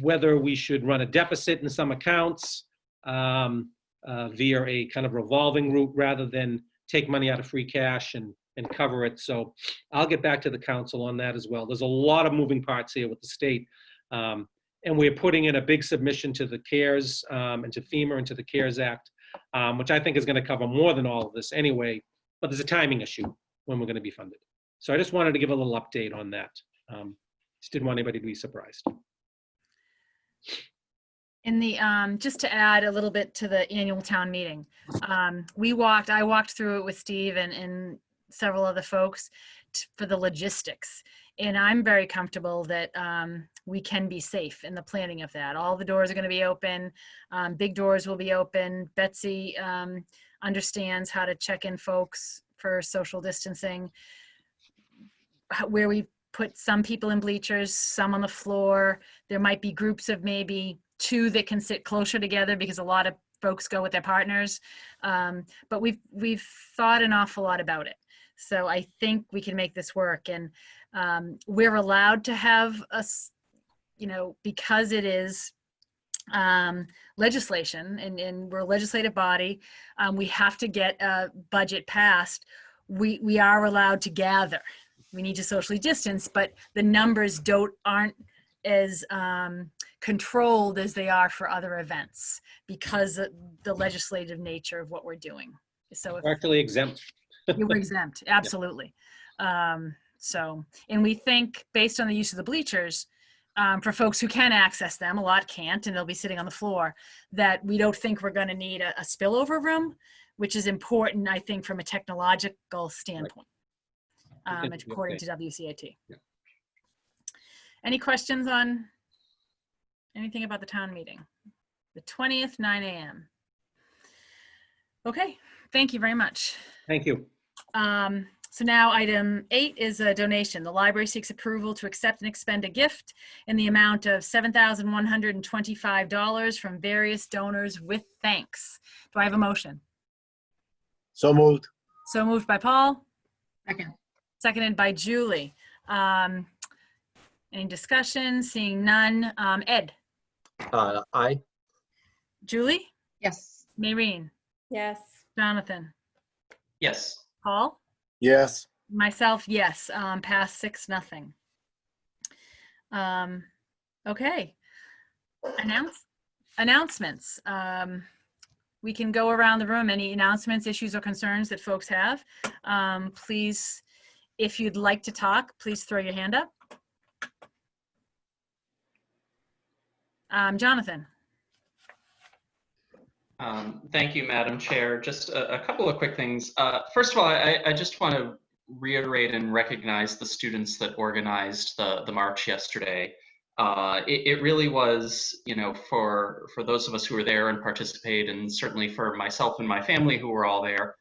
whether we should run a deficit in some accounts via a kind of revolving route rather than take money out of free cash and cover it. So I'll get back to the council on that as well. There's a lot of moving parts here with the state. And we're putting in a big submission to the CARES and to FEMA and to the CARES Act, which I think is going to cover more than all of this anyway, but there's a timing issue when we're going to be funded. So I just wanted to give a little update on that. Just didn't want anybody to be surprised. In the, just to add a little bit to the annual town meeting, I walked through it with Steve and several other folks for the logistics. And I'm very comfortable that we can be safe in the planning of that. All the doors are going to be open. Big doors will be open. Betsy understands how to check in folks for social distancing. Where we put some people in bleachers, some on the floor. There might be groups of maybe 2 that can sit closer together because a lot of folks go with their partners. But we've thought an awful lot about it. So I think we can make this work. And we're allowed to have because it is legislation and we're a legislative body, we have to get a budget passed. We are allowed to gather. We need to socially distance, but the numbers aren't as controlled as they are for other events because of the legislative nature of what we're doing. So We're actually exempt. you're exempt, absolutely. And we think based on the use of the bleachers, for folks who can access them, a lot can't, and they'll be sitting on the floor, that we don't think we're going to need a spillover room, which is important, I think, from a technological standpoint, according to WCAT. Yeah. Any questions on anything about the town meeting? The 20th, 9 a.m. Okay, thank you very much. Thank you. So now item 8 is a donation. The library seeks approval to accept and expend a gift in the amount of $7,125 from various donors with thanks. Do I have a motion? So moved. So moved by Paul. Second. Seconded by Julie. Any discussion? Seeing none. Ed? Aye. Julie? Yes. Maureen? Yes. Jonathan? Yes. Paul? Yes. Myself, yes. Pass 6-0. Okay. Announcements. We can go around the room. Any announcements, issues, or concerns that folks have? Please, if you'd like to talk, please throw your hand up. Jonathan. Thank you, Madam Chair. Just a couple of quick things. First of all, I just want to reiterate and recognize the students that organized the march yesterday. It really was, for those of us who were there and participated, and certainly for myself and my family who were all there,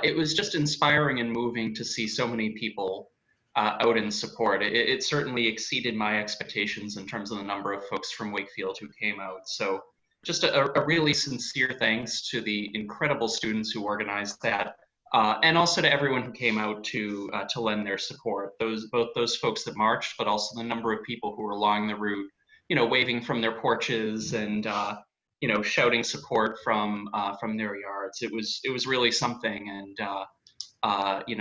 it was just inspiring and moving to see so many people out in support. It certainly exceeded my expectations in terms of the number of folks from Wakefield who came out. So just a really sincere thanks to the incredible students who organized that, and also to everyone who came out to lend their support. Both those folks that marched, but also the number of people who were along the route, waving from their porches and shouting support from their yards. It was really something, and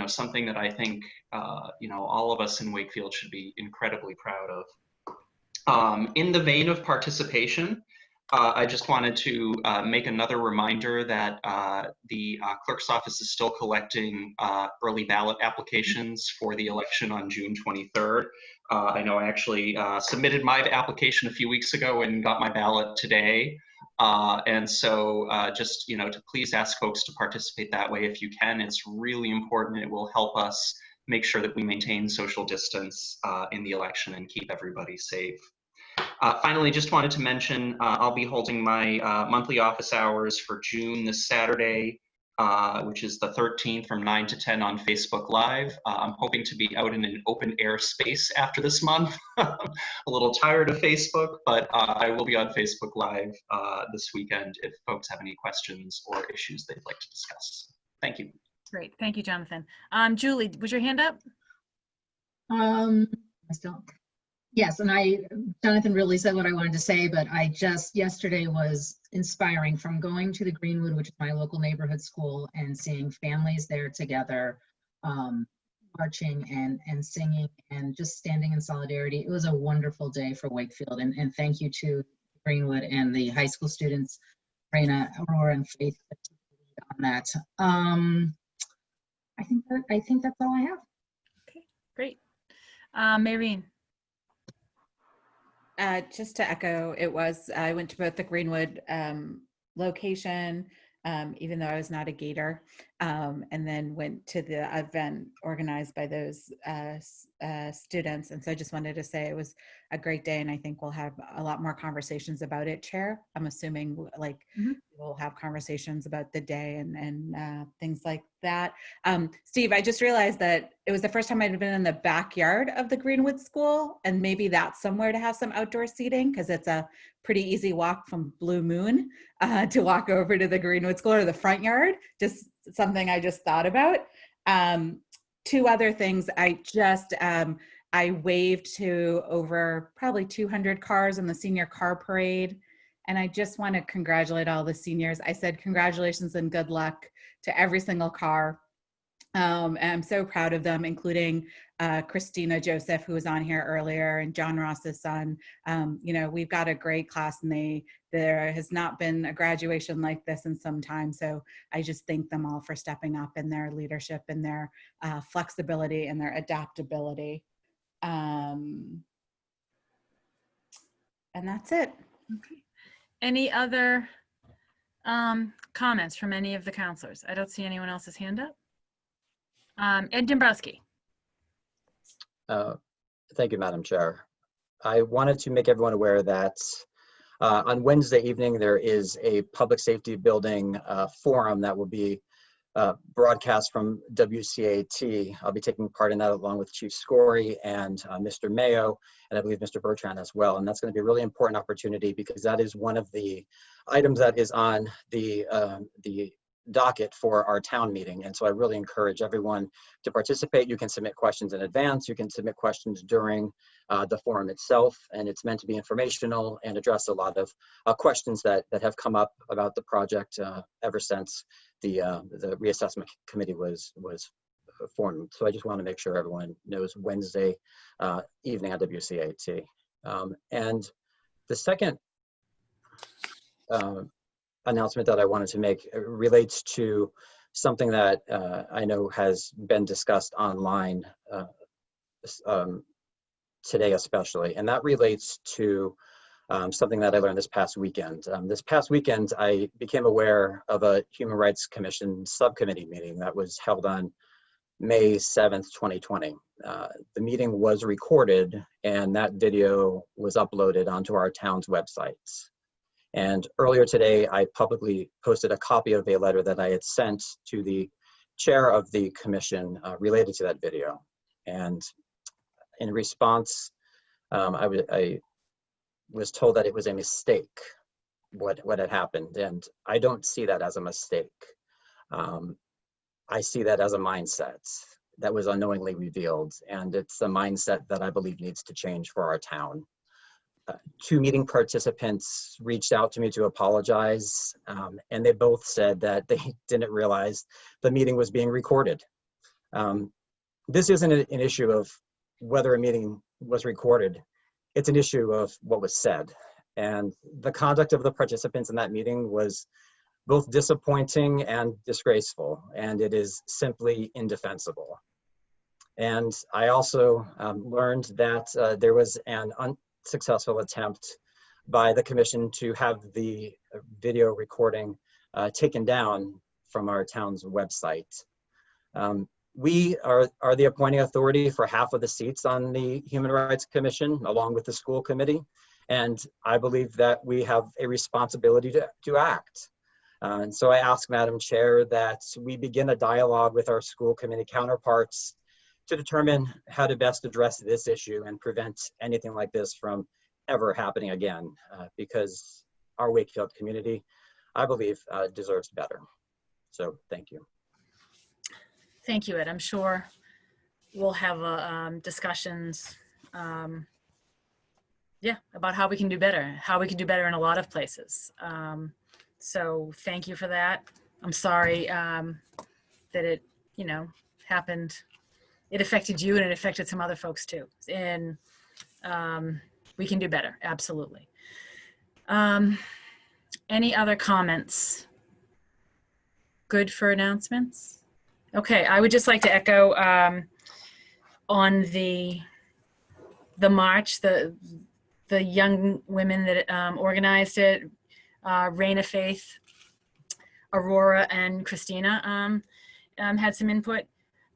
something that I think all of us in Wakefield should be incredibly proud of. In the vein of participation, I just wanted to make another reminder that the clerk's office is still collecting early ballot applications for the election on June 23rd. I know I actually submitted my application a few weeks ago and got my ballot today. And so just, to please ask folks to participate that way if you can. It's really important. It will help us make sure that we maintain social distance in the election and keep everybody safe. Finally, just wanted to mention I'll be holding my monthly office hours for June this Saturday, which is the 13th from 9 to 10 on Facebook Live. I'm hoping to be out in an open air space after this month. A little tired of Facebook, but I will be on Facebook Live this weekend if folks have any questions or issues they'd like to discuss. Thank you. Great. Thank you, Jonathan. Julie, was your hand up? I still. Yes, and Jonathan really said what I wanted to say, but yesterday was inspiring from going to the Greenwood, which is my local neighborhood school, and seeing families there together, marching and singing and just standing in solidarity. It was a wonderful day for Wakefield, and thank you to Greenwood and the high school students, Raina, Aurora, and Faith on that. I think that's all I have. Okay, great. Maureen. Just to echo, I went to both the Greenwood location, even though I was not a Gator, and then went to the event organized by those students. And so I just wanted to say it was a great day, and I think we'll have a lot more conversations about it, Chair. I'm assuming we'll have conversations about the day and things like that. Steve, I just realized that it was the first time I'd been in the backyard of the Greenwood School, and maybe that's somewhere to have some outdoor seating, because it's a pretty easy walk from Blue Moon to walk over to the Greenwood School or the front yard. Just something I just thought about. Two other things. I waved to over probably 200 cars in the senior car parade. And I just want to congratulate all the seniors. I said congratulations and good luck to every single car. And I'm so proud of them, including Christina Joseph, who was on here earlier, and John Ross's son. We've got a great class, and there has not been a graduation like this in some time. So I just thank them all for stepping up in their leadership and their flexibility and their adaptability. And that's it. Okay. Any other comments from any of the counselors? I don't see anyone else's hand up. Ed Dombrowski. Thank you, Madam Chair. I wanted to make everyone aware that on Wednesday evening, there is a public safety building forum that will be broadcast from WCAT. I'll be taking part in that along with Chief Scory and Mr. Mayo, and I believe Mr. Bertrand as well. And that's going to be a really important opportunity, because that is one of the items that is on the docket for our town meeting. And so I really encourage everyone to participate. You can submit questions in advance. You can submit questions during the forum itself. And it's meant to be informational and address a lot of questions that have come up about the project ever since the reassessment committee was formed. So I just want to make sure everyone knows Wednesday evening at WCAT. And the second announcement that I wanted to make relates to something that I know has been discussed online today especially, and that relates to something that I learned this past weekend. This past weekend, I became aware of a Human Rights Commission subcommittee meeting that was held on May 7th, 2020. The meeting was recorded, and that video was uploaded onto our town's websites. And earlier today, I publicly posted a copy of a letter that I had sent to the chair of the commission related to that video. And in response, I was told that it was a mistake, what had happened. And I don't see that as a mistake. I see that as a mindset that was unknowingly revealed. And it's a mindset that I believe needs to change for our town. Two meeting participants reached out to me to apologize, and they both said that they didn't realize the meeting was being recorded. This isn't an issue of whether a meeting was recorded. It's an issue of what was said. And the conduct of the participants in that meeting was both disappointing and disgraceful, and it is simply indefensible. And I also learned that there was an unsuccessful attempt by the commission to have the video recording taken down from our town's website. We are the appointing authority for half of the seats on the Human Rights Commission, along with the school committee. And I believe that we have a responsibility to act. And so I ask Madam Chair that we begin a dialogue with our school committee counterparts to determine how to best address this issue and prevent anything like this from ever happening again, because our Wakefield community, I believe, deserves better. So thank you. Thank you, Ed. I'm sure we'll have discussions, about how we can do better, in a lot of places. So thank you for that. I'm sorry that it, happened. It affected you, and it affected some other folks too. And we can do better, absolutely. Any other comments? Good for announcements? Okay, I would just like to echo on the march, the the young women that organized it, Raina Faith, Aurora, and Christina had some input,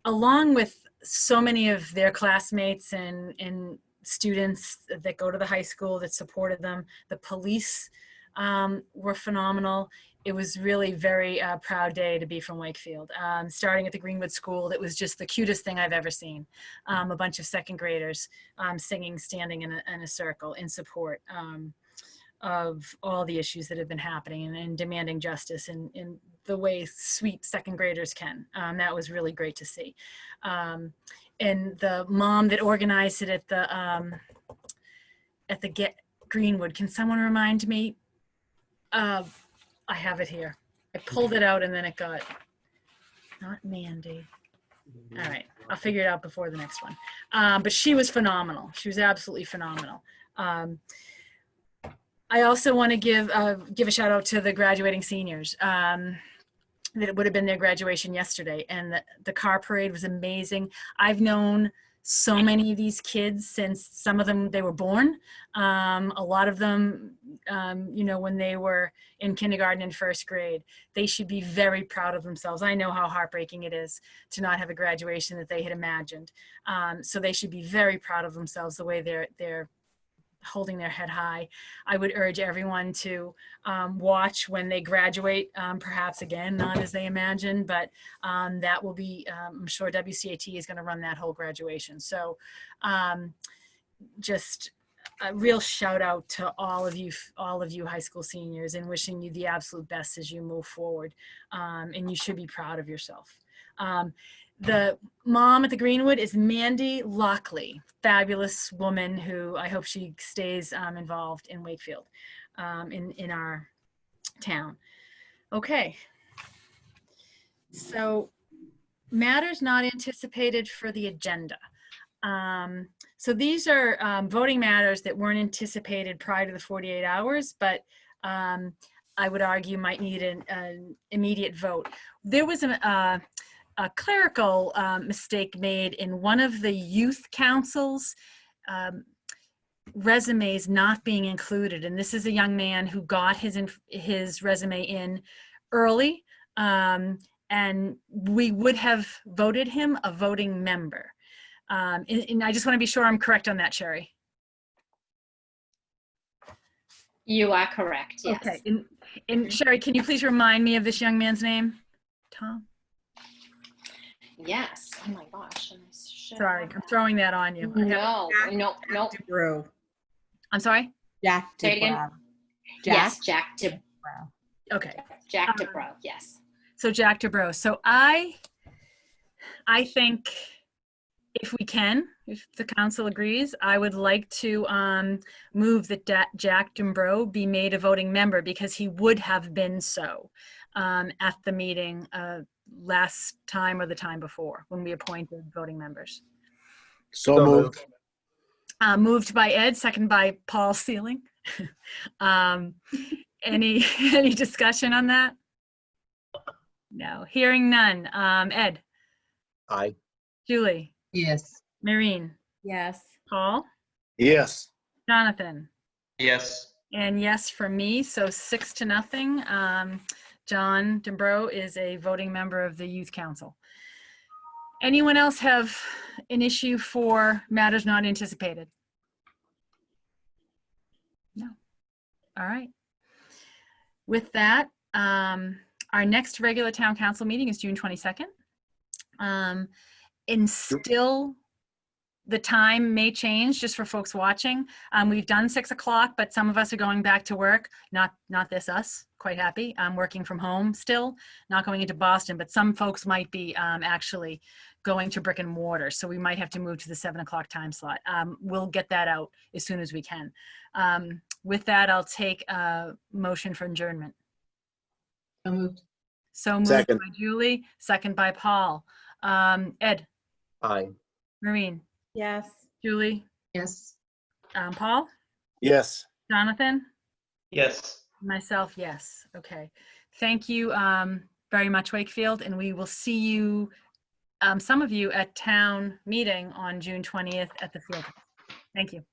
along with so many of their classmates and students that go to the high school that supported them. The police were phenomenal. It was really very proud day to be from Wakefield. Starting at the Greenwood School, that was just the cutest thing I've ever seen. A bunch of second graders singing, standing in a circle in support of all the issues that have been happening and demanding justice in the way sweet second graders can. That was really great to see. And the mom that organized it at the Greenwood, can someone remind me? I have it here. I pulled it out and then it got, not Mandy. All right, I'll figure it out before the next one. But she was phenomenal. She was absolutely phenomenal. I also want to give a shout out to the graduating seniors. That it would have been their graduation yesterday, and the car parade was amazing. I've known so many of these kids since some of them, they were born. A lot of them, when they were in kindergarten and first grade, they should be very proud of themselves. I know how heartbreaking it is to not have a graduation that they had imagined. So they should be very proud of themselves the way they're holding their head high. I would urge everyone to watch when they graduate, perhaps again, not as they imagine, but that will be, I'm sure WCAT is going to run that whole graduation. So just a real shout out to all of you high school seniors, and wishing you the absolute best as you move forward. And you should be proud of yourself. The mom at the Greenwood is Mandy Lockley, fabulous woman who I hope she stays involved in Wakefield, in our town. Okay. So matters not anticipated for the agenda. So these are voting matters that weren't anticipated prior to the 48 hours, but I would argue might need an immediate vote. There was a clerical mistake made in one of the youth councils resumes not being included, and this is a young man who got his resume in early, and we would have voted him a voting member. And I just want to be sure I'm correct on that, Sherry. You are correct, yes. Okay, and Sherry, can you please remind me of this young man's name? Tom? Yes. Oh my gosh. Sorry, I'm throwing that on you. No. DeBrew. I'm sorry? Jack Say it again. DeBrew. Yes, Jack DeBrew. Okay. Jack DeBrew, yes. So Jack DeBrew. So I think if we can, if the council agrees, I would like to move that Jack DeBrew be made a voting member, because he would have been so at the meeting last time or the time before when we appointed voting members. So moved. Moved by Ed, second by Paul Sealing. Any discussion on that? No, hearing none. Ed? Aye. Julie? Yes. Maureen? Yes. Paul? Yes. Jonathan? Yes. And yes for me, so 6-0. John DeBrew is a voting member of the Youth Council. Anyone else have an issue for matters not anticipated? No. All right. With that, our next regular town council meeting is June 22nd. And still, the time may change just for folks watching. We've done 6 o'clock, but some of us are going back to work. Not us, quite happy. I'm working from home still, not going into Boston, but some folks might be actually going to brick and mortar. So we might have to move to the 7 o'clock time slot. We'll get that out as soon as we can. With that, I'll take a motion for adjournment. So moved. So moved Second. by Julie, second by Paul. Ed? Aye. Maureen? Yes. Julie? Yes. Paul? Yes. Jonathan? Yes. Myself, yes. Okay. Thank you very much, Wakefield, and we will see you, some of you, at town meeting on June 20th at the field. Thank you.